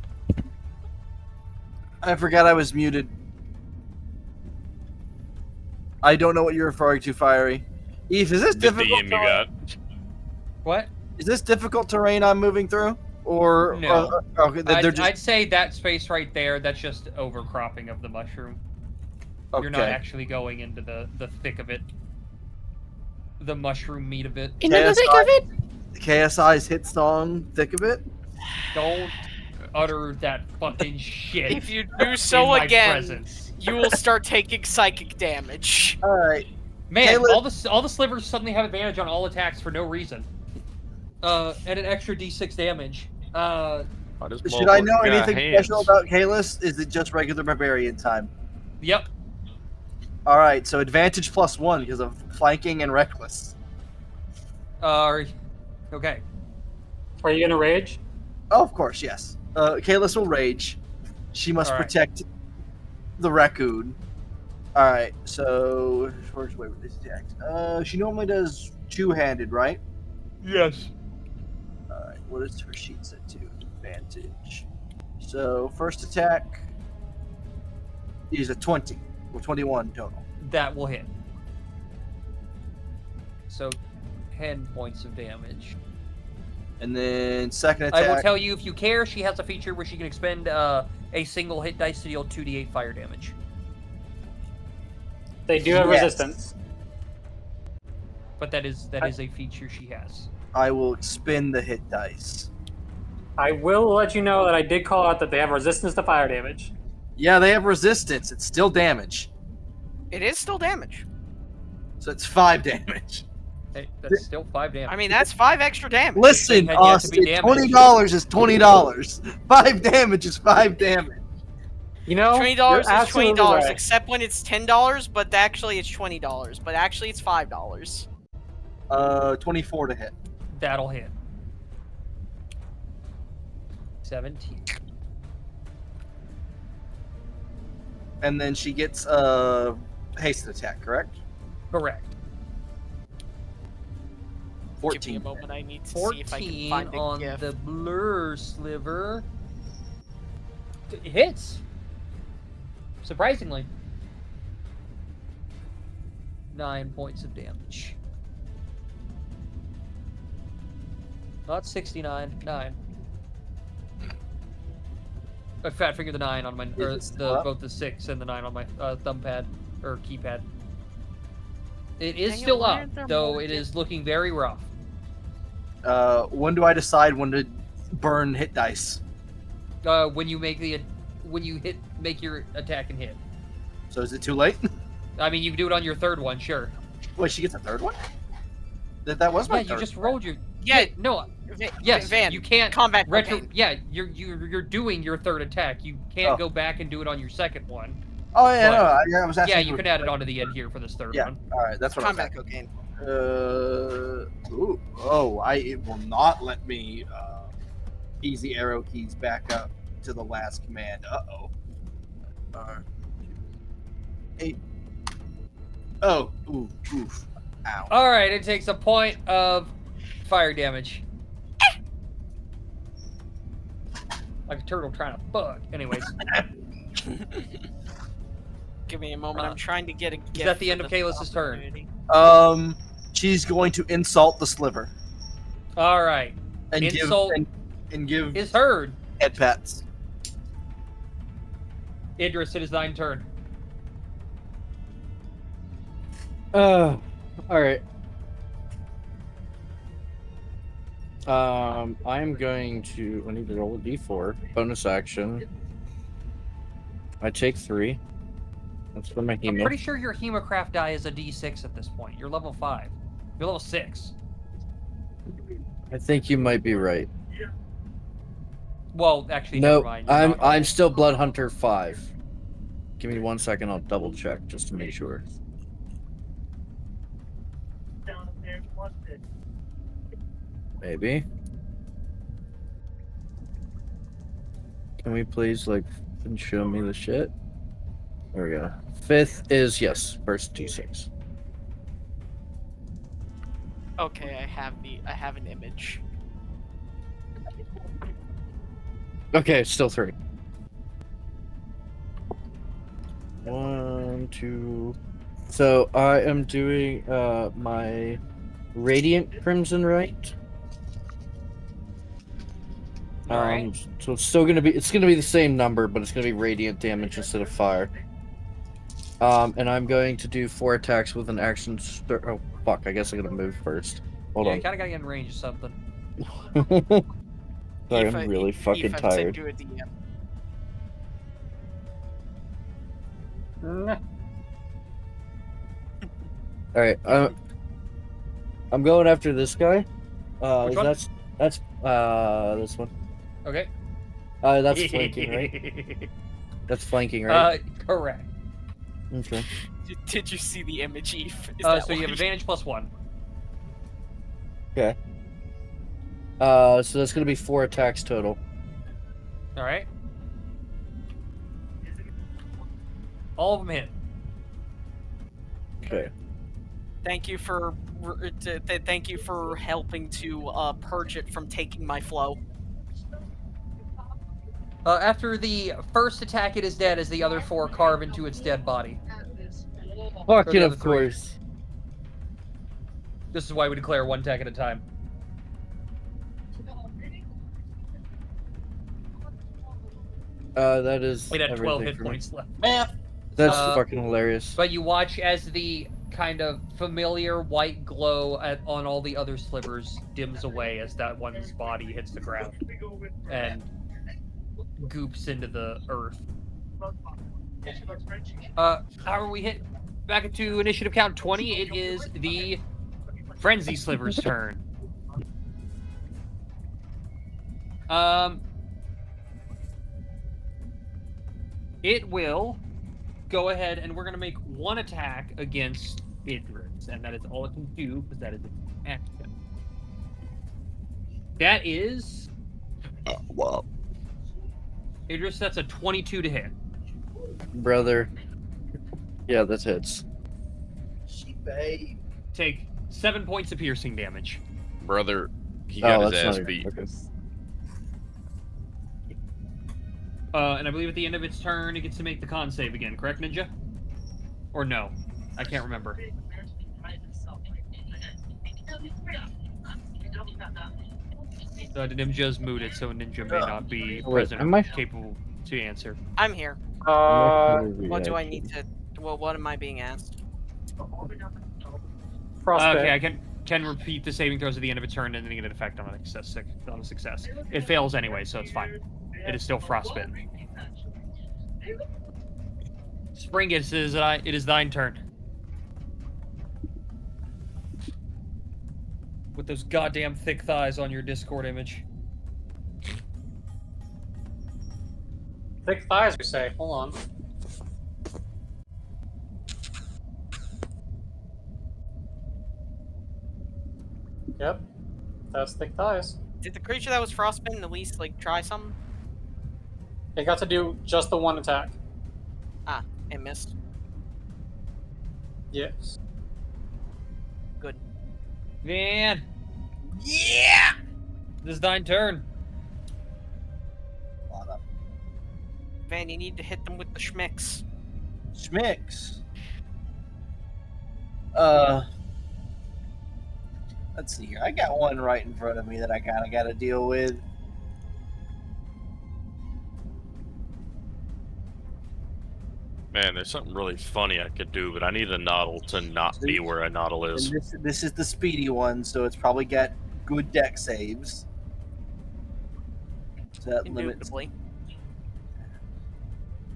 I forgot I was muted. I don't know what you're referring to, Fiery. Eve, is this difficult? You got. What? Is this difficult terrain I'm moving through? Or no? Okay, I'd say that space right there. That's just overcropping of the mushroom. Okay. You're not actually going into the thick of it. The mushroom meat of it. Into the thick of it? KSI's hit song, thick of it? Don't utter that fucking shit. If you do so again, presence. You will start taking psychic damage. Alright. Man, all the slivers suddenly have advantage on all attacks for no reason. And an extra D6 damage. Should I know anything special about Kalis? Is it just regular barbarian time? Yep. Alright, so advantage +1 because of flanking and reckless. Okay. Are you gonna rage? Oh, of course, yes. Kalis will rage. She must protect the raccoon. Alright, so where's with this attack? She normally does two-handed, right? Yes. Alright, what is her sheet set to? Advantage. So first attack is a 20. Or 21 total. That will hit. So 10 points of damage. And then second attack. I will tell you, if you care, she has a feature where she can expend a single hit dice to deal 2d8 fire damage. They do have resistance. But that is a feature she has. I will expend the hit dice. I will let you know that I did call out that they have resistance to fire damage. Yeah, they have resistance. It's still damage. It is still damage. So it's 5 damage. Hey, that's still 5 damage. I mean, that's 5 extra damage. Listen, Austin, $20 is $20. 5 damage is 5 damage. You know, $20 is absolutely $20, right. except when it's $10, but actually it's $20. But actually it's $5. 24 to hit. That'll hit. 17. And then she gets hasted attack, correct? Correct. 14. Give me a moment, I need to 14 see if I can find a on gift. the blur sliver. It hits. Surprisingly. 9 points of damage. Not 69, 9. I fat fingered the 9 on my, or both the 6 and the 9 on my thumb pad or keypad. It is Dang it, still why up, aren't there though more it is looking very rough. When do I decide when to burn hit dice? When you make make your attack and hit. So is it too late? I mean, you can do it on your third one, sure. Wait, she gets a third one? That was my Yeah, third. you just rolled your. Yeah, no. Yes, Van, you can't combat retro. cocaine. Yeah, you're doing your third attack. You can't go back and do it on your second one. Oh yeah, But, no, I was asking. Yeah, you can add it onto the end here for this third one. All right, that's what Combat I was cocaine. It will not let me easy arrow keys back up to the last command. Uh-oh. 8. Oh, oof. Ow. All right, it takes a point of fire damage. Like a turtle trying to fuck. Anyways. Give me a moment. I'm trying to get a gift. Is that the for end of Kalis' turn? She's going to insult the sliver. All right. And Insult give is heard. Head pats. Idris, it is thine turn. All right. I'm going to. I need to roll a d4. Bonus action. I take 3. That's for my I'm hemo. pretty sure your Hemocraft die is a D6 at this point. You're level 5. You're level 6. I think you might be right. Well, actually, No, never mind. You're not. I'm still Blood Hunter 5. Give me 1 second. I'll double check just to make sure. Maybe. Can we please show me the shit? There we go. 5th is yes, first D6. Okay, I have an image. Okay, still 3. 1, 2. So I am doing my Radiant Crimson Right. Alright. So it's still gonna be the same number, but it's gonna be radiant damage instead of fire. And I'm going to do 4 attacks with an action. Oh fuck! I guess I gotta move first. Hold You on. kind of gotta get in range of something. Sorry, I'm really fucking tired. Do a DM. All right. I'm going after this guy. Which one? That's this one. Okay. That's flanking, right? That's flanking, right? Correct. Okay. Did you see the image, Eve? So you have advantage +1. Okay. So that's gonna be 4 attacks total. All right. All of them hit. Okay. Thank you for helping to purge it from taking my flow. After the first attack, it is dead as the other 4 carve into its dead body. Fucking other of 3. course. This is why we declare 1 attack at a time. That is It had 12 everything hit for me. points left. Math. That's Uh, fucking hilarious. But you watch as the kind of familiar white glow on all the other slivers dims away as that one's body hits the ground and goops into the earth. How are we hit? Back into initiative count 20. It is the Frenzy Sliver's turn. It will go ahead and we're going to make one attack against Idris, and that is all it can do because that is its action. That is. Wow. Idris, that's a 22 to hit. Brother. Yeah, that hits. Take 7 points of piercing damage. Brother, he got his that's ass not beat. Okay. And I believe at the end of its turn, it gets to make the con save again, correct, Ninja? Or no? I can't remember. Ninja's mooted, so Ninja may not be present or capable to answer. I'm here. What do I need to? Well, what am I being asked? Frostbite. Okay, I can repeat the saving throws at the end of a turn and then get an effect on a success. It fails anyway, so it's fine. It is still frostbitten. Springus, it is thine turn. With those goddamn thick thighs on your Discord image. Thick thighs, we say. Hold on. Yep. That's thick thighs. Did the creature that was frostbitten at least like try something? It got to do just the one attack. Ah, it missed. Yes. Good. Man. Yeah! This is thine turn. Van, you need to hit them with the schmicks. Schmicks. Let's see here. I got one right in front of me that I kind of got to deal with. Man, there's something really funny I could do, but I need a noddle to not be where a noddle is. And this is the speedy one, so it's probably got good deck saves. So that limits.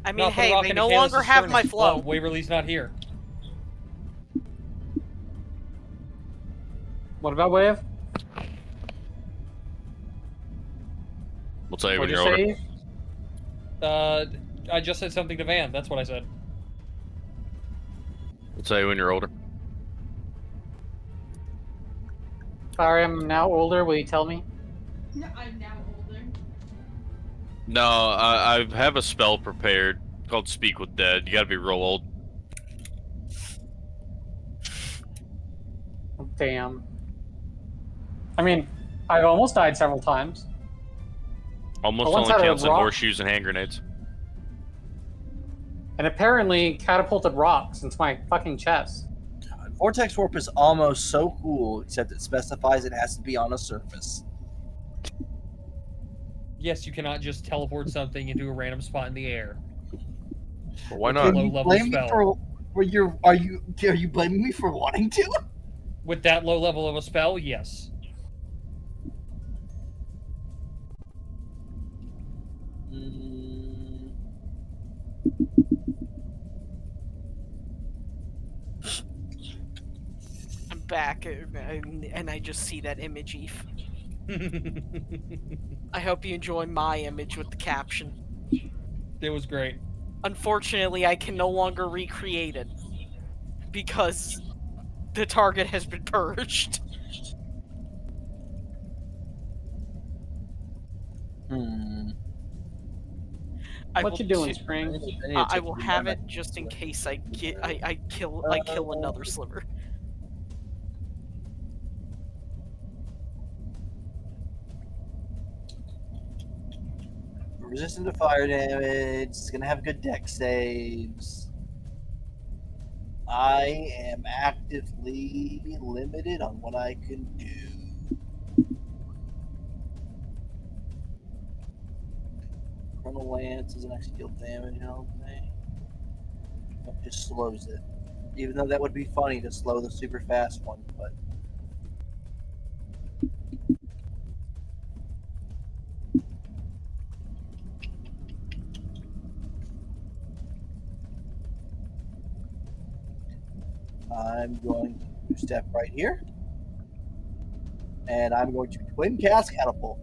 I mean, hey, they no longer have my flow. Waverly's not here. What about Wave? We'll tell you when What'd you're you older. say? I just said something to Van. That's what I said. We'll tell you when you're older. Sorry, I'm now older. Will you tell me? No, I'm now older. No, I have a spell prepared called Speak with Dead. You gotta be real old. Damn. I mean, I've almost died several times. Almost I once only had a counts in rock- horseshoes and hand grenades. And apparently catapulted rocks into my fucking chest. God, Vortex Warp is almost so cool, except it specifies it has to be on a surface. Yes, you cannot just teleport something into a random spot in the air. Well, why With not? a low-level Blame me spell. for are you blaming me for wanting to? With that low level of a spell, yes. I'm back, and I just see that image, Eve. I hope you enjoy my image with the caption. It was great. Unfortunately, I can no longer recreate it because the target has been purged. What you doing, Spring? I will have it just in case I kill another sliver. Resistant to fire damage. It's gonna have good deck saves. I am actively limited on what I can do. Frontal Lance doesn't actually deal damage, I don't think. It just slows it. Even though that would be funny to slow the super fast one, but. I'm going to step right here. And I'm going to twin cast Catapult.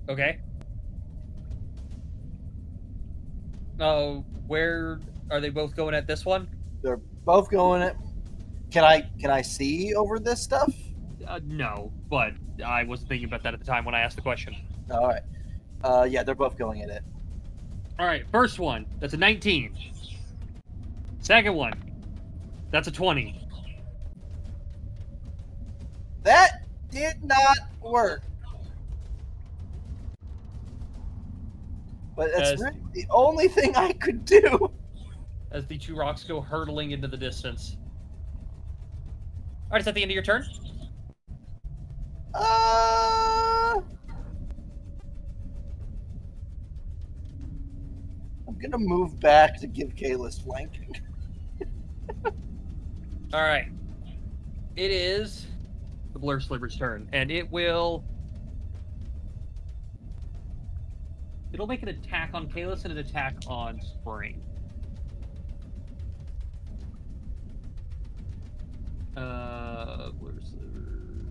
Okay. Where are they both going at this one? They're both going at. Can I see over this stuff? No, but I wasn't thinking about that at the time when I asked the question. All right. Yeah, they're both going at it. All right, first one, that's a 19. Second one, that's a 20. That did not work. But that's really the only thing I could do. As the two rocks go hurtling into the distance. All right, is that the end of your turn? I'm gonna move back to give Kalis flanking. All right. It is the Blur Sliver's turn, and it'll make an attack on Kalis and an attack on Spring. Blur Sliver.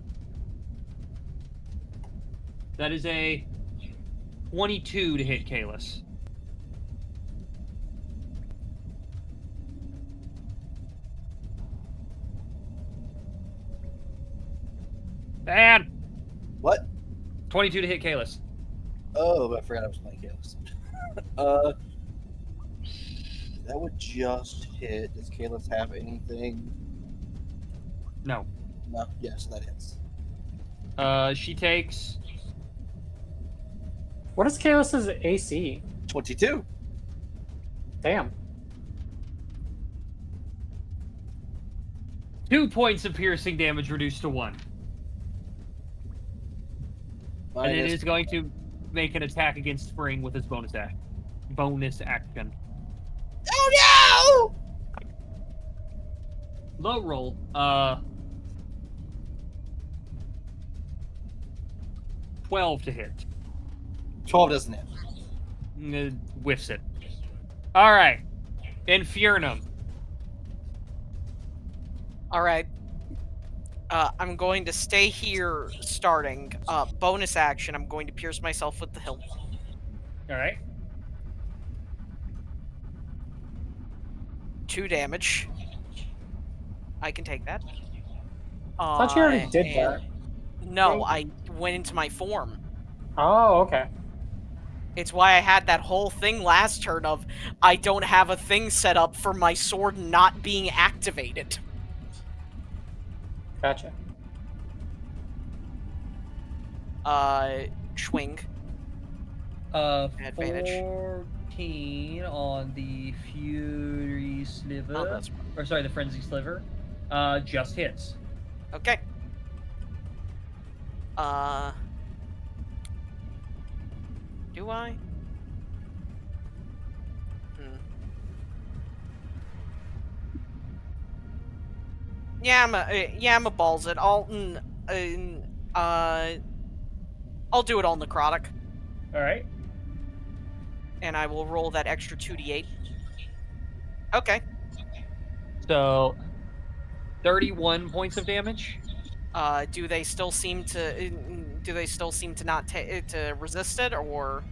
That is a 22 to hit Kalis. Bad. What? 22 to hit Kalis. Oh, I forgot I was playing Kalis. That would just hit. Does Kalis have anything? No. No. Yes, that hits. She takes. What is Kalis's AC? 22. Damn. 2 points of piercing damage reduced to 1. And it is going to make an attack against Spring with his bonus action. Oh no! Low roll. 12 to hit. 12 doesn't hit. Whiffs it. All right. Infernum. All right. I'm going to stay here starting. Bonus action, I'm going to pierce myself with the hilt. All right. 2 damage. I can take that. I thought you already did that. No, I went into my form. Oh, okay. It's why I had that whole thing last turn of I don't have a thing set up for my sword not being activated. Gotcha. Swing. Advantage. 14 on the Fury Sliver. Oh, that's or sorry, the Frenzy Sliver. Just hits. Okay. Do I? Yeah, I'm a balls it. I'll do it all necrotic. All right. And I will roll that extra 2d8. Okay. So, 31 points of damage. Do they still seem to not to resist it, or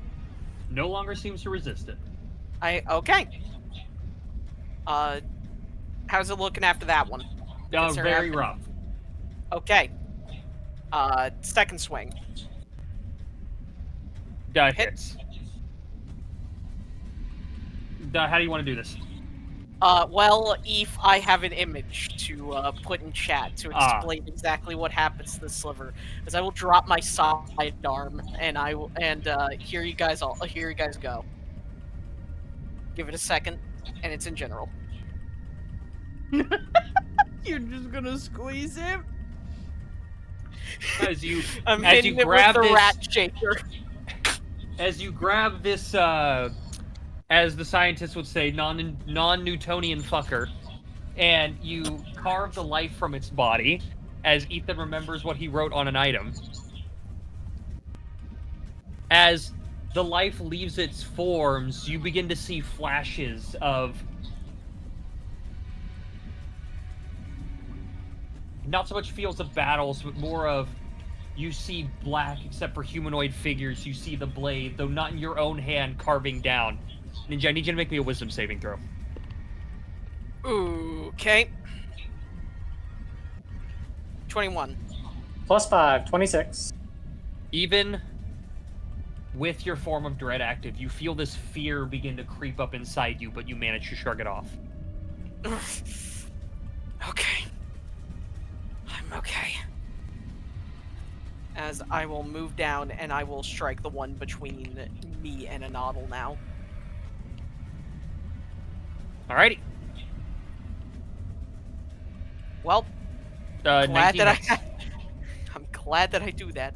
no longer seems to resist it? Okay. How's it looking after that one? Very rough. Okay. Second swing. Hits. How do you want to do this? Well, Eve, I have an image to put in chat to explain exactly what happens to the sliver. As I will drop my side arm, and here you guys go. Give it a second, and it's in general. You're just gonna squeeze him? As you I'm as hitting you it grab with the this, rat shaker. as you grab this, as the scientists would say, non-Newtonian fucker, and you carve the life from its body, as Ethan remembers what he wrote on an item. As the life leaves its forms, you begin to see flashes of not so much fields of battles, but more of you see black except for humanoid figures. You see the blade, though not in your own hand, carving down. Ninja, I need you to make me a wisdom saving throw. Okay. 21. +5, 26. Even with your form of dread active, you feel this fear begin to creep up inside you, but you manage to shrug it off. Okay. I'm okay. As I will move down and I will strike the one between me and a noddle now. Alrighty. Well, I'm I'm glad that I do that.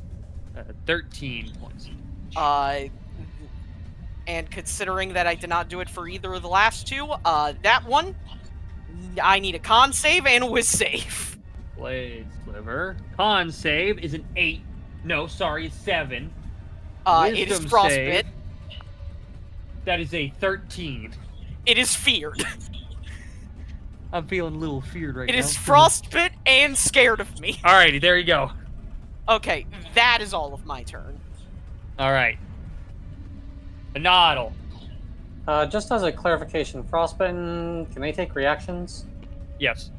13 points. And considering that I did not do it for either of the last two, that one, I need a con save and a whiz save. Blade Sliver. Con save is an 8. No, sorry, it's 7. It is frostbite. That is a 13. It is feared. I'm feeling a little feared right now. It is frostbite and scared of me. Alrighty, there you go. Okay, that is all of my turn. Alright. A noddle. Just as a clarification, frostbitten, can they take reactions? Yes.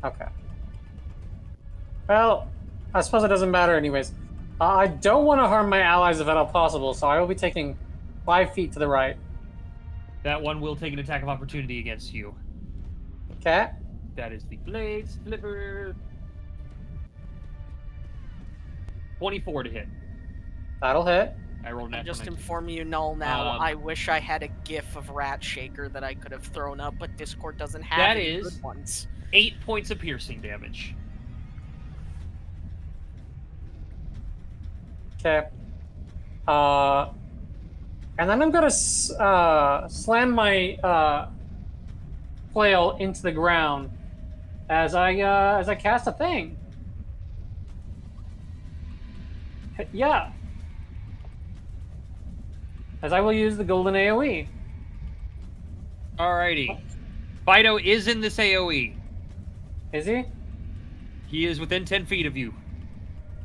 Okay. Well, I suppose it doesn't matter anyways. I don't want to harm my allies if at all possible, so I will be taking 5 feet to the right. That one will take an attack of opportunity against you. Okay. That is the Blade Sliver. 24 to hit. That'll hit. I rolled I'm that. just informing you, Null, now. I wish I had a gif of Rat Shaker that I could have thrown up, but Discord doesn't have that any is good ones. 8 points of piercing damage. Okay. And then I'm gonna slam my flail into the ground as I cast a thing. Yeah. As I will use the golden AoE. Alrighty. Fido is in this AoE. Is he? He is within 10 feet of you.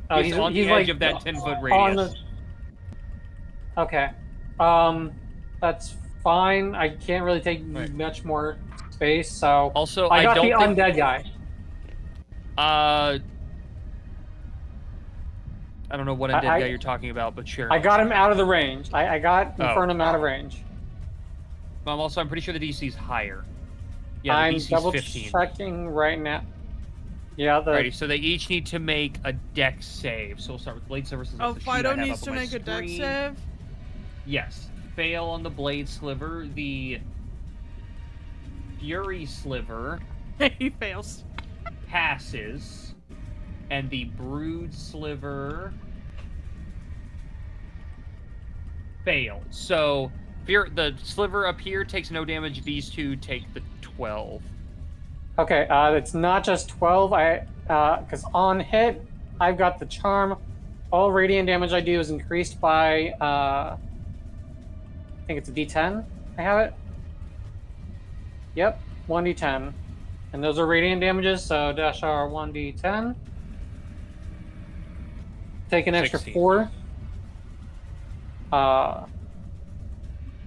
Oh, he's on the edge of that 10-foot radius. Okay. That's fine. I can't really take much more space, so... Also, I got don't the think... undead guy. I don't know what undead guy you're talking about, but sure. I got him out of the range. I got Infernum out of range. I'm pretty sure the DC is higher. Yeah, I'm the DC's double 15. checking right now. Yeah, Alrighty, so they each need to make a dex save. So we'll start with Blade Sliver. Oh, Fido needs to make a dex save? Yes. Fail on the Blade Sliver. The Fury Sliver... He fails. Passes. And the Brood Sliver... fails. So, the Sliver up here takes no damage. These two take the 12. Okay, it's not just 12. Because on hit, I've got the charm. All radiant damage I do is increased by, I think it's a D10. I have it. Yep, 1d10. And those are radiant damages, so dash R 1d10. Take an extra 16. 4.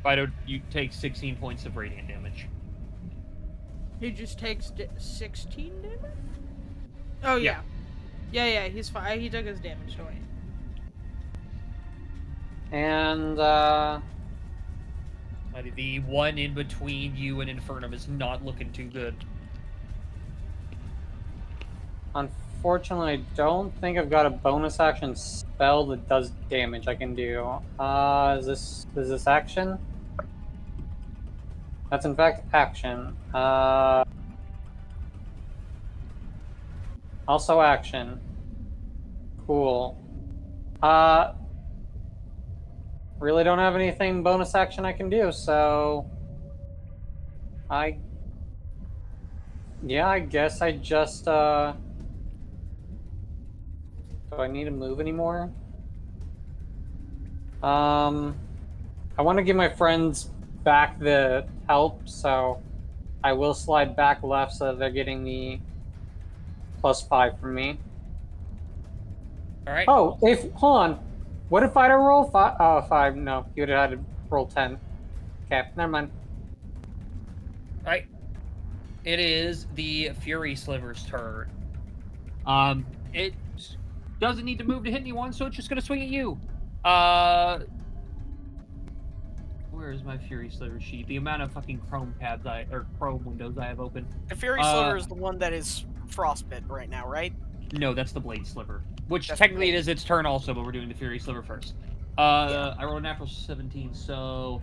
Fido, you take 16 points of radiant damage. He just takes 16 damage? Oh, yeah. Yeah, he's fine. He took his damage, don't he? And, the one in between you and Infernum is not looking too good. Unfortunately, I don't think I've got a bonus action spell that does damage I can do. Is this action? That's in fact action. Also action. Cool. really don't have anything bonus action I can do, so I guess I just do I need to move anymore? I want to give my friends back the help, so I will slide back left so that they're getting the +5 from me. All right. Oh, hold on. What if I'd roll 5? Oh, 5. No, you would have had to roll 10. Okay, never mind. All right. It is the Fury Sliver's turn. It doesn't need to move to hit anyone, so it's just gonna swing at you. Where is my Fury Sliver sheet? The amount of fucking Chrome tabs Chrome windows I have open. The Fury Sliver is the one that is frostbit right now, right? No, that's the Blade Sliver. Which That's technically Blade. it is its turn also, but we're doing the Fury Sliver first. Yeah. I rolled a natural 17, so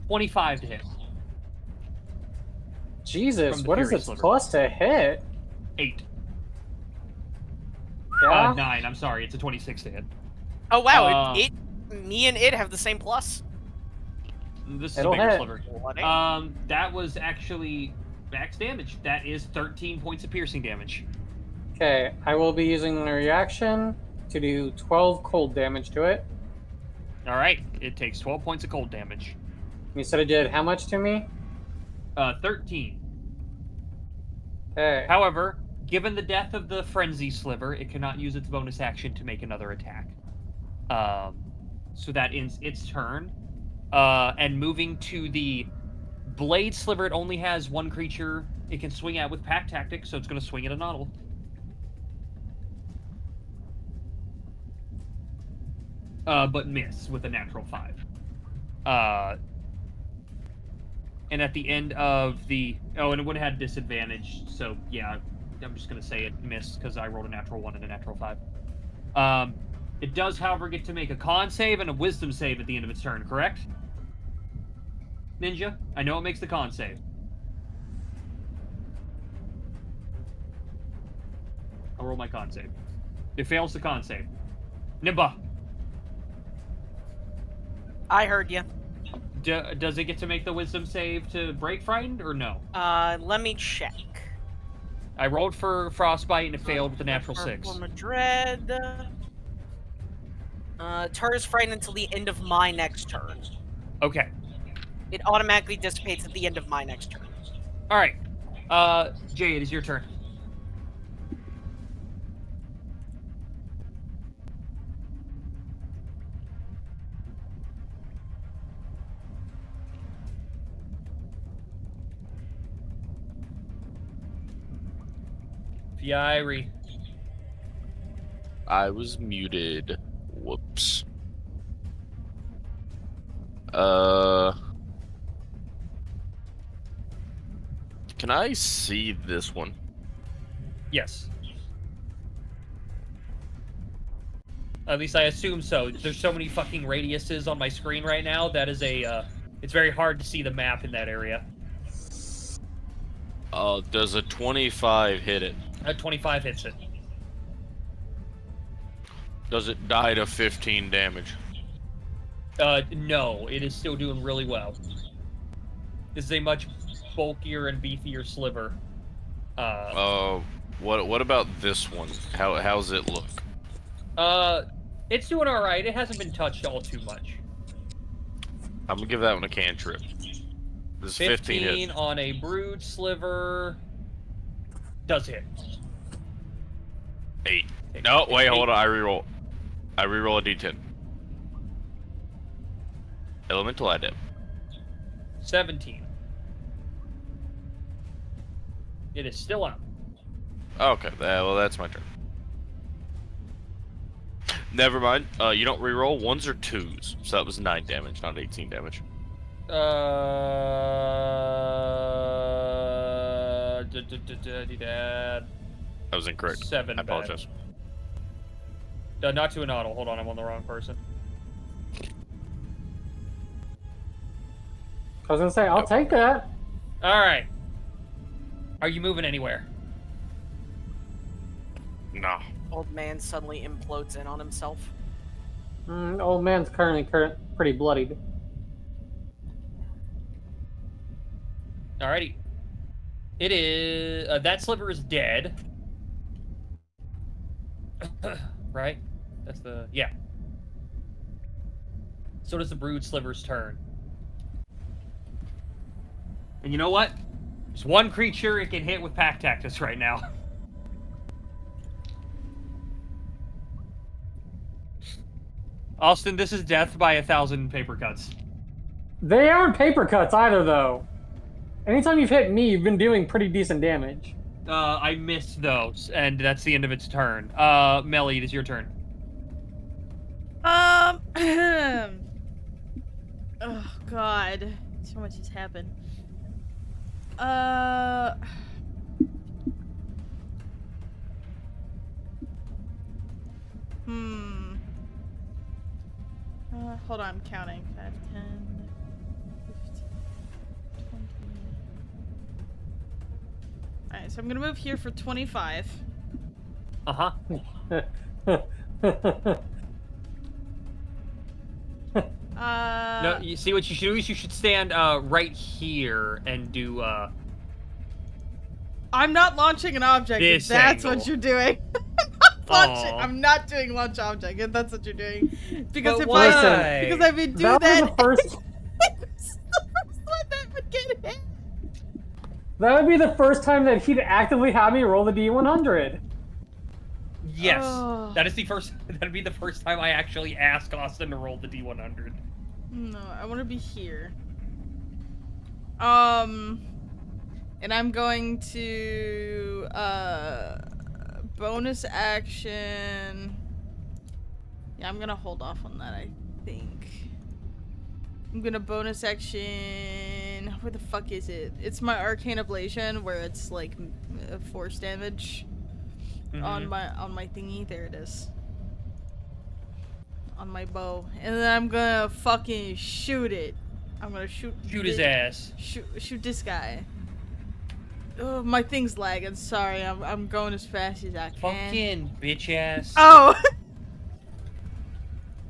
25 to hit. Jesus, what is its plus to hit? 8. Yeah? 9, I'm sorry, it's a 26 to hit. Oh wow, me and it have the same plus. This is It'll a bigger hit. sliver. That was actually max damage. That is 13 points of piercing damage. Okay, I will be using the reaction to do 12 cold damage to it. Alright, it takes 12 points of cold damage. You said it did how much to me? 13. Okay. However, given the death of the Frenzy Sliver, it cannot use its bonus action to make another attack. So that ends its turn. And moving to the Blade Sliver, it only has one creature it can swing at with Pack Tactics, so it's going to swing at a Noddle. But miss with a natural 5. And at the end of the... Oh, and it would have had disadvantage, so yeah, I'm just going to say it missed because I rolled a natural 1 and a natural 5. It does, however, get to make a con save and a wisdom save at the end of its turn, correct? Ninja? I know it makes the con save. I'll roll my con save. It fails the con save. Nimba! I heard you. Does it get to make the wisdom save to break frightened, or no? Let me check. I rolled for frostbite and it failed with a natural 6. Form of Dread. Turn is frightened until the end of my next turn. Okay. It automatically dissipates at the end of my next turn. Alright. Jay, it is your turn. Fiery. I was muted. Whoops. Can I see this one? Yes. At least I assume so. There's so many fucking radiuses on my screen right now, that is it's very hard to see the map in that area. Does a 25 hit it? A 25 hits it. Does it die to 15 damage? No, it is still doing really well. This is a much bulkier and beefier sliver. What about this one? How's it look? It's doing alright. It hasn't been touched all too much. I'm gonna give that one a cantrip. This is 15 hit. On a brood sliver. Does hit. 8. No, wait, hold on. I reroll a d10. Elemental adept. 17. It is still up. Okay, well, that's my turn. Never mind. You don't reroll 1s or 2s, so that was 9 damage, not 18 damage. Dad. I was incorrect. 7. I apologize. Not to an auto. Hold on, I'm on the wrong person. I was gonna say, I'll take that. Alright. Are you moving anywhere? No. Old man suddenly implodes in on himself. Old man's currently pretty bloodied. Alrighty. It is that sliver is dead. Right? That's the So does the brood sliver's turn. And you know what? There's one creature it can hit with Pack Tactus right now. Austin, this is death by 1,000 paper cuts. They aren't paper cuts either, though. Anytime you've hit me, you've been doing pretty decent damage. I missed those, and that's the end of its turn. Melly, it is your turn. Oh God, so much has happened. Hold on, I'm counting. 5, 10, 15, 20. Alright, so I'm gonna move here for 25. Uh-huh. No, you see what you should do is you should stand right here and do I'm not launching an object if that's what you're doing. I'm not doing launch object if that's what you're doing. Because but if I do that, the first one that would get hit. That would be the first time that he'd actively have me roll the D100. Yes. That'd be the first time I actually ask Austin to roll the D100. No, I want to be here. And I'm going to bonus action. Yeah, I'm gonna hold off on that, I think. I'm gonna bonus action. Where the fuck is it? It's my arcane ablation where it's like force damage on my thingy. There it is. On my bow. And then I'm gonna fucking shoot it. I'm gonna shoot his ass. Shoot this guy. Oh, my thing's lagging. Sorry, I'm going as fast as I can. Fucking bitch ass. Oh.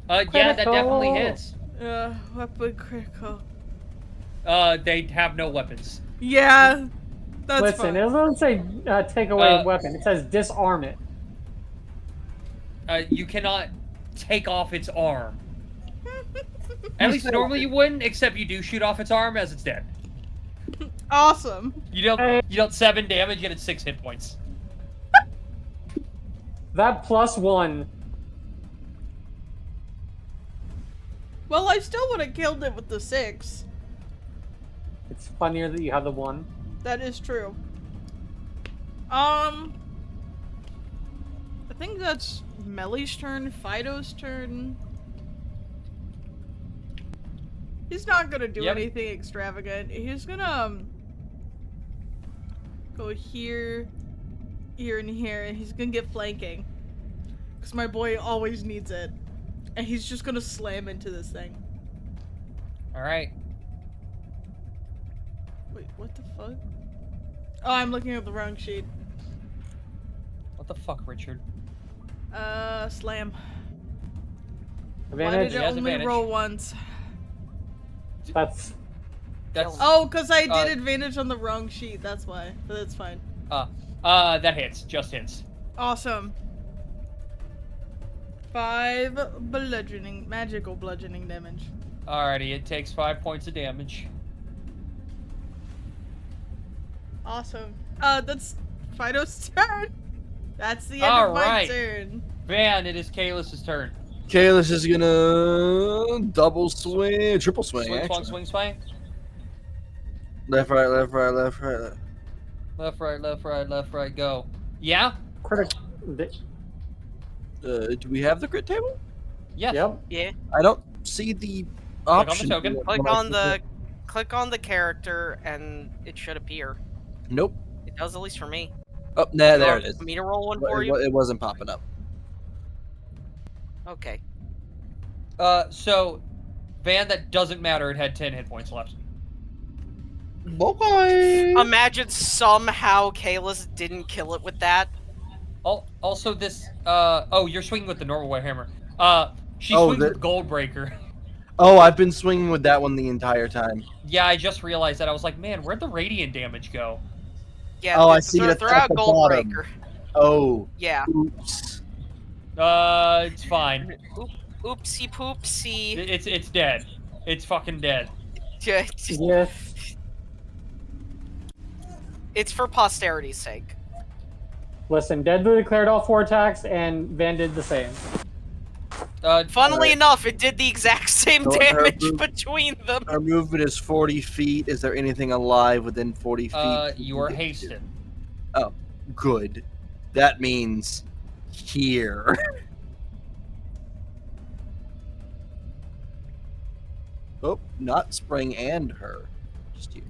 Yeah, that definitely hits. Weapon critical. They have no weapons. Yeah, that's Listen, fine. it doesn't say take away a weapon. It says disarm it. You cannot take off its arm. At least normally you wouldn't, except you do shoot off its arm as it's dead. Awesome. You dealt 7 damage, yet it's 6 hit points. That +1. Well, I still would have killed it with the 6. It's funnier that you have the 1. That is true. I think that's Melly's turn, Fido's turn. He's not gonna do anything extravagant. He's gonna go here, here, and here, and he's gonna get flanking. Because my boy always needs it. And he's just gonna slam into this thing. Alright. Wait, what the fuck? Oh, I'm looking at the wrong sheet. What the fuck, Richard? Slam. Advantage. Why did it only roll once? That's Oh, because I did advantage on the wrong sheet, that's why. But that's fine. That hits. Just hits. Awesome. 5 bludgeoning, magical bludgeoning damage. Alrighty, it takes 5 points of damage. Awesome. That's Fido's turn. That's the end of my turn. Van, it is Kalis' turn. Kalis is gonna double swing, triple swing. Swing, swing. Left, right, left, right, left, right. Left, right, left, right, left, right, go. Yeah? Do we have the crit table? Yes. Yep. Yeah. I don't see the option. Click on the character and it should appear. Nope. It does, at least for me. Oh, nah, there it is. Want me to roll one for you? It wasn't popping up. Okay. So, Van, that doesn't matter. It had 10 hit points left. Okay. Imagine somehow Kalis didn't kill it with that. Also, this, oh, you're swinging with the normal white hammer. She swings with Goldbreaker. Oh, I've been swinging with that one the entire time. Yeah, I just realized that. I was like, man, where'd the radiant damage go? Yeah, Oh, I see it throw at out the bottom. Goldbreaker. Oh. Yeah. Oops. It's fine. Oopsie poopsie. It's dead. It's fucking dead. Yes. It's for posterity's sake. Listen, Deadly declared all 4 attacks, and Van did the same. Funnily enough, it did the exact same So damage between them. Our movement is 40 feet. Is there anything alive within 40 feet? You are hasted. Oh, good. That means here. Oh, not Spring and her. Just you.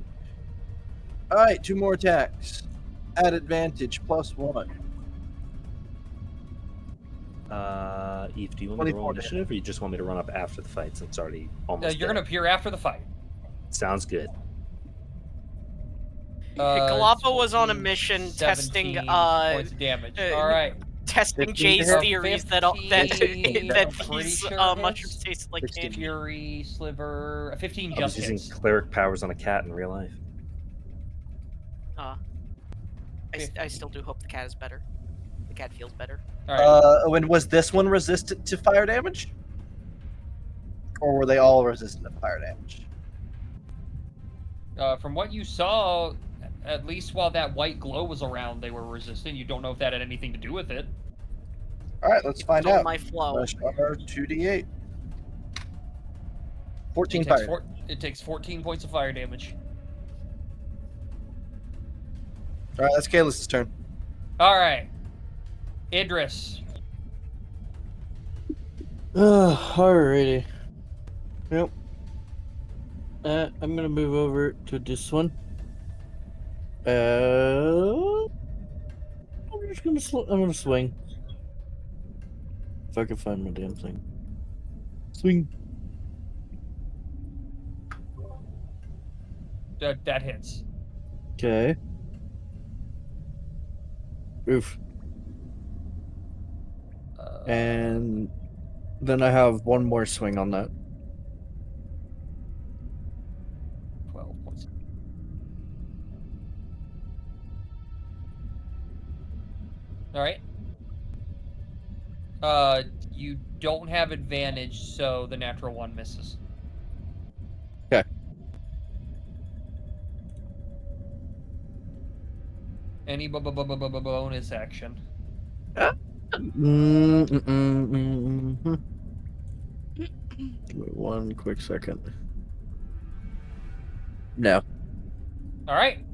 Alright, 2 more attacks. At advantage, +1. Eve, do you want me to roll initiative, or you just want me to run up after the fight since it's already almost You're gonna appear after the fight. Sounds good. Galapa was on a mission testing points of damage. Alright. Testing Jay's theories that these mushrooms taste like candy. Fury, Sliver, 15 I was just using hits. cleric powers on a cat in real life. I still do hope the cat is better. The cat feels better. When was this one resistant to fire damage? Or were they all resistant to fire damage? From what you saw, at least while that white glow was around, they were resistant. You don't know if that had anything to do with it. Alright, let's find out. My flow. Rush R 2d8. 14 fire. It takes 14 points of fire damage. Alright, that's Kalis' turn. Alright. Idris. Alrighty. Yep. I'm gonna move over to this one. I'm just gonna I'm gonna swing. If I can find my damn thing. Swing. That hits. Okay. Oof. And then I have one more swing on that. 12 points. Alright. You don't have advantage, so the natural one misses. Okay. Any bonus action? Give me one quick second. No. Alright.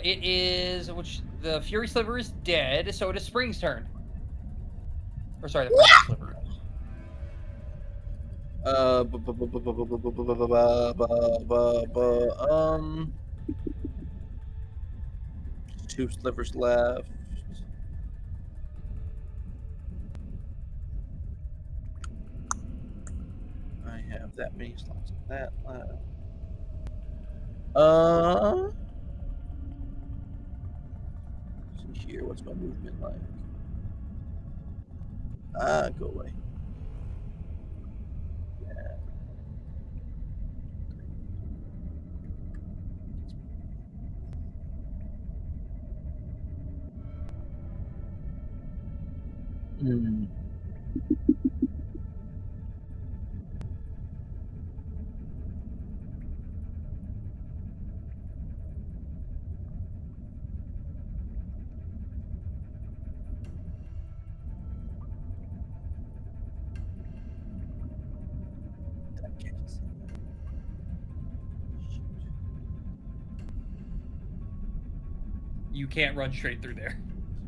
It is, the Fury Sliver is dead, so it is Spring's turn. Or sorry, the Fury Sliver. Two slivers left. I have that many slots of that left. See here, what's my movement like? Go away. Hmm. You can't run straight through there.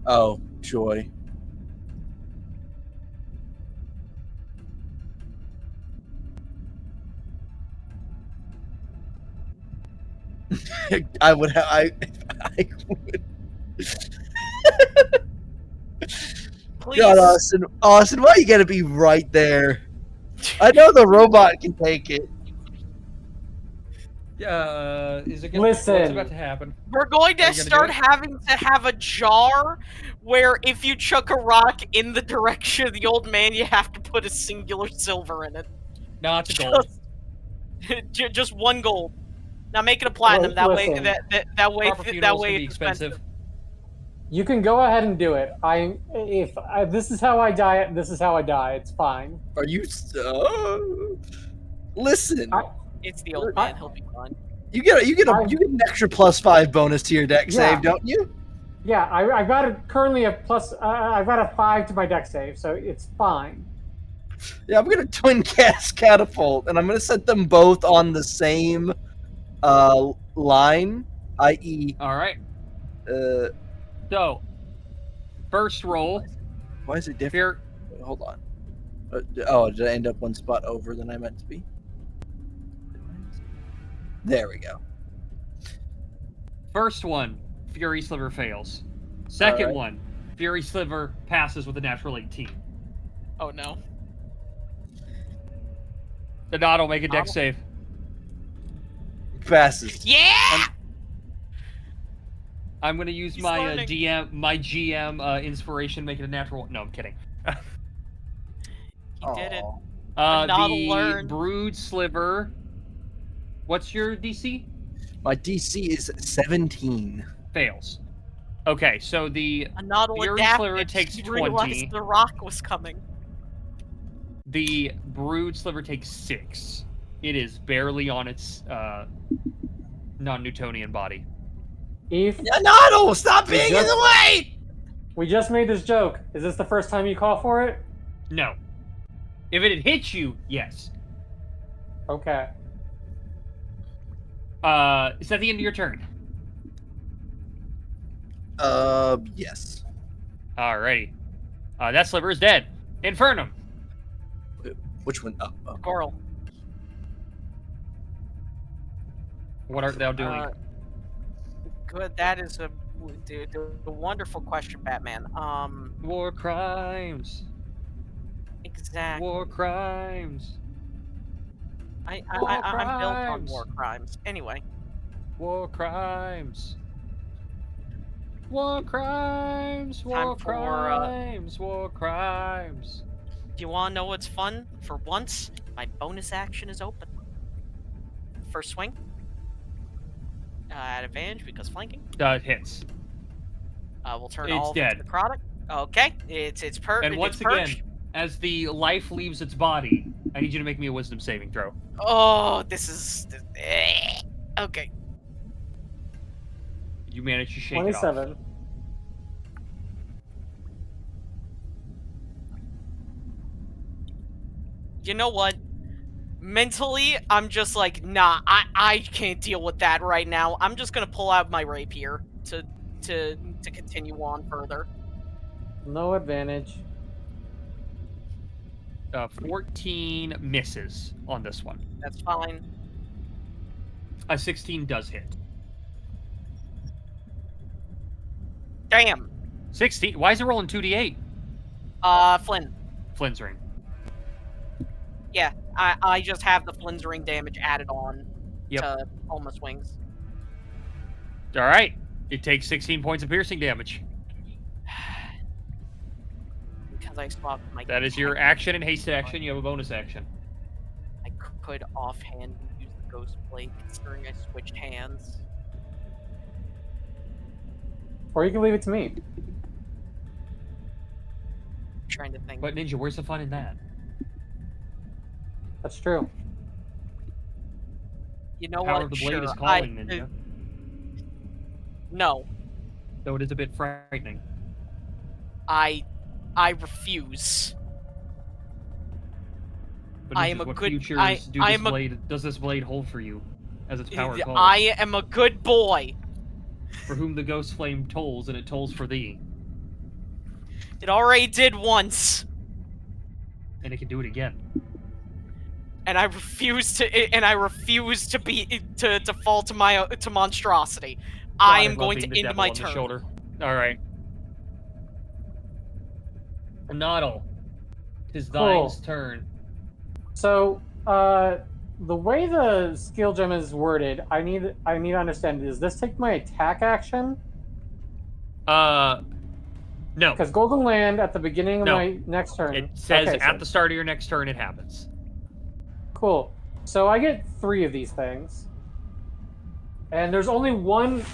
Oh, joy. I would have. I would. Please. God, Austin, why you gotta be right there? I know the robot can take it. Is it gonna, Listen. what's about to happen? We're going Are to you gonna start do it? having to have a jar where if you chuck a rock in the direction of the old man, you have to put a singular silver in it. No, it's a gold. Just one gold. Now make it a platinum. That way, Listen. that way, Proper that funerals way can be it's expensive. You can go ahead and do it. This is how I die. This is how I die. It's fine. Are you? Listen. It's the old man. He'll be fine. You get an extra +5 bonus to your deck save, don't you? Yeah, I got currently a plus. I've got a 5 to my deck save, so it's fine. Yeah, I'm gonna twin cast catapult, and I'm gonna set them both on the same line, i.e. All right. So, first roll. Why is it different? Hold on. Oh, did I end up one spot over than I meant to be? There we go. First one, Fury Sliver fails. Second right. one, Fury Sliver passes with a natural 18. Oh no. The Nod will make a deck save. Passes. Yeah. I'm gonna use He's my learning. GM inspiration, make it a natural. No, I'm kidding. He did it. The learned. Brood Sliver. What's your DC? My DC is 17. Fails. Okay, so the A Noddle Fury Sliver adapted. takes He 20. realized the rock was coming. The Brood Sliver takes 6. It is barely on its non-Newtonian body. Eve, Yeah, Noddle, stop being in the way! we just made this joke. Is this the first time you call for it? No. If it had hit you, yes. Okay. Is that the end of your turn? Yes. Alrighty. That sliver is dead. Infernum. Which one? Oh. Coral. What art thou doing? Good. That is a wonderful question, Batman. War crimes. Exactly. War crimes. I'm built on crimes. war crimes. Anyway. War crimes. War crimes. War Time for, crimes. War crimes. Do you want to know what's fun? For once, my bonus action is open. First swing. At advantage because flanking. It hits. We'll turn It's all of it dead. to necrotic. Okay, it's purged. And once again, as the life leaves its body, I need you to make me a wisdom saving throw. Oh, this is okay. You manage to shake 27. it off. You know what? Mentally, I'm just like, nah, I can't deal with that right now. I'm just gonna pull out my rapier to continue on further. No advantage. 14 misses on this one. That's fine. A 16 does hit. Damn. 16? Why is it rolling 2d8? Flynn. Flynn's ring. Yeah, I just have the Flynn's ring damage added on Yep. to Almost Wings. Alright. It takes 16 points of piercing damage. Because I swapped my. That is your action and hasted action. You have a bonus action. I could offhand use the Ghost Blade considering I switched hands. Or you can leave it to me. I'm trying to think. But Ninja, where's the fun in that? That's true. You know Power what? of the blade Sure, is calling, Ninja. No, Though it is a bit frightening. I refuse. But I Ninja, am a what good- futures does this blade hold for you as its power calls? I am a good boy. For whom the ghost flame tolls, and it tolls for thee. It already did once, And it can do it again. and I refuse to. And I refuse to fall to monstrosity. I am going to end my turn. Shoulder. All right. Noddle. 'Tis Cool. thine's turn. So, the way the skill gem is worded, I need to understand. Does this take my attack action? No. Because Golden Land at the beginning of No. my next turn. It says okay, at the start of your next turn it happens. Cool. So I get 3 of these things. And there's only one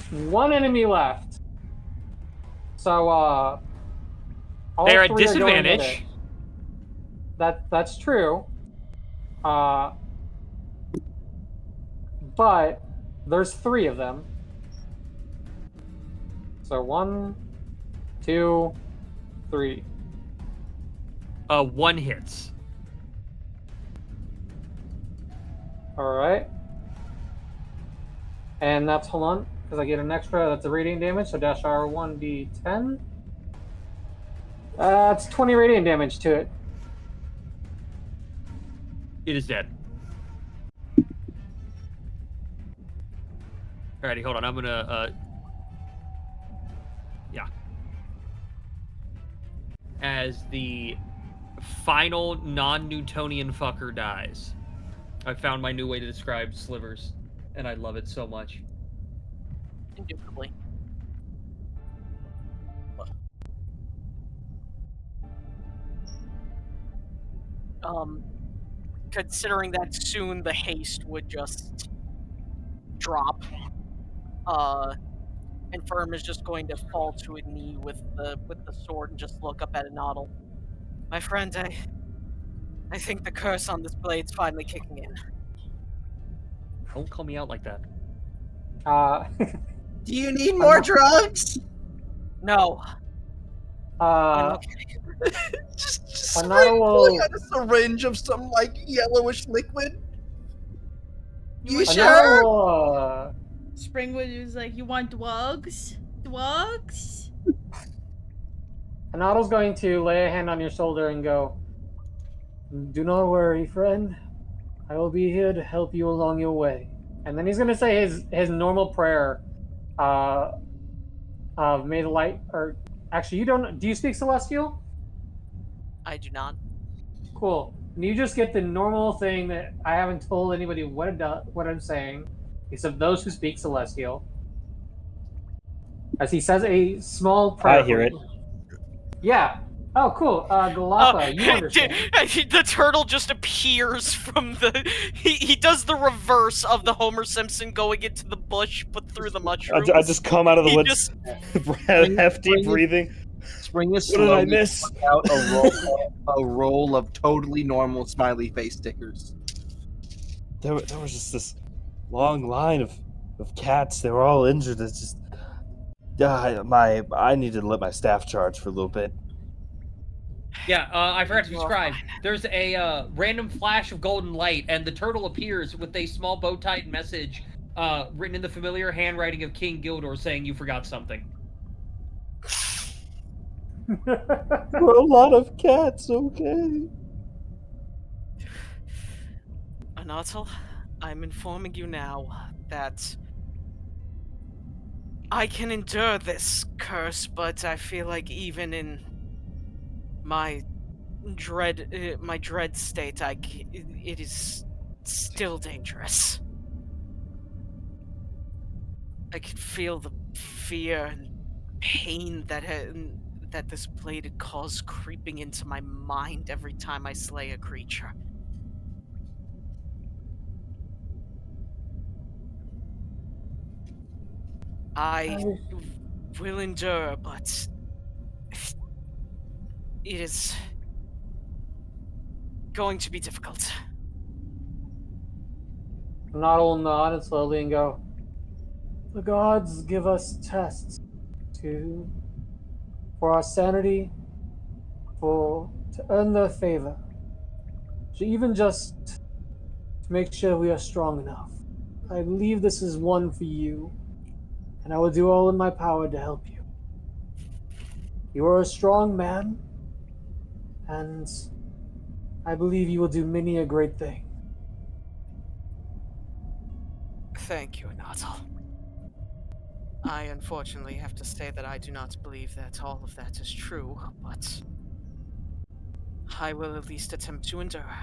enemy left. So all They're at 3 are going with disadvantage. it. That's true. But there's 3 of them. So 1, 2, 3. 1 hits. Alright. And that's, hold on, because I get an extra, that's a radiant damage, so dash R 1d10. It's 20 radiant damage to it. It is dead. Alrighty, hold on, I'm gonna, yeah. As the final non-Newtonian fucker dies. I found my new way to describe slivers, and I love it so much. Indubitably. Considering that soon the haste would just drop, and Firm is just going to fall to a knee with the sword and just look up at Anodal. My friend, I think the curse on this blade's finally kicking in. Don't call me out like that. Do you need more drugs? No. I'm okay. just Anodal pulling out a syringe of some like yellowish liquid. You Anodal sure? will, Springwood was like, "You want drugs? Drugs?" Anodal's going to lay a hand on your shoulder and go, "Do not worry, friend. I will be here to help you along your way." And then he's going to say his normal prayer of may the light, or actually, do you speak Celestial? I do not. Cool. And you just get the normal thing that I haven't told anybody what I'm saying, except those who speak Celestial. As he says a small prayer. I hear it. Yeah. Oh, cool. Galapa, you understand. The turtle just appears from the... He does the reverse of the Homer Simpson going into the bush, but through the mushrooms. I just come out of the woods, Just... hefty breathing. Spring is What did I slowly miss? pulling out a roll of totally normal smiley face stickers. There was just this long line of cats. They were all injured. It's just... I need to let my staff charge for a little bit. Yeah, I forgot to describe. There's a random flash of golden light, and the turtle appears with a small bow-tied message written in the familiar handwriting of King Gildor saying you forgot something. There were a lot of cats, okay? Anatal, I'm informing you now that I can endure this curse, but I feel like even in my dread state, it is still dangerous. I can feel the fear and pain that this blade had caused creeping into my mind every time I slay a creature. I will endure, but it is going to be difficult. Anodal will nod and slowly and go, "The gods give us tests for our sanity, to earn their favor, to even just to make sure we are strong enough. I believe this is one for you, and I will do all in my power to help you. You are a strong man, and I believe you will do many a great thing." Thank you, Anatal. I unfortunately have to say that I do not believe that all of that is true, but I will at least attempt to endure.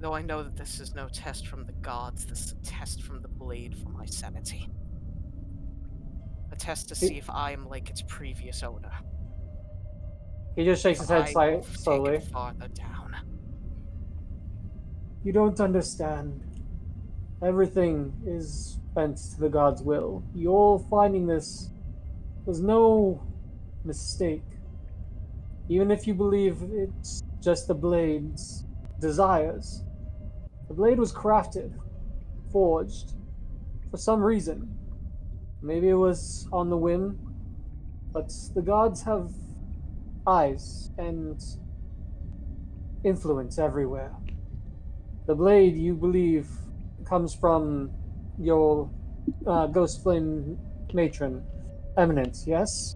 Though I know that this is no test from the gods, this is a test from the blade for my sanity. A test to see if I am like its previous owner. He just shakes his head Take slowly. it farther down. You don't understand. Everything is bent to the god's will. Your finding this was no mistake. Even if you believe it's just the blade's desires. The blade was crafted, forged, for some reason. Maybe it was on the whim, but the gods have eyes and influence everywhere. The blade, you believe, comes from your ghost flame matron, Eminence, yes?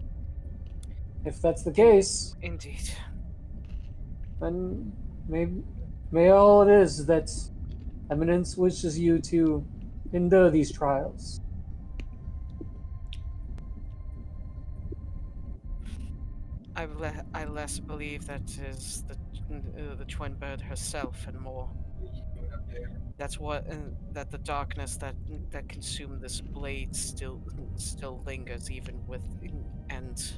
If that's the case, Indeed. then may all it is that Eminence wishes you to endure these trials. I less believe that is the twin bird herself, and more that's what that the darkness that consumed this blade still lingers, even with, and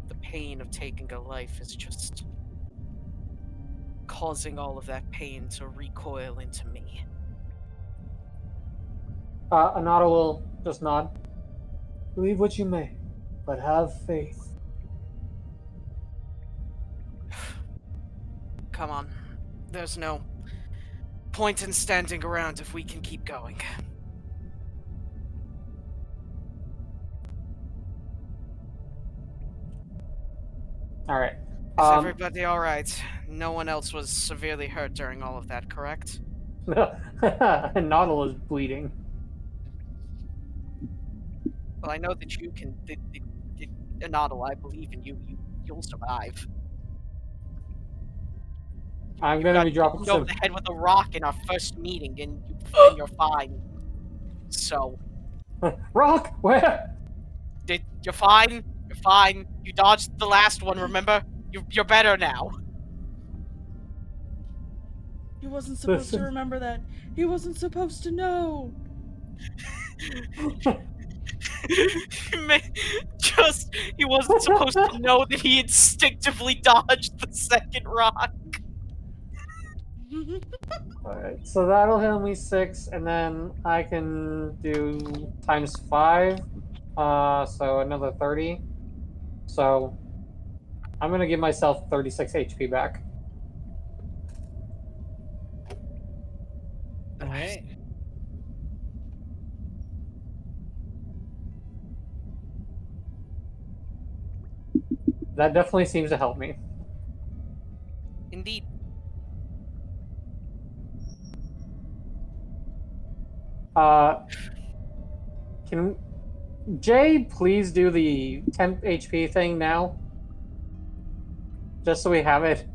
the pain of taking a life is just causing all of that pain to recoil into me. Anata will just nod. Believe what you may, but have faith. Come on. There's no point in standing around if we can keep going. Alright. Is everybody alright? No one else was severely hurt during all of that, correct? Noddle is bleeding. Well, I know that you can... Noddle, I believe in you. You'll survive. I'm You gonna got be dropping hit over some. the head with a rock in our first meeting, and you're fine. So... Rock! Where? You're fine. You're fine. You dodged the last one, remember? You're better now. He wasn't supposed to remember that. He wasn't supposed to know. He wasn't supposed to know that he instinctively dodged the second rock. Alright, so that'll heal me 6, and then I can do times 5. So another 30. So I'm gonna give myself 36 HP back. Alright. That definitely seems to help me. Indeed. Can Jay please do the temp HP thing now? Just so we have it.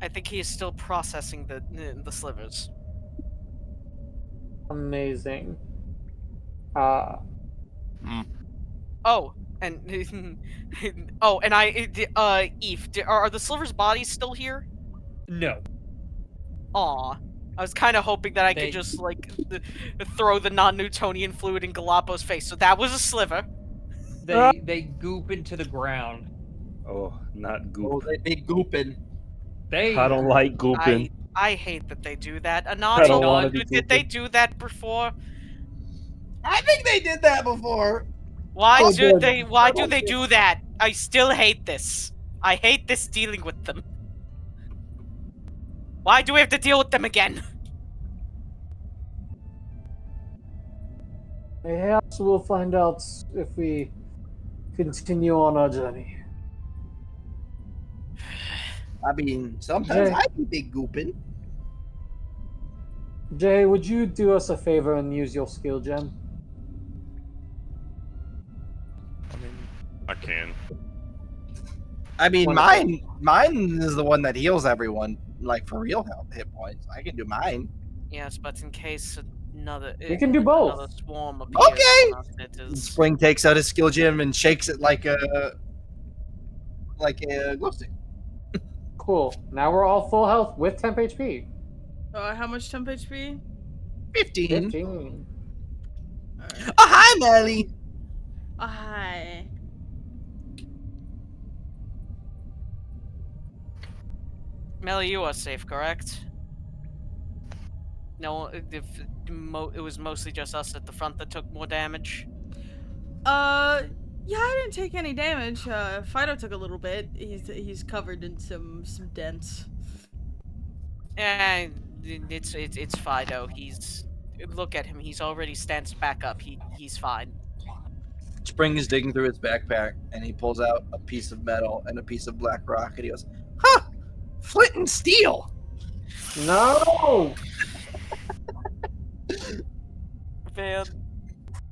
I think he is still processing the slivers. Amazing. Oh, and Eve, are the slivers' bodies still here? No. Aw. I was kind of hoping that I could just, like, throw the non-Newtonian fluid in Galapagos' face. So that was a sliver. They goop into the ground. Oh, not goop. Oh, they gooping. I don't like gooping. I hate that they do that. I don't want to be Did they do that before? I think they did that before. Why do they do that? I still hate this. I hate this dealing with them. Why do we have to deal with them again? Perhaps we'll find out if we continue on our journey. I mean, sometimes I think they gooping. Jay, would you do us a favor and use your skill gem? I can. I mean, mine is the one that heals everyone, like for real hit points. I can do mine. Yes, but in case We can do both. Another swarm appears Okay. on us. It is... Spring takes out his skill gem and shakes it like a glow stick. Cool. Now we're all full health with temp HP. How much temp HP? 15. 15. Alright. Oh, hi, Melly. Hi. Melly, you are safe, correct? No, it was mostly just us at the front that took more damage. Yeah, I didn't take any damage. Fido took a little bit. He's covered in some dents. And it's Fido. Look at him. He's already stands back up. He's fine. Spring is digging through his backpack, and he pulls out a piece of metal and a piece of black rock, and he goes, "Huh, flint and steel." No. Man,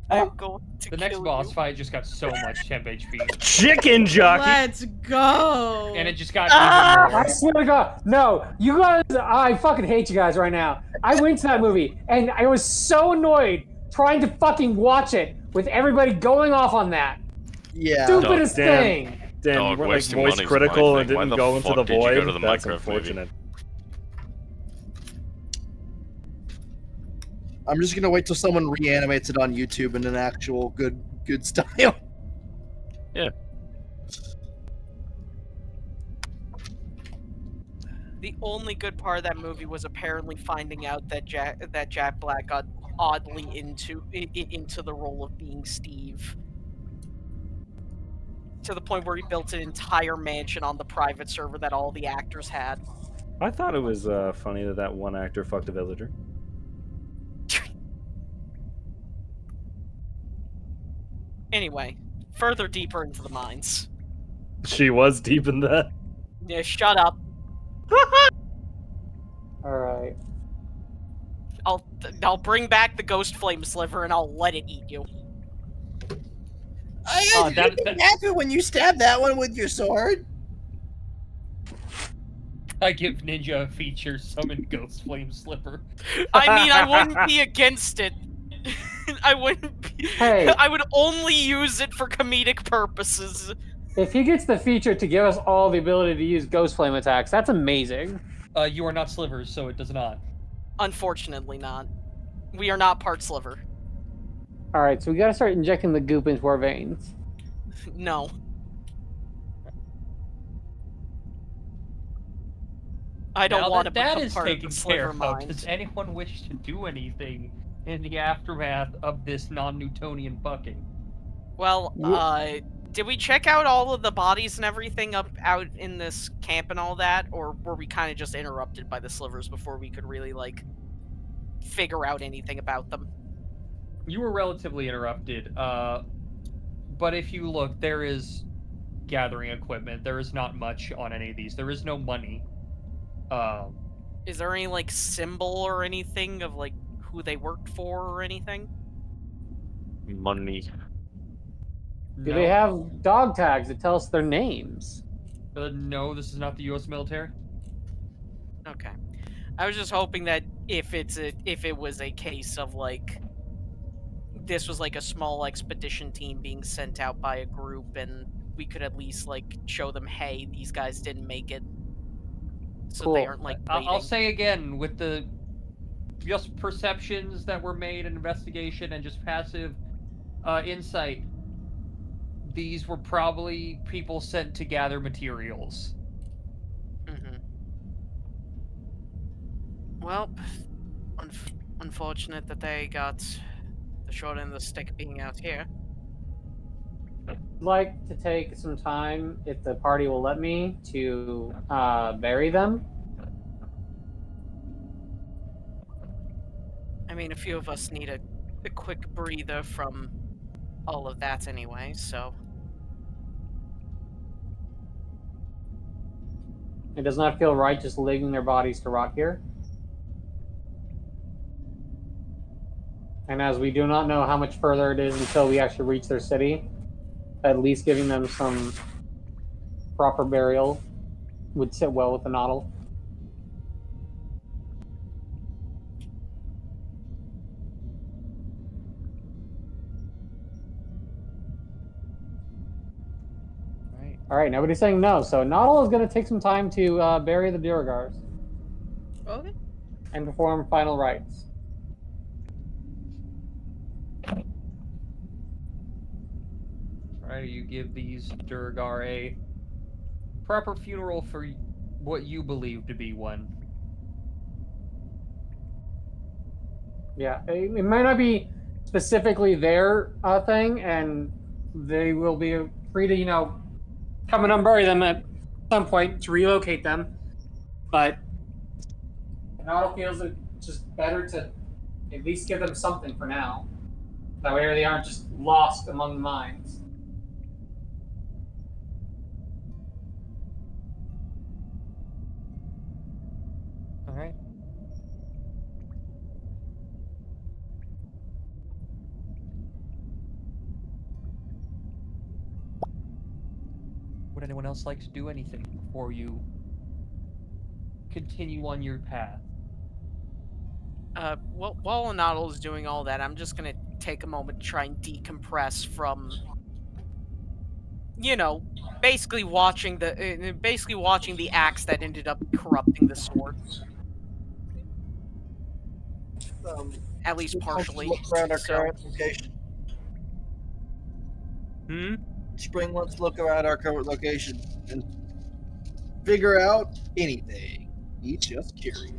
I'm going to The next kill boss you. fight just got so much temp HP, Chicken jockey. Let's go. and it just got even more. I swear to God, no! You guys, I fucking hate you guys right now. I went to that movie, and I was so annoyed trying to fucking watch it with everybody going off on that. Yeah. Stupidest Damn. thing. Damn, Dog, you were like wasting voice money's critical my and thing. Why didn't the go into the fuck did you void. go to the That's Minecraft movie? unfortunate. I'm just gonna wait till someone reanimates it on YouTube in an actual good style. Yeah. The only good part of that movie was apparently finding out that Jack Black got oddly into the role of being Steve. To the point where he built an entire mansion on the private server that all the actors had. I thought it was funny that one actor fucked a villager. Anyway, further deeper into the mines. She was deep in that. Yeah, shut up. Alright. I'll bring back the ghost flame sliver and I'll let it eat you. It didn't happen when you stabbed that one with your sword. I give Ninja a feature, summon Ghost Flame Slipper. I mean, I wouldn't be against it. I wouldn't be... Hey. I would only use it for comedic purposes. If he gets the feature to give us all the ability to use Ghost Flame attacks, that's amazing. You are not slivers, so it does not. Unfortunately not. We are not part sliver. Alright, so we gotta start injecting the goop into our veins. No. I don't want to that become is part of taken the care sliver of. mind. Does anyone wish to do anything in the aftermath of this non-Newtonian bucking? Well, did we check out all of the bodies and everything out in this camp and all that, or were we kind of just interrupted by the slivers before we could really, like, figure out anything about them? You were relatively interrupted, but if you look, there is gathering equipment. There is not much on any of these. There is no money. Is there any, like, symbol or anything of, like, who they worked for or anything? Money. Do they have dog tags that tell us their names? No, this is not the U.S. military. Okay. I was just hoping that if it was a case of, like, this was like a small expedition team being sent out by a group and we could at least, like, show them, hey, these guys didn't make it. So Cool. they aren't, like, waiting. I'll say again, with the just perceptions that were made in investigation and just passive insight, these were probably people sent to gather materials. Mm-hmm. Well, unfortunate that they got the short end of the stick being out here. I'd like to take some time, if the party will let me, to bury them. I mean, a few of us need a quick breather from all of that anyway, so... It does not feel right just leaving their bodies to rot here. And as we do not know how much further it is until we actually reach their city, at least giving them some proper burial would sit well with the Nautil. All right, nobody's saying no. So Noddle is going to take some time to bury the Durgars. Okay. And perform final rites. Right, you give these Durgar a proper funeral for what you believe to be one. Yeah, it might not be specifically their thing, and they will be free to, come and unbury them at some point to relocate them. But Noddle feels it's just better to at least give them something for now. That way they aren't just lost among the mines. All right. Would anyone else like to do anything before you continue on your path? While Noddle is doing all that, I'm just gonna take a moment to try and decompress from, basically watching the axe that ended up corrupting the sword. At least partially. Look around our current location. Spring wants to look around our current location and figure out anything. He's just curious.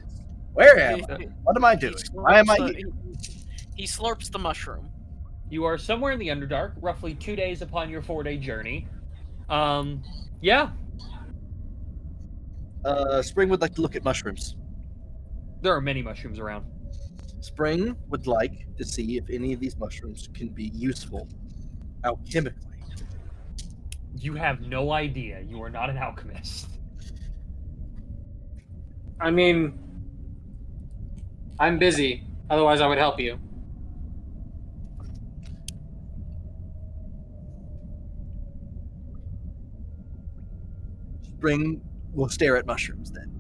Where am I? What am I doing? Why am I here? He slurps the mushroom. You are somewhere in the Underdark, roughly 2 days upon your 4-day journey. Yeah. Spring would like to look at mushrooms. There are many mushrooms around. Spring would like to see if any of these mushrooms can be useful alchemically. You have no idea. You are not an alchemist. I mean, I'm busy. Otherwise, I would help you. Spring will stare at mushrooms then.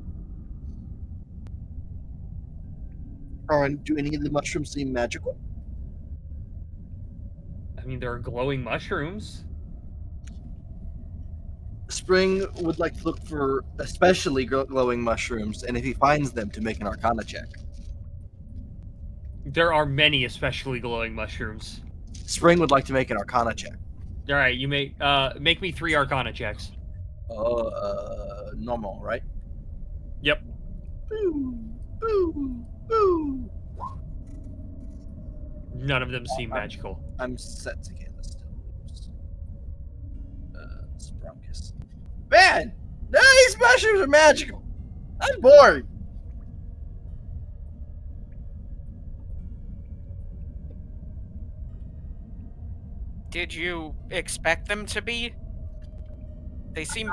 Do any of the mushrooms seem magical? I mean, there are glowing mushrooms. Spring would like to look for especially glowing mushrooms, and if he finds them, to make an Arcana check. There are many especially glowing mushrooms. Spring would like to make an Arcana check. All right, you make me 3 Arcana checks. Normal, right? Yep. Boo, boo, boo. None of them seem magical. I'm set to get this still. Sprunkus. Man, none of these mushrooms are magical. I'm bored. Did you expect them to be? They seem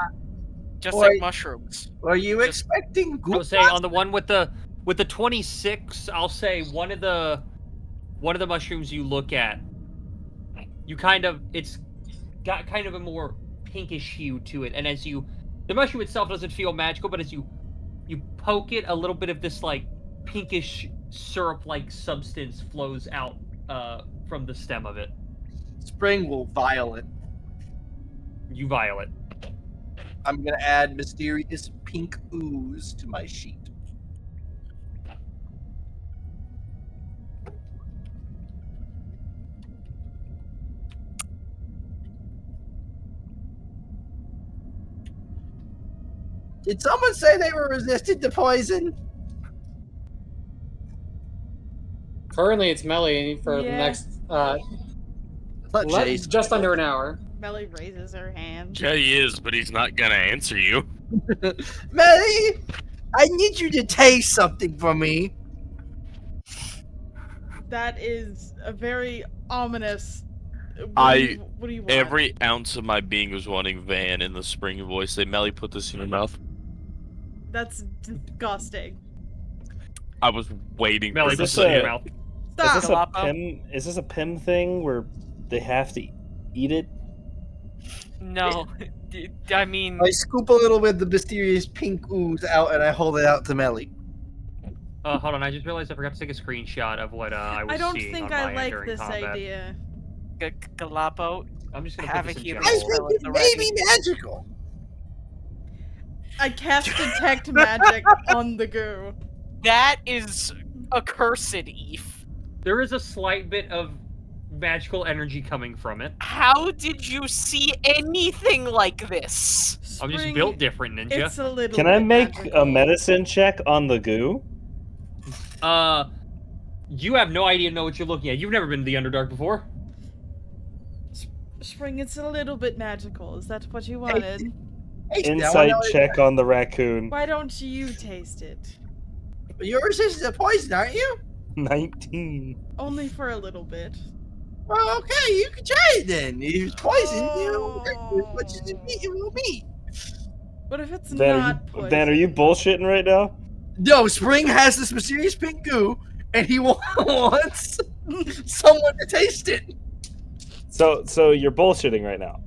just Or- like mushrooms. Are you expecting I would say on the one with the 26, I'll say one of the mushrooms you look at, it's got kind of a more pinkish hue to it, and as the mushroom itself doesn't feel magical, but as you poke it, a little bit of this like pinkish syrup-like substance flows out from the stem of it. Spring will vial it. You vial it. I'm gonna add mysterious pink ooze to my sheet. Did someone say they were resistant to poison? Currently, it's Melly for the next just under an hour. Melly raises her hand. Yeah, he is, but he's not gonna answer you. Melly, I need you to taste something for me. That is a very ominous. What do you want? Every ounce of my being was wanting Van in the spring voice. Say, Melly, put this in your mouth. That's disgusting. I was waiting Melly, for put this it in your mouth. Stop. Is this a Pym thing where they have to eat it? No, I mean. I scoop a little bit of the mysterious pink ooze out and I hold it out to Melly. Hold on, I just realized I forgot to take a screenshot of what I was seeing. I don't think on I my like during this combat. idea. Galapo, I'm just gonna Have put a this in healing I general. spell. think it may be magical. I cast detect magic on the goo. That is accursed, Eve. There is a slight bit of magical energy coming from it. How did you see anything like this? I'm just Spring, built different, ninja. It's a little Can I bit make magical. a medicine check on the goo? You have no idea know what you're looking at. You've never been to the Underdark before. Spring, it's a little bit magical. Is that what you wanted? Insight check on the raccoon. Why don't you taste it? You're resistant to poison, aren't you? 19. Only for a little bit. Well, okay, you can try it then. If it's poison, you know, as much as you eat, it will be. What if it's Van, not poison? Van, are you bullshitting right now? No, Spring has this mysterious pink goo, and he wants someone to taste it. So you're bullshitting right now.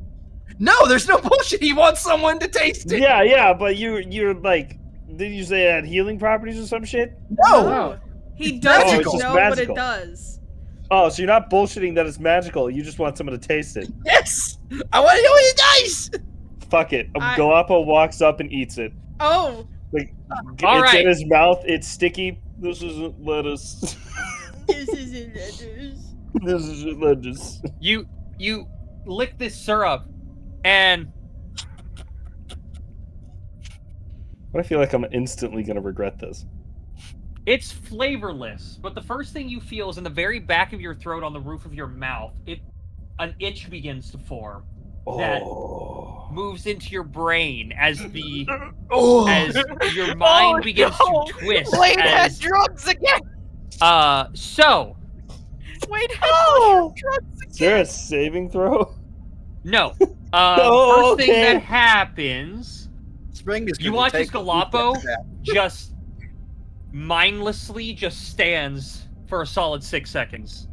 No, there's no bullshit. He wants someone to taste it. Yeah, but you're like, did you say it had healing properties or some shit? No. He doesn't it's just know magical. what it does. Oh, so you're not bullshitting that it's magical. You just want someone to taste it. Yes, I want to know what it does. Fuck it. Galapo walks up and eats it. Oh. Like, All it's right. in his mouth. It's sticky. This isn't lettuce. This isn't lettuce. This isn't lettuce. You lick this syrup, and I feel like I'm instantly gonna regret this. it's flavorless. But the first thing you feel is in the very back of your throat, on the roof of your mouth, an itch begins to form that moves into your brain as your mind begins to twist. Wade had as, drugs again! so Wade had drugs again! Is there a saving throw? no. Oh, First thing okay. that happens, Spring is. you gonna watch take as Galapo just mindlessly just stands for a solid 6 seconds.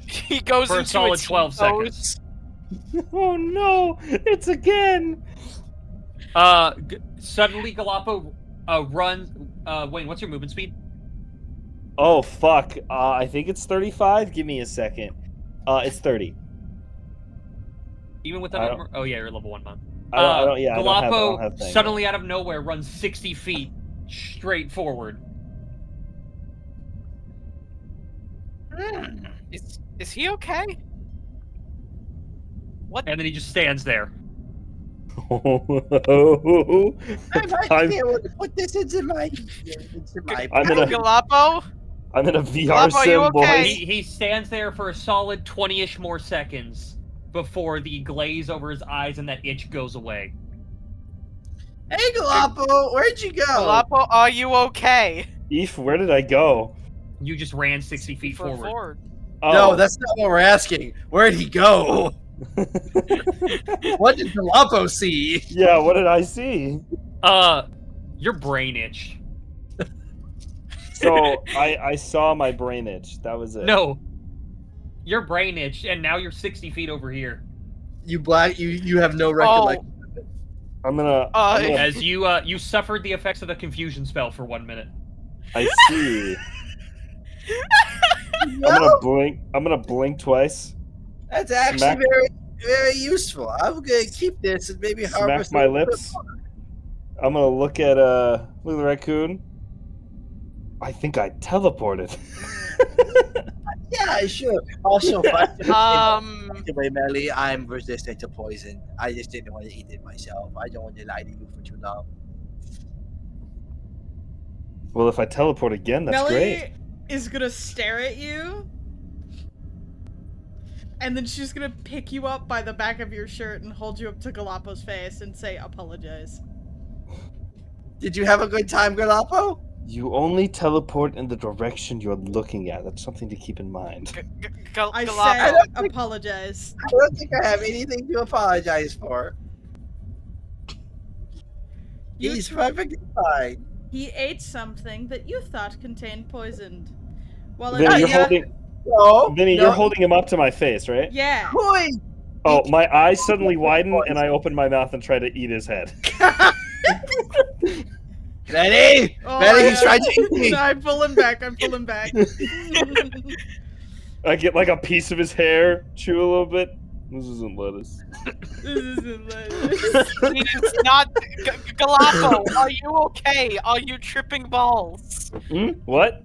He goes For a into solid a 12 T-pose. seconds. Oh no! It's again. Suddenly Galapo runs. Wayne, what's your movement speed? Oh fuck! I think it's 35. Give me a second. It's 30. Even with that I number? Oh yeah, you're level 1 man. I don't have Galapo thing. suddenly out of nowhere runs 60 feet straight forward. Is he okay? What? And then he just stands there. I might be able to put this into my. Galapo? I'm in a VR Galapo, are you sim, boys. okay? He stands there for a solid 20-ish more seconds before the glaze over his eyes and that itch goes away. Hey, Galapo, where'd you go? Galapo, are you okay? Eve, where did I go? You just ran 60 feet forward. Oh. No, that's not what we're asking. Where'd he go? What did Galapo see? Yeah, what did I see? Your brain itched. So I saw my brain itch. That was it. No. Your brain itched, and now you're 60 feet over here. You have no recollection. I'm gonna as you suffered the effects of the confusion spell for 1 minute. I see. I'm gonna blink twice. That's actually Smack- very, very useful. I'm gonna keep this and maybe Smack harvest my a little bit lips. more. I'm gonna look at the raccoon. I think I teleported. Yeah, sure. Also, by Um, the way, Melly, I'm resistant to poison. I just didn't want to eat it myself. I don't want to lie to you for too long. Well, if I teleport again, that's Melly great. is gonna stare at you, and then she's gonna pick you up by the back of your shirt and hold you up to Galapo's face and say, "Apologize." Did you have a good time, Galapo? You only teleport in the direction you're looking at. That's something to keep in mind. I Galapo. said, "Apologize." I don't think I have anything to apologize for. You He's tr- perfectly fine. He ate something that you thought contained poison. Well, it Then you're doesn't. holding. No, Vinny, no. you're holding him up to my face, right? Yeah. Boy, Oh, my eyes suddenly widen, and I open my mouth and try to eat his head. Betty! Oh, Betty, he's trying to eat me. No, I'm pulling back. I'm pulling back. I get like a piece of his hair, chew a little bit. This isn't lettuce. This isn't lettuce. He's not. Galapo, are you okay? Are you tripping balls? What?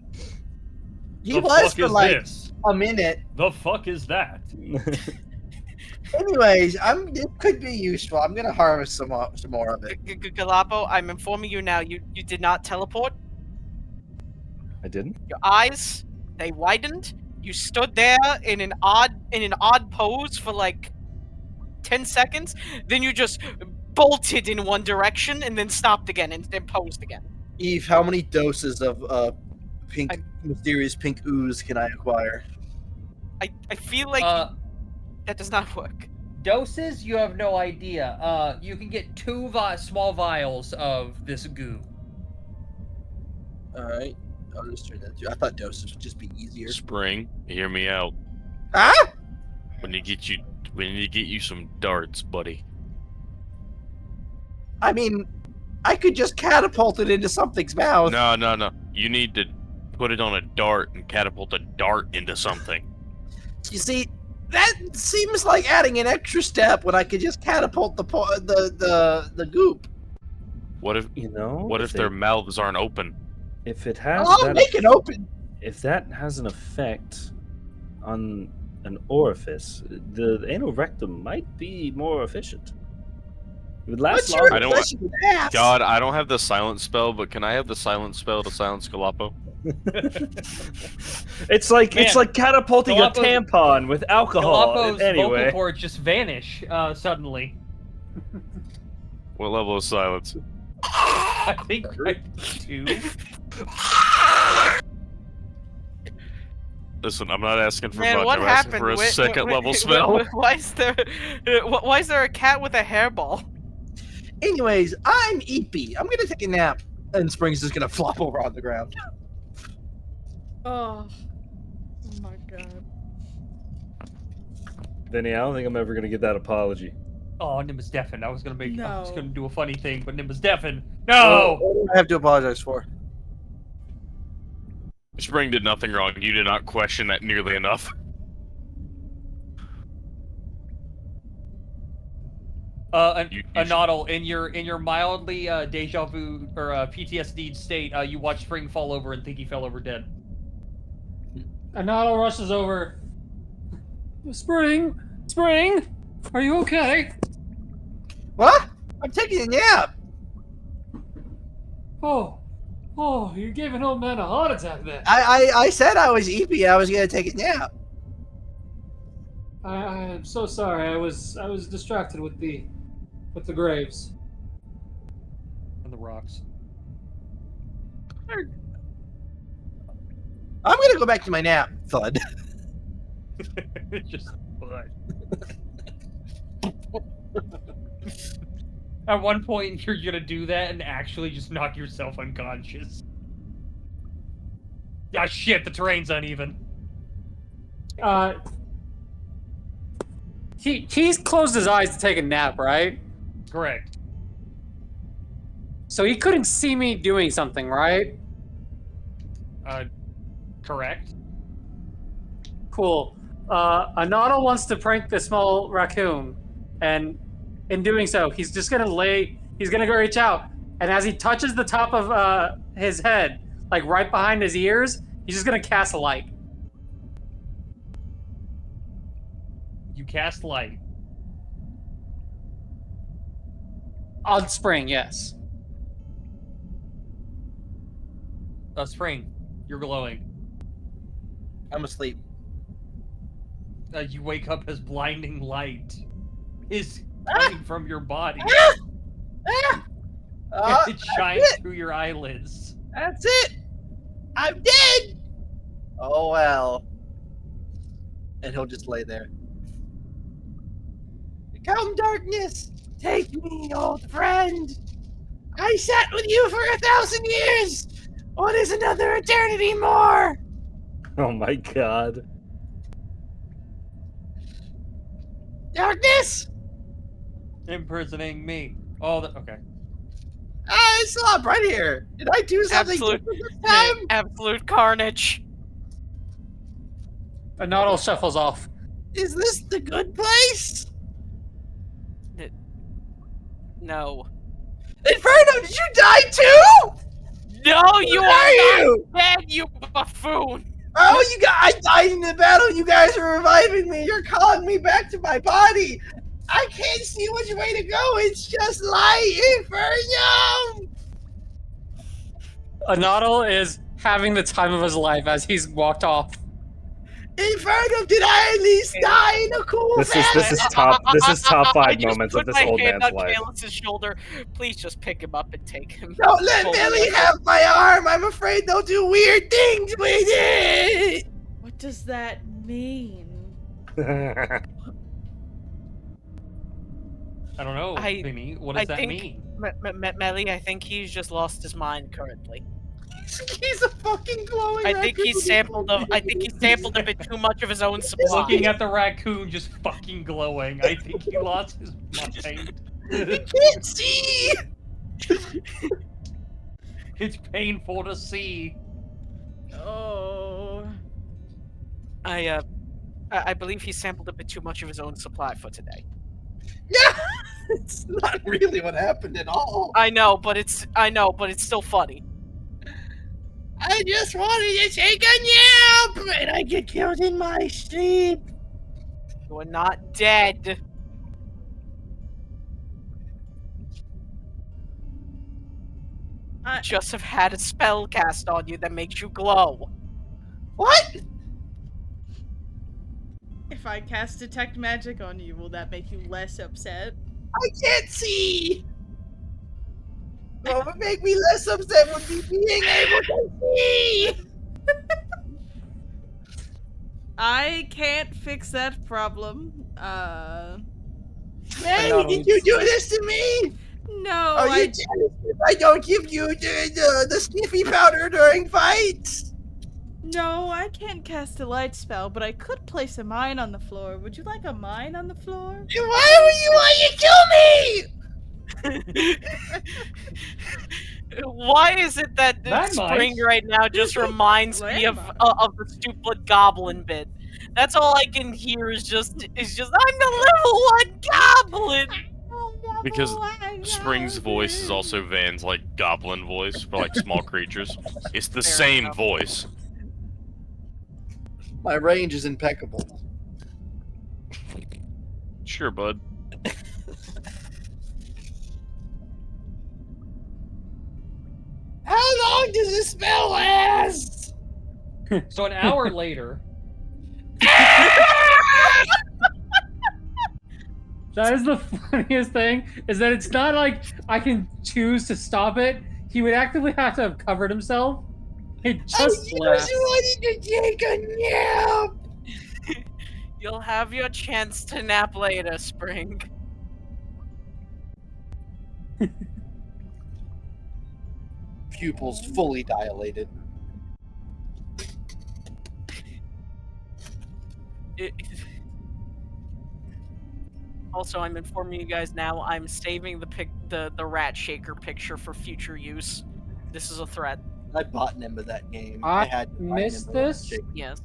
He The was fuck for is like this? a minute. The fuck is that? Anyways, it could be useful. I'm gonna harvest some more of it. Galapo, I'm informing you now. You did not teleport. I didn't. Your eyes, they widened. You stood there in an odd pose for like 10 seconds. Then you just bolted in one direction and then stopped again and then posed again. Eve, how many doses of mysterious pink ooze can I acquire? I feel like that does not work. Doses, you have no idea. You can get 2 small vials of this goo. All right, I'll just turn that to. I thought doses would just be easier. Spring, hear me out. Ah! We need to get you some darts, buddy. I mean, I could just catapult it into something's mouth. No. You need to put it on a dart and catapult a dart into something. You see, that seems like adding an extra step when I could just catapult the goop. What if What if their mouths aren't open? If it has, make it open. If that has an effect on an orifice, the anal rectum might be more efficient. It would last longer. God, I don't have the silent spell, but can I have the silent spell to silence Galapo? It's like catapulting a tampon with alcohol. Galapo's Anyway, vocal cords just vanish suddenly. What level of silence? I think I do. Listen, I'm not asking for Man, much. what I'm asking happened? for a second level spell. Why is there a cat with a hairball? Anyways, I'm Eepy. I'm gonna take a nap, and Spring's just gonna flop over on the ground. Oh my god. Vinny, I don't think I'm ever gonna get that apology. Oh, Nimbus deafened. I was gonna No. do a funny thing, but Nimbus deafened. No. What do I have to apologize for? Spring did nothing wrong. You did not question that nearly enough. Anodal, in your mildly deja vu or PTSD state, you watch Spring fall over and think he fell over dead. Anodal rushes over. Spring, are you okay? What? I'm taking a nap. Oh, you're giving old man a heart attack then. I said I was Eepy. I was gonna take a nap. I'm so sorry. I was distracted with the graves and the rocks. I'm gonna go back to my nap. Thud. Just blood. At one point, you're gonna do that and actually just knock yourself unconscious. Ah, shit! The terrain's uneven. He's closed his eyes to take a nap, right? Correct. So he couldn't see me doing something, right? Correct. Cool. Anodal wants to prank the small raccoon, and in doing so, he's gonna go reach out, and as he touches the top of his head, like right behind his ears, he's just gonna cast a light. You cast light. On Spring, yes. Spring, you're glowing. I'm asleep. You wake up as blinding light is coming from your body. It shines through your eyelids. That's it. I'm dead. Oh well. And he'll just lay there. Come, darkness, take me, old friend. I sat with you for 1,000 years. What is another eternity more? Oh my god. Darkness! Imprisoning me. Oh, okay. It's up right here. Did I do something different this time? Absolute carnage. Anodal shuffles off. Is this the good place? No. Inferno, did you die too? No, you Where are not you? dead, you buffoon! Oh, I died in the battle. You guys are reviving me. You're calling me back to my body. I can't see which way to go. It's just light, Inferno. Anadal is having the time of his life as he's walked off. Inferno, did I at least die in a cool This is fashion? top I 5 just moments put of this my old hand man's on life. Kaelus's shoulder. Please just pick him up and take him. Don't let Fully Billy under- have my arm. I'm afraid they'll do weird things with it. What does that mean? I don't know, I- Vinny. What does I that think- mean? Melly, I think he's just lost his mind currently. He's a fucking glowing I think he sampled a bit too much of his own supply. Looking at the raccoon just fucking glowing, I think he lost his mind. He can't see. It's painful to see. Oh. I believe he sampled a bit too much of his own supply for today. Yeah, it's not really what happened at all. I know, but it's still funny. I just wanted to take a nap, and I get killed in my sleep. You are not dead. You just have had a spell cast on you that makes you glow. What? If I cast detect magic on you, will that make you less upset? I can't see. What would make me less upset would be being able to see. I can't fix that problem. Hey, did you do this to me? No, Are you jealous if I don't give you the sniffy powder during fights? No, I can't cast a light spell, but I could place a mine on the floor. Would you like a mine on the floor? Why would you want to kill me? Why is it that That Spring might. right now just reminds me of the stupid goblin bit? That's all I can hear is just I'm the level 1 goblin. Because Spring's voice is also Van's like goblin voice for like small creatures. It's the Fair same enough. voice. My range is impeccable. Sure, bud. How long does this spell last? So an hour later, That is the funniest thing, is that it's not like I can choose to stop it. He would actively have to have covered himself. It just lasts. wanted to take a nap. You'll have your chance to nap later, Spring. Pupils fully dilated. Also, I'm informing you guys now. I'm saving the rat shaker picture for future use. This is a threat. I bought Nimb of that game. I had to buy missed Nimb of that this? shit. Yes.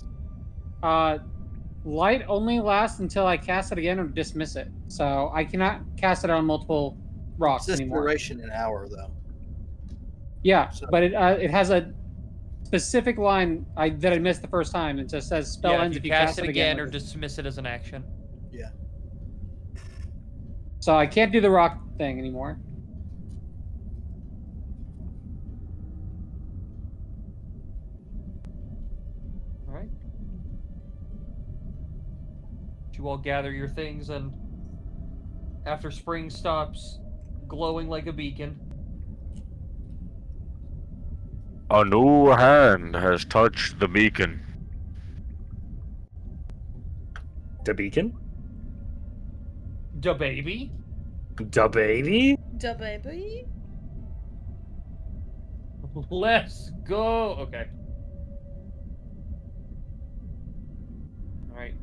Light only lasts until I cast it again or dismiss it. So I cannot cast it on multiple rocks It's this anymore. duration an hour though. Yeah, So- but it has a specific line that I missed the first time. It just says spell yeah, ends if you cast it again or with it. dismiss it as an action. Yeah. So I can't do the rock thing anymore. All right. You all gather your things, and after Spring stops glowing like a beacon, A new hand has touched the beacon. The beacon? da baby. The baby? Da baby? Let's go. Okay. All right.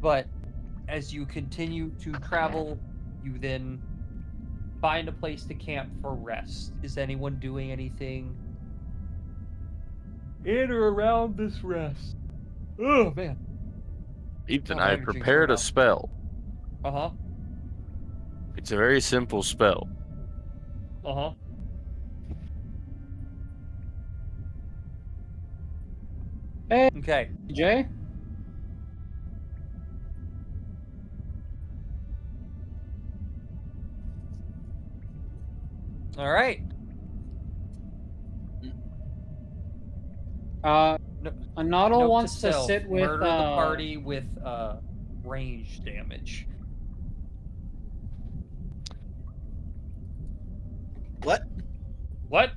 But as you continue to travel, you then find a place to camp for rest. Is anyone doing anything in or around this rest? Oh man. Ethan, Oh, I my have energy's prepared going a up. spell. Uh-huh. It's a very simple spell. Uh-huh. Hey, Okay. Jay. All right. A Noddle Note wants to to self, sit with murder the party with range damage. What? What?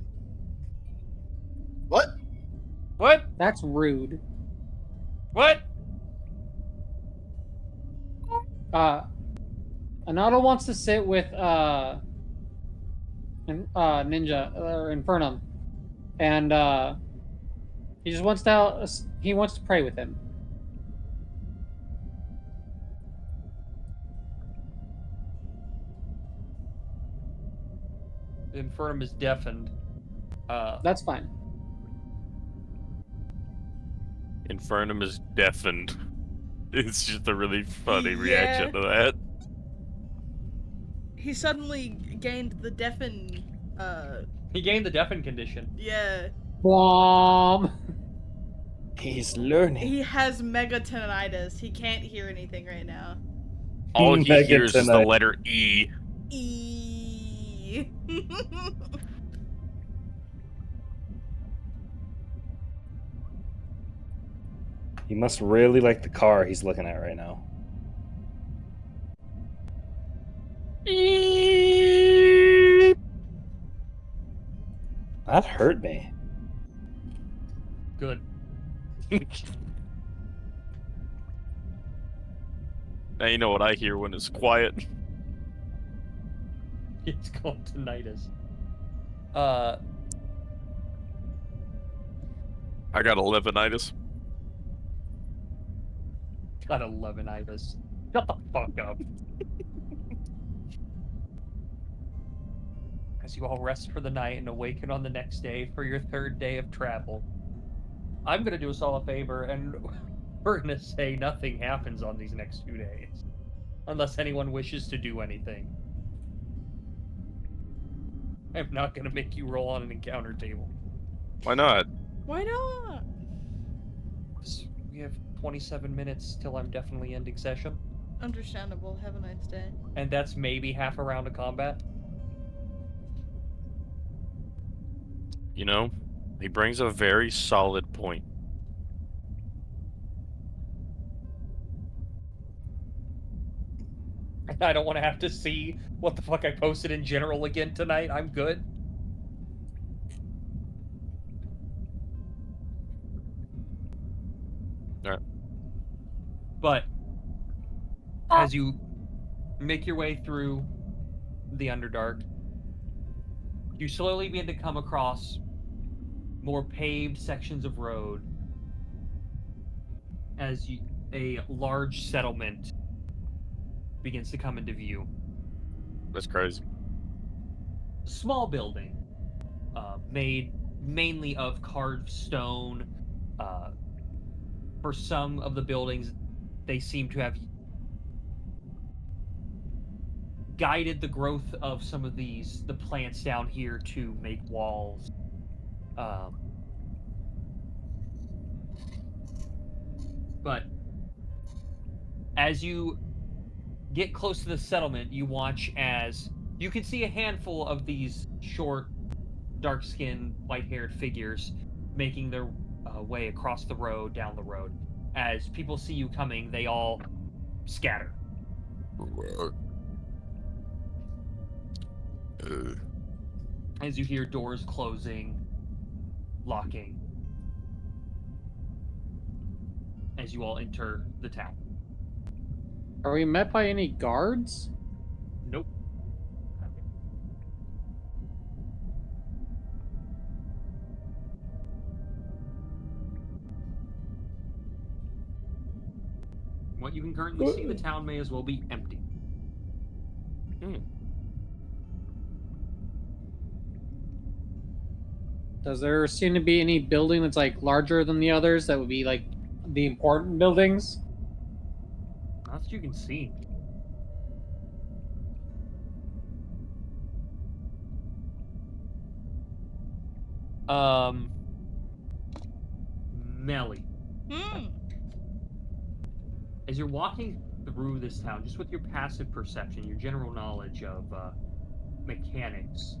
What? What? That's rude. What? Anado wants to sit with Ninja or Infernum, and he just wants to pray with him. Infernum is deafened. That's fine. Infernum is deafened. It's just a really funny Yeah. reaction to that. He suddenly gained the deafen. He gained the deafen condition. Yeah. Blom. He's learning. He has mega tinnitus. He can't hear anything right now. All he Mega hears is the tonight. letter E. E. He must really like the car he's looking at right now. That hurt me. Good. Now you know what I hear when it's quiet. It's called tinnitus. I got 11itis. Got 11itis. Shut the fuck up. As you all rest for the night and awaken on the next day for your third day of travel, I'm gonna do us all a favor, and we're gonna say nothing happens on these next 2 days. Unless anyone wishes to do anything. I'm not gonna make you roll on an encounter table. Why not? Why not? We have 27 minutes till I'm definitely ending session. Understandable. Have a nice day. And that's maybe half a round of combat. You know, he brings a very solid point. I don't want to have to see what the fuck I posted in general again tonight. I'm good. Alright. But as you make your way through the Underdark, you slowly begin to come across more paved sections of road as a large settlement begins to come into view. That's crazy. Small building, made mainly of carved stone. For some of the buildings, they seem to have guided the growth of some of the plants down here to make walls. But as you get close to the settlement, you watch as you can see a handful of these short, dark-skinned, white-haired figures making their way across the road, down the road. As people see you coming, they all scatter. As you hear doors closing, locking, as you all enter the town. Are we met by any guards? Nope. What you can currently see, the town may as well be empty. Does there seem to be any building that's like larger than the others that would be like the important buildings? Not that you can see. Melly. As you're walking through this town, just with your passive perception, your general knowledge of mechanics,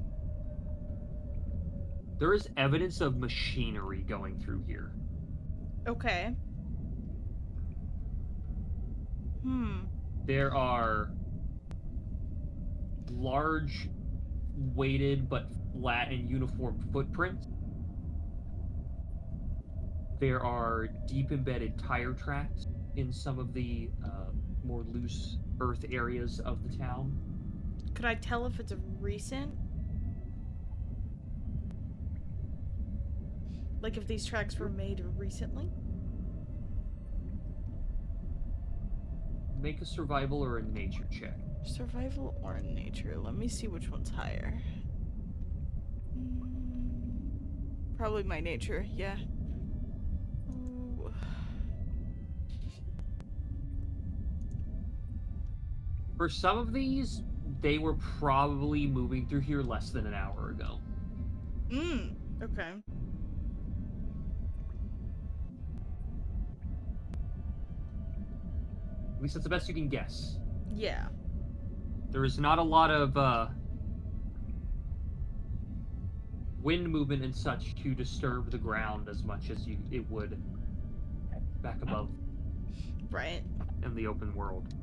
there is evidence of machinery going through here. Okay. There are large, weighted but flat and uniform footprints. There are deep embedded tire tracks in some of the more loose earth areas of the town. Could I tell if it's recent? Like if these tracks were made recently? Make a survival or a nature check. Survival or nature? Let me see which one's higher. Probably my nature, yeah. Ooh. For some of these, they were probably moving through here less than an hour ago. Okay. At least that's the best you can guess. Yeah. There is not a lot of wind movement and such to disturb the ground as much as it would back above. Right. In the open world.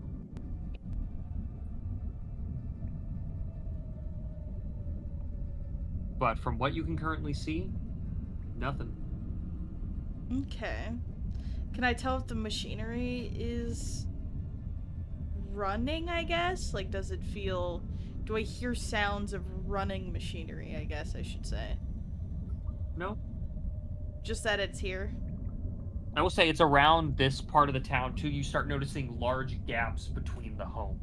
But from what you can currently see, nothing. Okay. Can I tell if the machinery is running, I guess? Like, does it feel... Do I hear sounds of running machinery, I guess I should say? No. Just that it's here? I will say it's around this part of the town, too. You start noticing large gaps between the home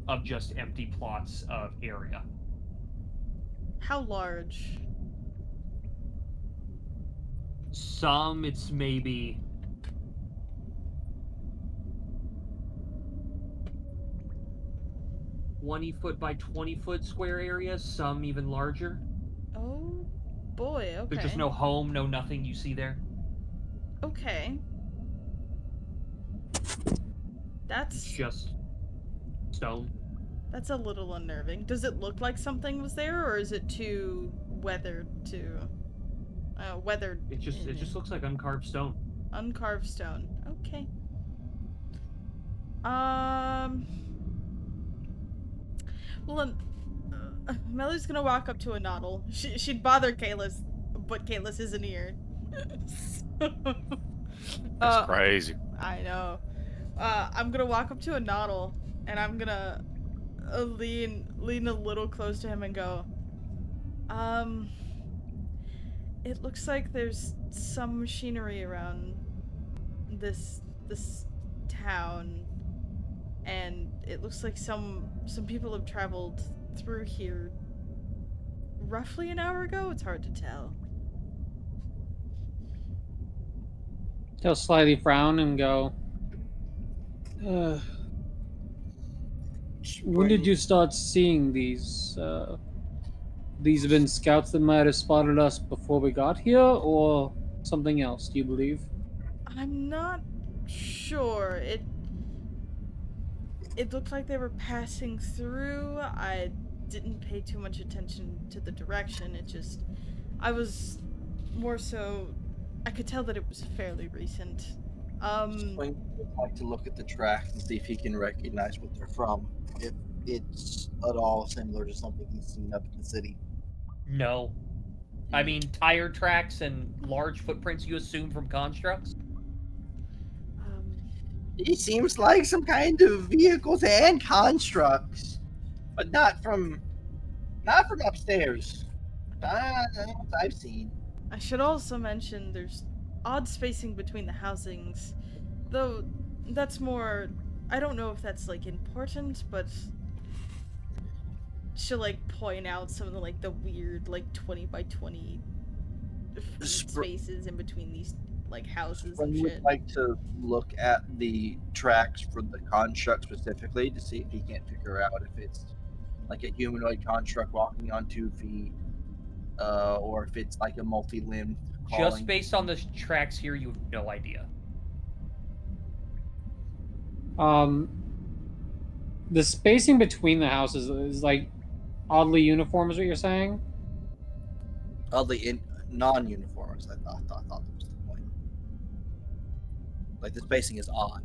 of just empty plots of area. How large? Some, it's maybe... ...20-foot by 20-foot square areas, some even larger. Oh, boy, okay. There's just no home, no nothing you see there. Okay. That's... It's just stone. That's a little unnerving. Does it look like something was there, or is it too weathered to... weathered... It just looks like uncarved stone. Uncarved stone. Okay. Well, Melly's gonna walk up to a Noddle. She'd bother Kalis, but Kalis isn't here. That's crazy. I know. I'm gonna walk up to a Noddle, and I'm gonna lean a little close to him and go, it looks like there's some machinery around this town, and it looks like some people have traveled through here roughly an hour ago. It's hard to tell. He'll slightly frown and go, when did you start seeing these? These have been scouts that might have spotted us before we got here, or something else, do you believe? I'm not sure. It looked like they were passing through. I didn't pay too much attention to the direction. I was more so... I could tell that it was fairly recent. Swing would like to look at the tracks and see if he can recognize what they're from. If it's at all similar to something he's seen up in the city. No. I mean, tire tracks and large footprints you assume from constructs? It seems like some kind of vehicles and constructs, but not from upstairs. I've seen. I should also mention there's odd spacing between the housings, though that's more... I don't know if that's, like, important, but she'll, like, point out some of the, like, the weird, like, 20 by 20 spaces in between these like houses Spring and would shit. like to look at the tracks for the construct specifically to see if he can't figure out if it's like a humanoid construct walking on 2 feet, or if it's like a multi-limbed crawling. Just based on the tracks here, you have no idea. The spacing between the houses is like oddly uniform, is what you're saying? Oddly non-uniform, I thought that was the point. Like the spacing is odd.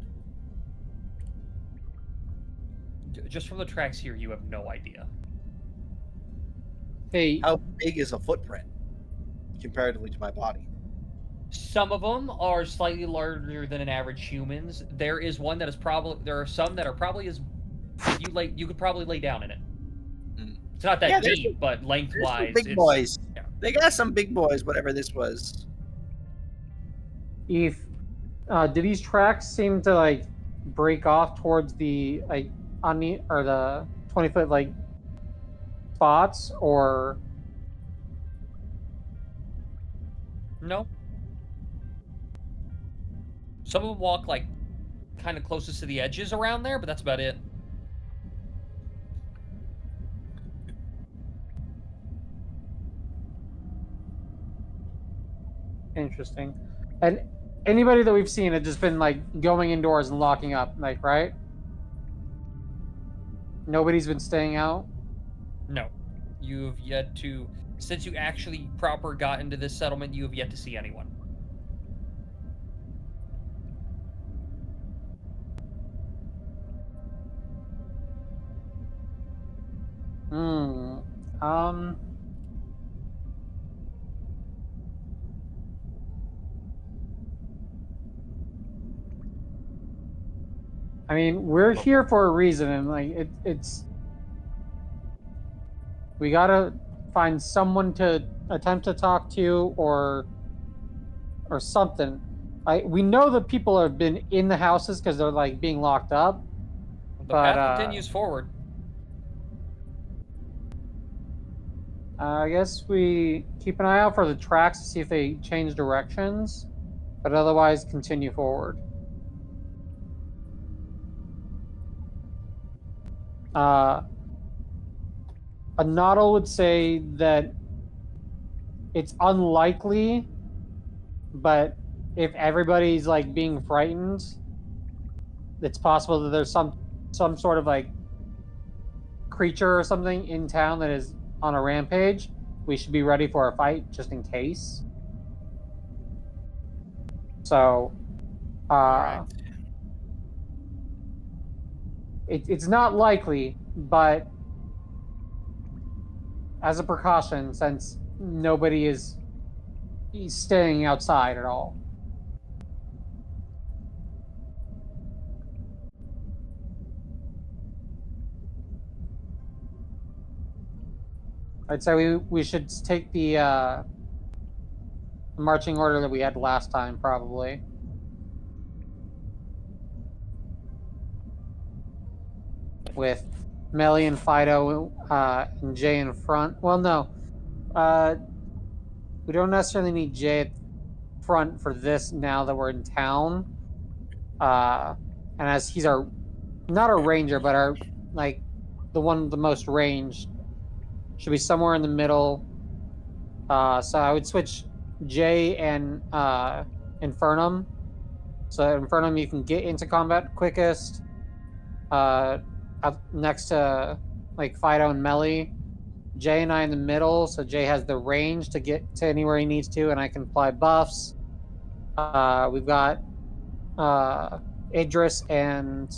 Just from the tracks here, you have no idea. Hey, how big is a footprint comparatively to my body? Some of them are slightly larger than an average human's. There is one that is probably. There are some that are probably as. If you lay, you could probably lay down in it. It's not that deep, but lengthwise, big boys. Yeah. They got some big boys. Whatever this was. Eve, do these tracks seem to like break off towards the like on the or the 20-foot like spots or? No. Some of them walk like kind of closest to the edges around there, but that's about it. Interesting. And anybody that we've seen had just been like going indoors and locking up, like, right? Nobody's been staying out? No. You've yet to, since you actually proper got into this settlement, you have yet to see anyone. I mean, we're here for a reason, and like it's we gotta find someone to attempt to talk to or something. We know that people have been in the houses because they're like being locked up. The path continues forward. I guess we keep an eye out for the tracks to see if they change directions, but otherwise continue forward. A Noddle would say that it's unlikely, but if everybody's like being frightened, it's possible that there's some sort of like creature or something in town that is on a rampage. We should be ready for a fight just in case. So, it's not likely, but as a precaution, since nobody is staying outside at all. I'd say we should take the marching order that we had last time, probably. With Melly and Fido and Jay in front. Well, no. We don't necessarily need Jay at front for this now that we're in town. And as he's not our ranger, but our, like, the one with the most range, should be somewhere in the middle. So I would switch Jay and Infernum. So Infernum, you can get into combat quickest. Up next to like Fido and Melly. Jay and I in the middle, so Jay has the range to get to anywhere he needs to, and I can apply buffs. We've got Idris and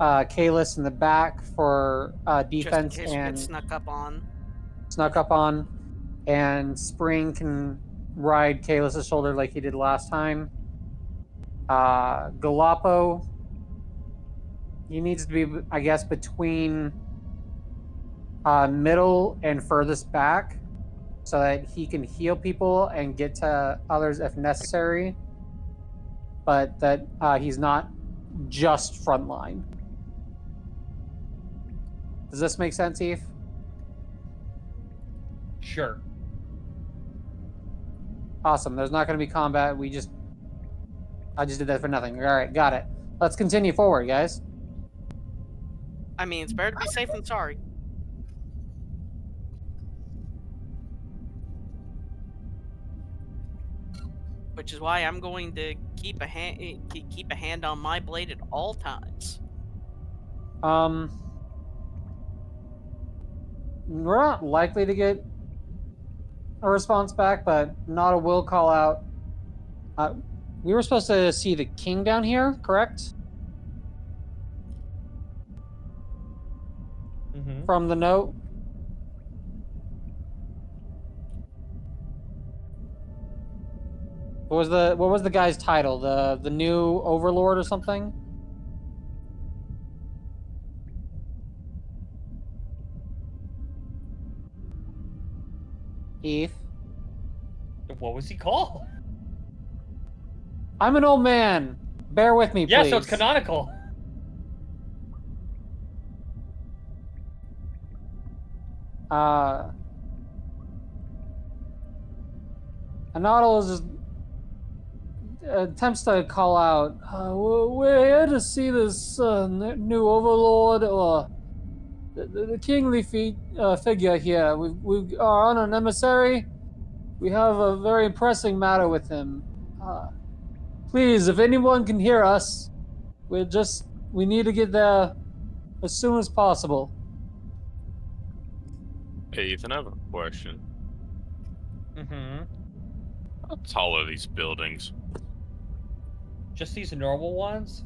Kalis in the back for defense, just in case and we get snuck up on, and Spring can ride Kalis' shoulder like he did last time. Galapo, he needs to be, I guess, between middle and furthest back so that he can heal people and get to others if necessary, but that he's not just frontline. Does this make sense, Eve? Sure. Awesome. There's not going to be combat. I just did that for nothing. All right, got it. Let's continue forward, guys. I mean, it's better to be safe than sorry. Which is why I'm going to keep a hand on my blade at all times. We're not likely to get a response back, but Nada will call out. We were supposed to see the king down here, correct? Mm-hmm. From the note. What was the guy's title? The new overlord or something? Heath. What was he called? I'm an old man. Bear with me, please. Yeah, so it's canonical. Anadol just attempts to call out, we're here to see this new overlord, or the kingly figure here. We are on an emissary. We have a very pressing matter with him. Please, if anyone can hear us, we need to get there as soon as possible. Hey, Ethan, I have a question. Mm-hmm. How tall are these buildings? Just these normal ones?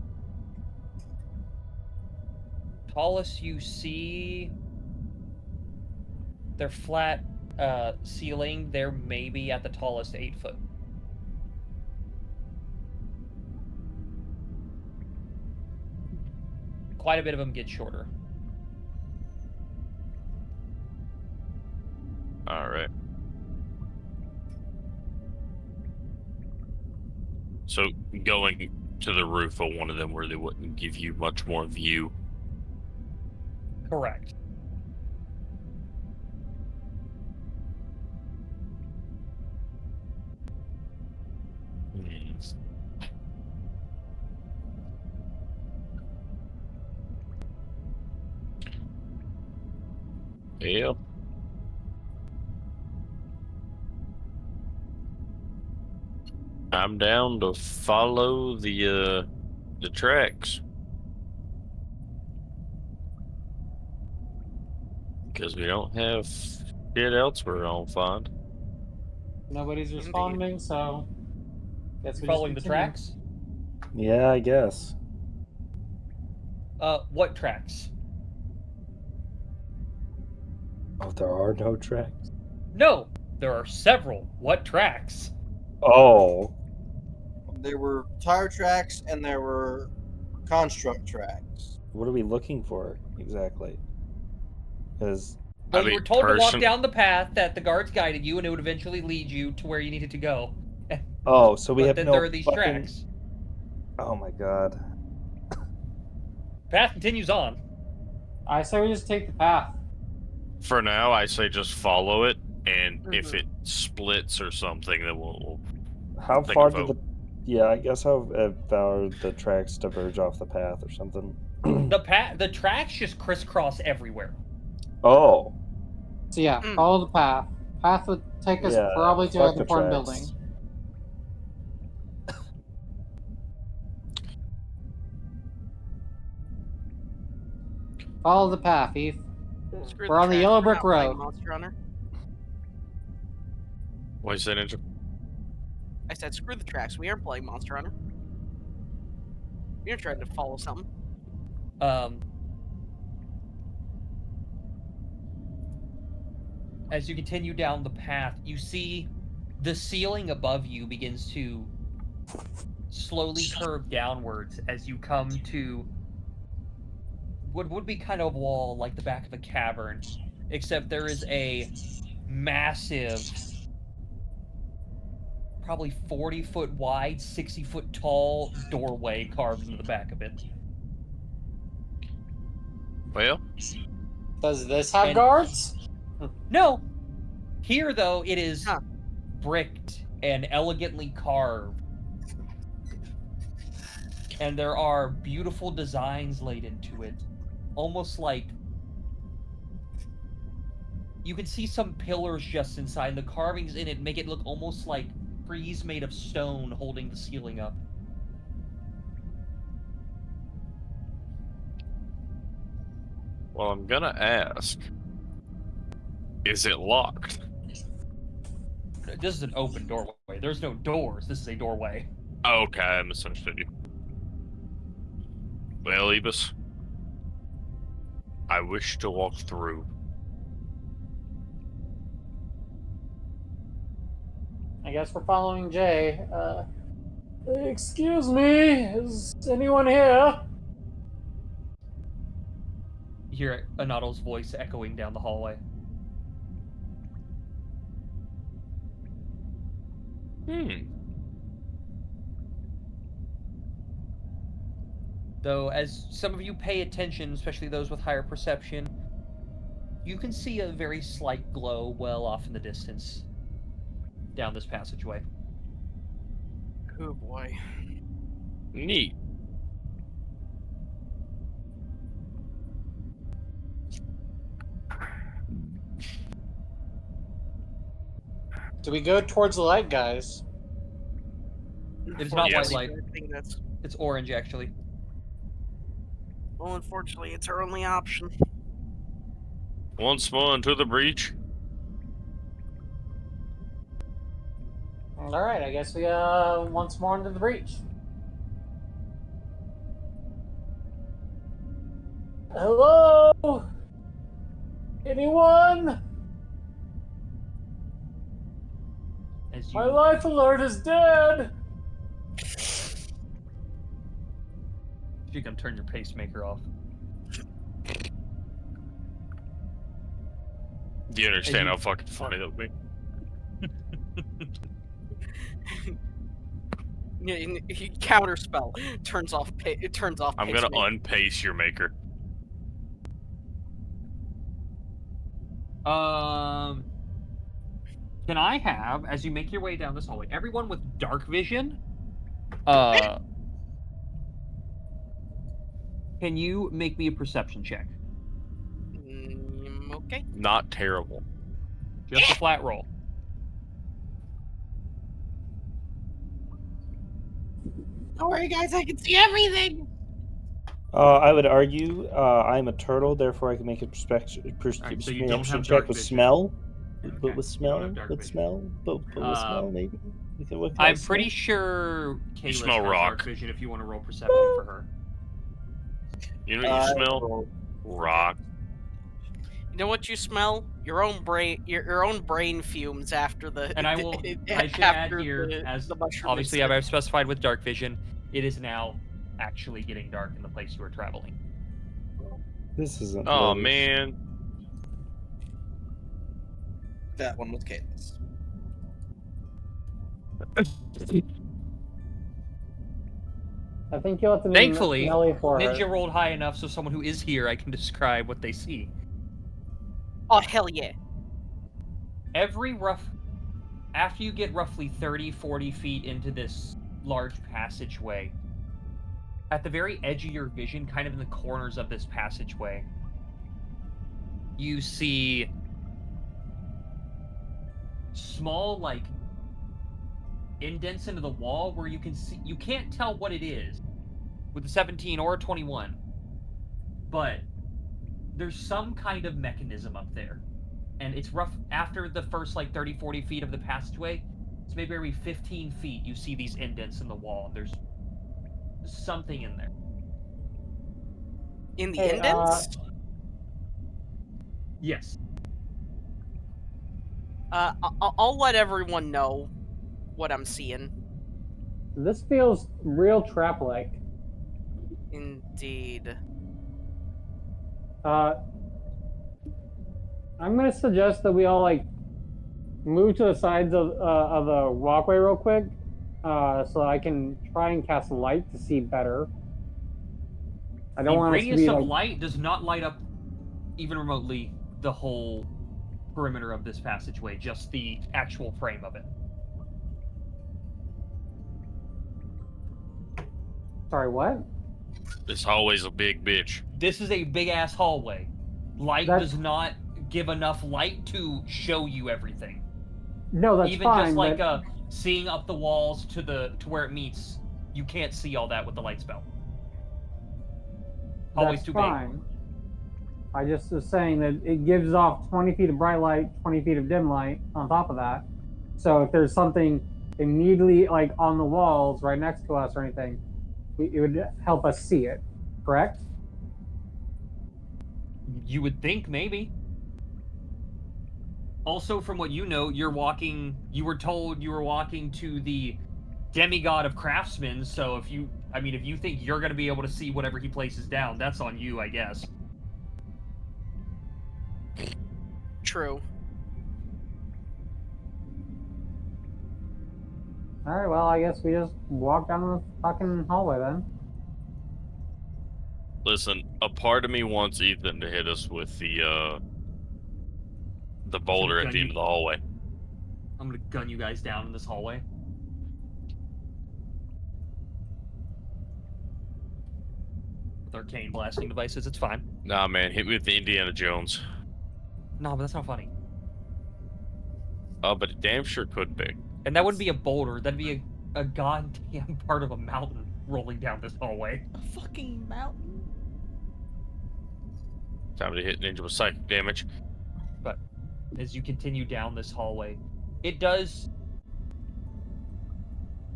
Tallest you see, they're flat ceiling. They're maybe at the tallest 8 foot. Quite a bit of them get shorter. All right. So going to the roof of one of them really wouldn't give you much more view. Correct. Yeah. I'm down to follow the tracks. Because we don't have shit else we're gonna find. Nobody's responding, so guess we Following the just continue. tracks? Yeah, I guess. What tracks? Oh, there are no tracks? No, there are several. What tracks? Oh. There were tire tracks and there were construct tracks. What are we looking for exactly? Because Well, you were told to walk down the path that the guards guided you, and it would eventually lead you to where you needed to go. Oh, so we But have then no there are these fucking... tracks. Oh my god. Path continues on. I say we just take the path. For now, I say just follow it, and if it splits or something, then we'll How take far a did vote. Yeah, I guess how far the tracks diverge off the path or something. The tracks just crisscross everywhere. Oh. So yeah, follow the path. Path would take us Yeah, probably to fuck an the important tracks. building. Follow the path, Heath. Screw We're on the tracks, yellow we're brick not playing road. Monster Hunter. What you say, Ninja? I said, screw the tracks. We aren't playing Monster Hunter. You're trying to follow something. As you continue down the path, you see the ceiling above you begins to slowly curve downwards as you come to what would be kind of a wall like the back of a cavern, except there is a massive, probably 40-foot wide, 60-foot tall doorway carved into the back of it. Well, does this have guards? No. Here, though, it is bricked and elegantly carved. And there are beautiful designs laid into it. Almost like... You can see some pillars just inside. The carvings in it make it look almost like trees made of stone holding the ceiling up. Well, I'm gonna ask. Is it locked? This is an open doorway. There's no doors. This is a doorway. Okay, I misunderstood you. Well, Ebus, I wish to walk through. I guess we're following Jay. Excuse me, is anyone here? You hear Anato's voice echoing down the hallway. Though, as some of you pay attention, especially those with higher perception, you can see a very slight glow well off in the distance down this passageway. Oh boy. Neat. Do we go towards the light, guys? It is not Yes. white light. I think that's... It's orange, actually. Well, unfortunately, it's our only option. Once more into the breach. Alright, I guess we once more into the breach. Hello? Anyone? As you... My life alert is dead! You can turn your pacemaker off. Do you understand how fucking funny that would be? He counterspell turns off. It turns off. I'm gonna unpace your maker. Can I have, as you make your way down this hallway, everyone with dark vision, can you make me a perception check? Okay. Not terrible. Just a flat roll. Don't worry, guys. I can see everything. I would argue I'm a turtle, therefore I can make a perception Right, so you don't have check dark with vision. smell. Okay, But with you smell, don't have dark with vision. smell, but with smell, maybe. What can I I'm pretty smell? sure Kayla smell has rock. dark vision if you want to roll perception for her. You know what you smell? Rock. You know what you smell? Your own brain. Your own brain fumes after the. And I will. I should add after here, the as mushroom obviously incident. I've specified with dark vision, it is now actually getting dark in the place you are traveling. This isn't. Oh really- man. That one was Kayla's. I think you'll have to do Thankfully, Nelly for her. Ninja rolled high enough so someone who is here, I can describe what they see. Oh hell yeah! After you get roughly 30, 40 feet into this large passageway, at the very edge of your vision, kind of in the corners of this passageway, you see small, like, indents into the wall where you can't tell what it is with a 17 or a 21, but there's some kind of mechanism up there. And it's rough after the first, like, 30, 40 feet of the passageway. It's maybe every 15 feet you see these indents in the wall. There's something in there. In the Hey, indents? Yes. I'll let everyone know what I'm seeing. This feels real trap-like. Indeed. I'm gonna suggest that we all like move to the sides of the walkway real quick, so I can try and cast light to see better. I don't The want us to radius be of like... light does not light up even remotely the whole perimeter of this passageway, just the actual frame of it. Sorry, what? This hallway's a big bitch. This is a big ass hallway. Light That's- does not give enough light to show you everything. No, that's Even fine. just like but... seeing up the walls to where it meets, you can't see all that with the light spell. Hallway's That's too fine. big. I just was saying that it gives off 20 feet of bright light, 20 feet of dim light on top of that. So if there's something immediately like on the walls right next to us or anything, it would help us see it, correct? You would think maybe. Also, from what you know, you were told you were walking to the demigod of craftsmen, so if you think you're going to be able to see whatever he places down, that's on you, I guess. True. Alright, well, I guess we just walk down the fucking hallway then. Listen, a part of me wants Ethan to hit us with the boulder at the end of the hallway. I'm going to gun you guys down in this hallway. With arcane blasting devices, it's fine. Nah, man, hit me with the Indiana Jones. No, but that's not funny. Oh, but it damn sure could be. And that wouldn't be a boulder, that'd be a goddamn part of a mountain rolling down this hallway. A fucking mountain? Time to hit Ninja with psychic damage. But as you continue down this hallway, it does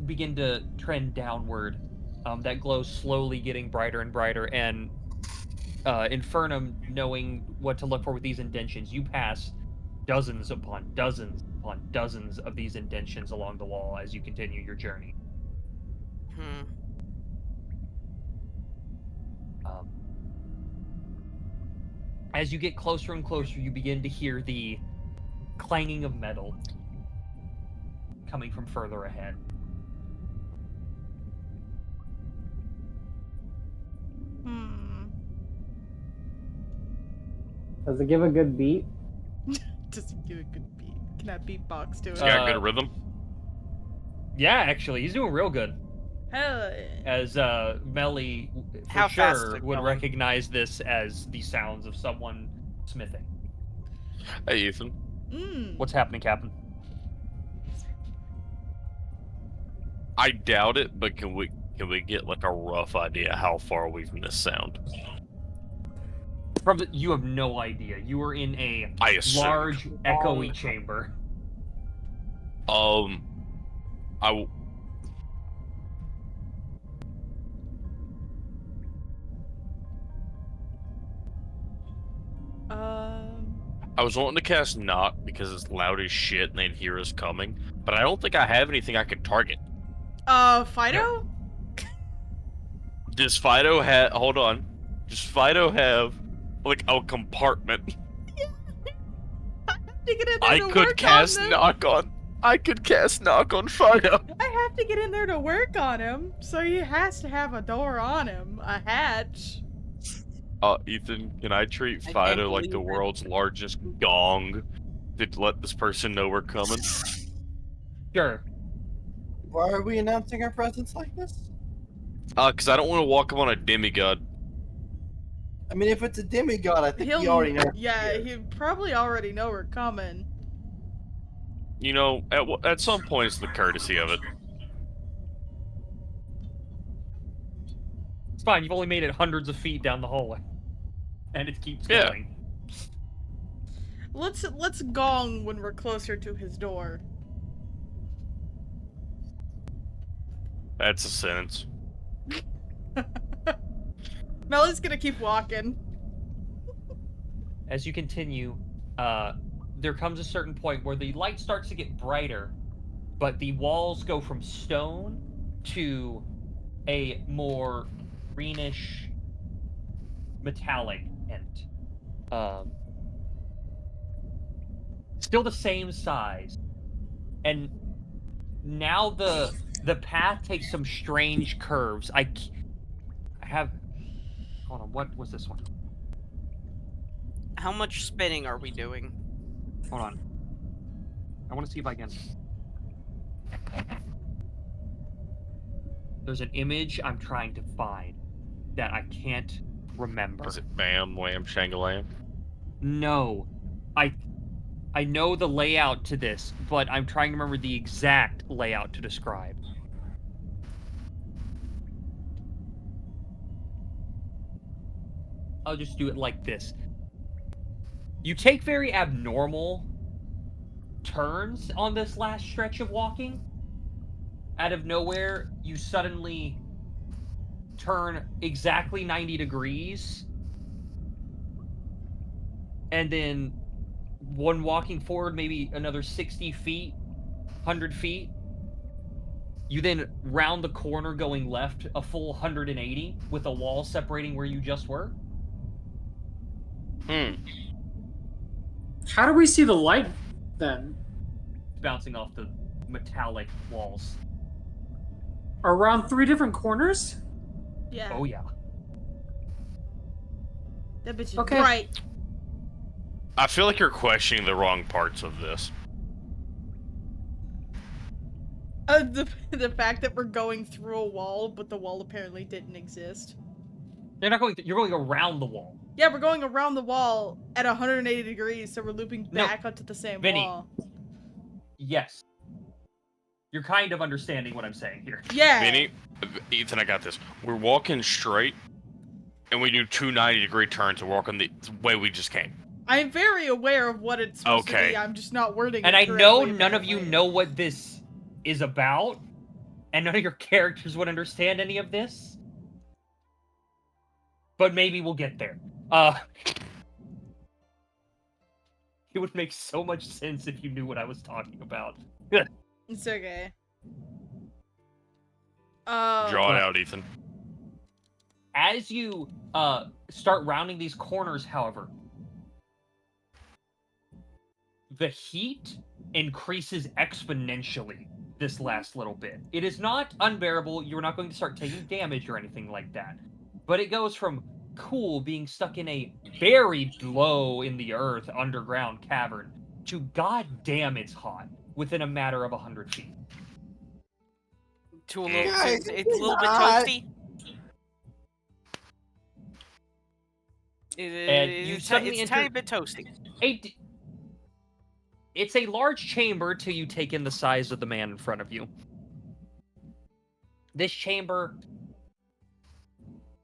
begin to trend downward. That glow slowly getting brighter and brighter, and Infernum, knowing what to look for with these indentions, you pass dozens upon dozens upon dozens of these indentions along the wall as you continue your journey. As you get closer and closer, you begin to hear the clanging of metal coming from further ahead. Does it give a good beat? Does it give a good beat? Can I beatbox to it? It's got good rhythm. Yeah, actually, he's doing real good. Hell yeah. As Melly, for How fast is sure, it would going? recognize this as the sounds of someone smithing. Hey, Ethan. What's happening, Captain? I doubt it, but can we get like a rough idea how far are we from this sound? You have no idea. You are in a I assumed. large, echoey chamber. I was wanting to cast Knock because it's loud as shit and they'd hear us coming, but I don't think I have anything I could target. Fido? Does Fido have... Hold on. Does Fido have, like, a compartment? I could cast Knock on... I could cast Knock on Fido. I have to get in there to work on him, so he has to have a door on him, a hatch. Ethan, can I treat Fido like the world's largest gong to let this person know we're coming? Sure. Why are we announcing our presence like this? Because I don't want to walk up on a demigod. I mean, if it's a demigod, I think he already knows. Yeah, he probably already know we're coming. You know, at some point it's the courtesy of it. It's fine, you've only made it hundreds of feet down the hallway. And it keeps going. Let's gong when we're closer to his door. That's a sentence. Melly's gonna keep walking. As you continue, there comes a certain point where the light starts to get brighter, but the walls go from stone to a more greenish metallic tint. Still the same size. And now the path takes some strange curves. I have... Hold on, what was this one? How much spinning are we doing? Hold on. I want to see if I can... There's an image I'm trying to find that I can't remember. Is it Bam Wham Shangalam? No. I know the layout to this, but I'm trying to remember the exact layout to describe. I'll just do it like this. You take very abnormal turns on this last stretch of walking. Out of nowhere, you suddenly turn exactly 90 degrees. And then one walking forward, maybe another 60 feet, 100 feet. You then round the corner going left a full 180 with a wall separating where you just were. How do we see the light then? It's bouncing off the metallic walls. Around 3 different corners? Yeah. Oh, yeah. That bitch is Okay. bright. I feel like you're questioning the wrong parts of this. The fact that we're going through a wall, but the wall apparently didn't exist. You're not going. You're going around the wall. Yeah, we're going around the wall at 180 degrees, so we're looping No, back onto the same Vinny. wall. Yes. You're kind of understanding what I'm saying here. Yeah. Vinny, Ethan, I got this. We're walking straight, and we do 2 90-degree turns and walk on the way we just came. I'm very aware of what it's supposed to be. I'm just not wording And it I know correctly, none of apparently. you know what this is about, and none of your characters would understand any of this. But maybe we'll get there. It would make so much sense if you knew what I was talking about. It's okay. Draw it out, Ethan. As you start rounding these corners, however, the heat increases exponentially this last little bit. It is not unbearable. You're not going to start taking damage or anything like that. But it goes from cool, being stuck in a buried low in the earth underground cavern, to goddamn it's hot within a matter of 100 feet. To a little, Guys, it's a little bit not. toasty. And you suddenly It's a enter tiny bit toasty. It's a large chamber till you take in the size of the man in front of you. This chamber,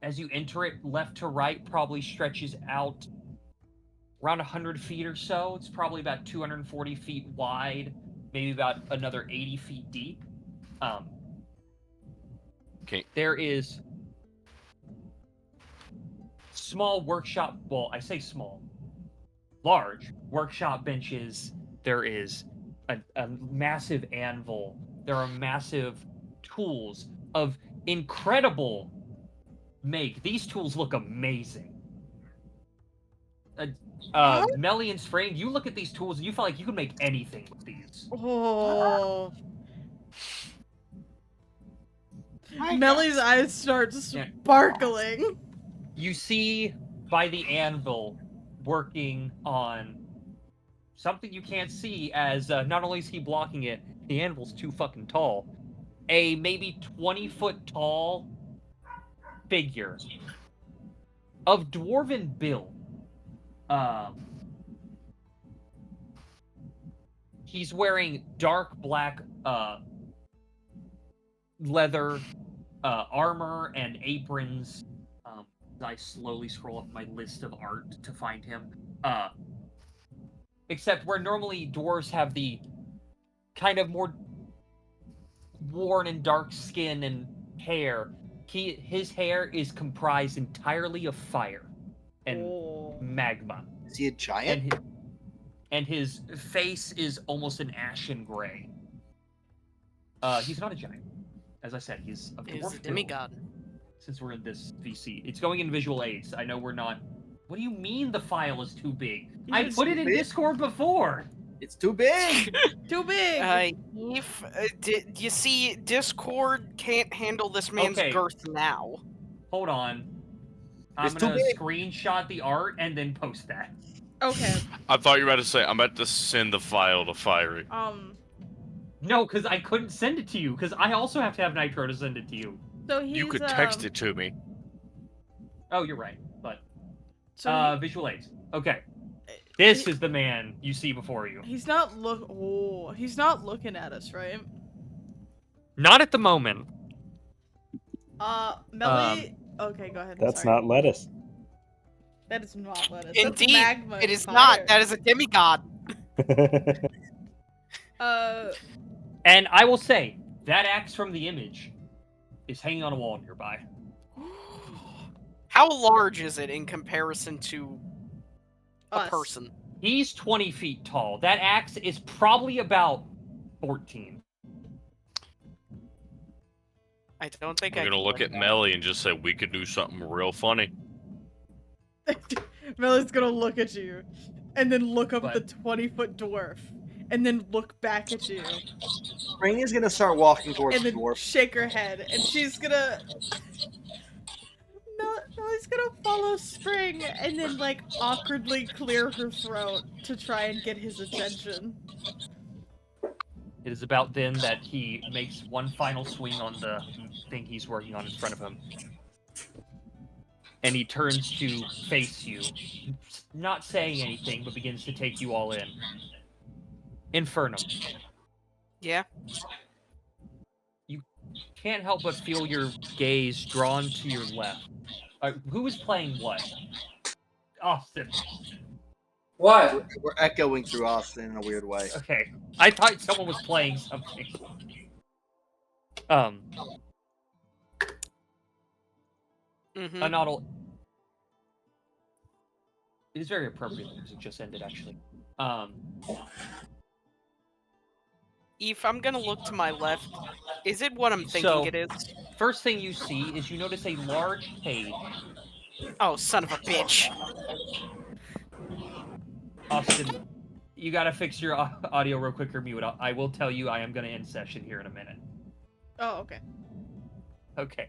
as you enter it left to right, probably stretches out around 100 feet or so. It's probably about 240 feet wide, maybe about another 80 feet deep. Okay. There is small workshop, well, I say small, large workshop benches. There is a massive anvil. There are massive tools of incredible make. These tools look amazing. Melly and Sprain, you look at these tools and you feel like you could make anything with these. Oh. Melly's eyes start sparkling. You see by the anvil working on something you can't see, as not only is he blocking it, the anvil's too fucking tall. A maybe 20-foot tall figure of dwarven build. He's wearing dark black leather armor and aprons. I slowly scroll up my list of art to find him. Except where normally dwarves have the kind of more worn and dark skin and hair, his hair is comprised entirely of fire and magma. Is he a giant? And his face is almost an ashen gray. He's not a giant. As I said, he's a He's dwarf a demigod. Since we're in this VC. It's going in visual aids. I know we're not... What do you mean the file is too big? I put it in Discord before! It's too big! Too big! You see, Discord can't handle this man's girth now. Hold on. I'm gonna screenshot the art and then post that. Okay. I thought you were about to say, I'm about to send the file to Fiery. No, because I couldn't send it to you, because I also have to have Nitro to send it to you. So he's, You could text it to me. Oh, you're right. But So visual aids. Okay. This is the man you see before you. he's not he's not looking at us, right? Not at the moment. Melly. Okay, go ahead. That's Sorry. not lettuce. That is not lettuce. That's Indeed, magma it and is fire. not. That is a demigod. And I will say, that axe from the image is hanging on a wall nearby. How large is it in comparison to a person? He's 20 feet tall. That axe is probably about 14. I don't think We're I gonna can look lift at that. Melly and just say we could do something real funny. Melly's gonna look at you, and then look up at the 20-foot dwarf, and then look back at you, Spring is gonna start walking towards and the then dwarf. shake her head, and she's gonna. Melly's gonna follow Spring, and then like awkwardly clear her throat to try and get his attention. It is about then that he makes one final swing on the thing he's working on in front of him. And he turns to face you, not saying anything, but begins to take you all in. Infernum. Yeah. You can't help but feel your gaze drawn to your left. Who is playing what? Austin. What? We're echoing through Austin in a weird way. Okay. I thought someone was playing something. Another. It is very appropriate because it just ended, actually. If I'm gonna look to my left, is it what I'm thinking it is? First thing you see is you notice a large cage. Oh, son of a bitch. Austin, you gotta fix your audio real quick or mute. I will tell you I am gonna end session here in a minute. Oh, okay. Okay.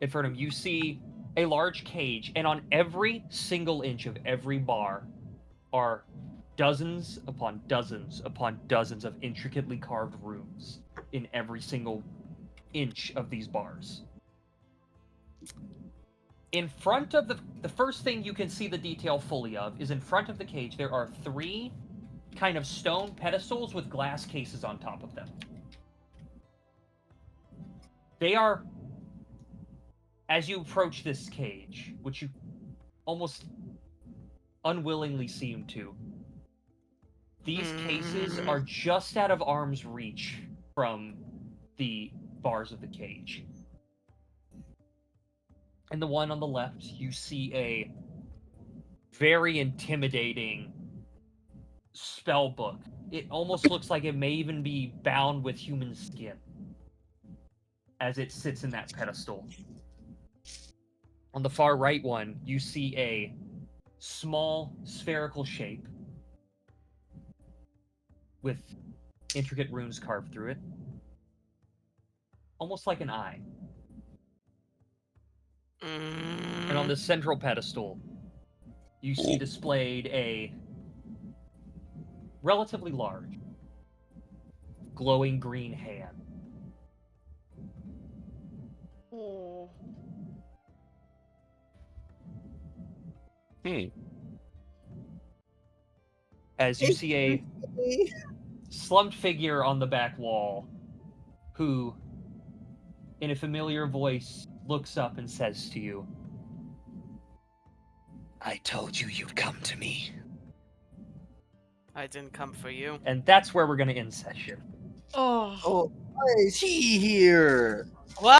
Infernum, you see a large cage, and on every single inch of every bar are dozens upon dozens upon dozens of intricately carved runes in every single inch of these bars. In front of the first thing you can see the detail fully of is in front of the cage there are 3 kind of stone pedestals with glass cases on top of them. They are, as you approach this cage, which you almost unwillingly seem to, these cases are just out of arm's reach from the bars of the cage. And the one on the left, you see a very intimidating spell book. It almost looks like it may even be bound with human skin as it sits in that pedestal. On the far right one, you see a small spherical shape with intricate runes carved through it. Almost like an eye. And on the central pedestal, you see displayed a relatively large, glowing green hand. Oh. As you see a slumped figure on the back wall who, in a familiar voice, looks up and says to you, "I told you you'd come to me." I didn't come for you. And that's where we're going to end session. Oh. Oh, why is he here? What?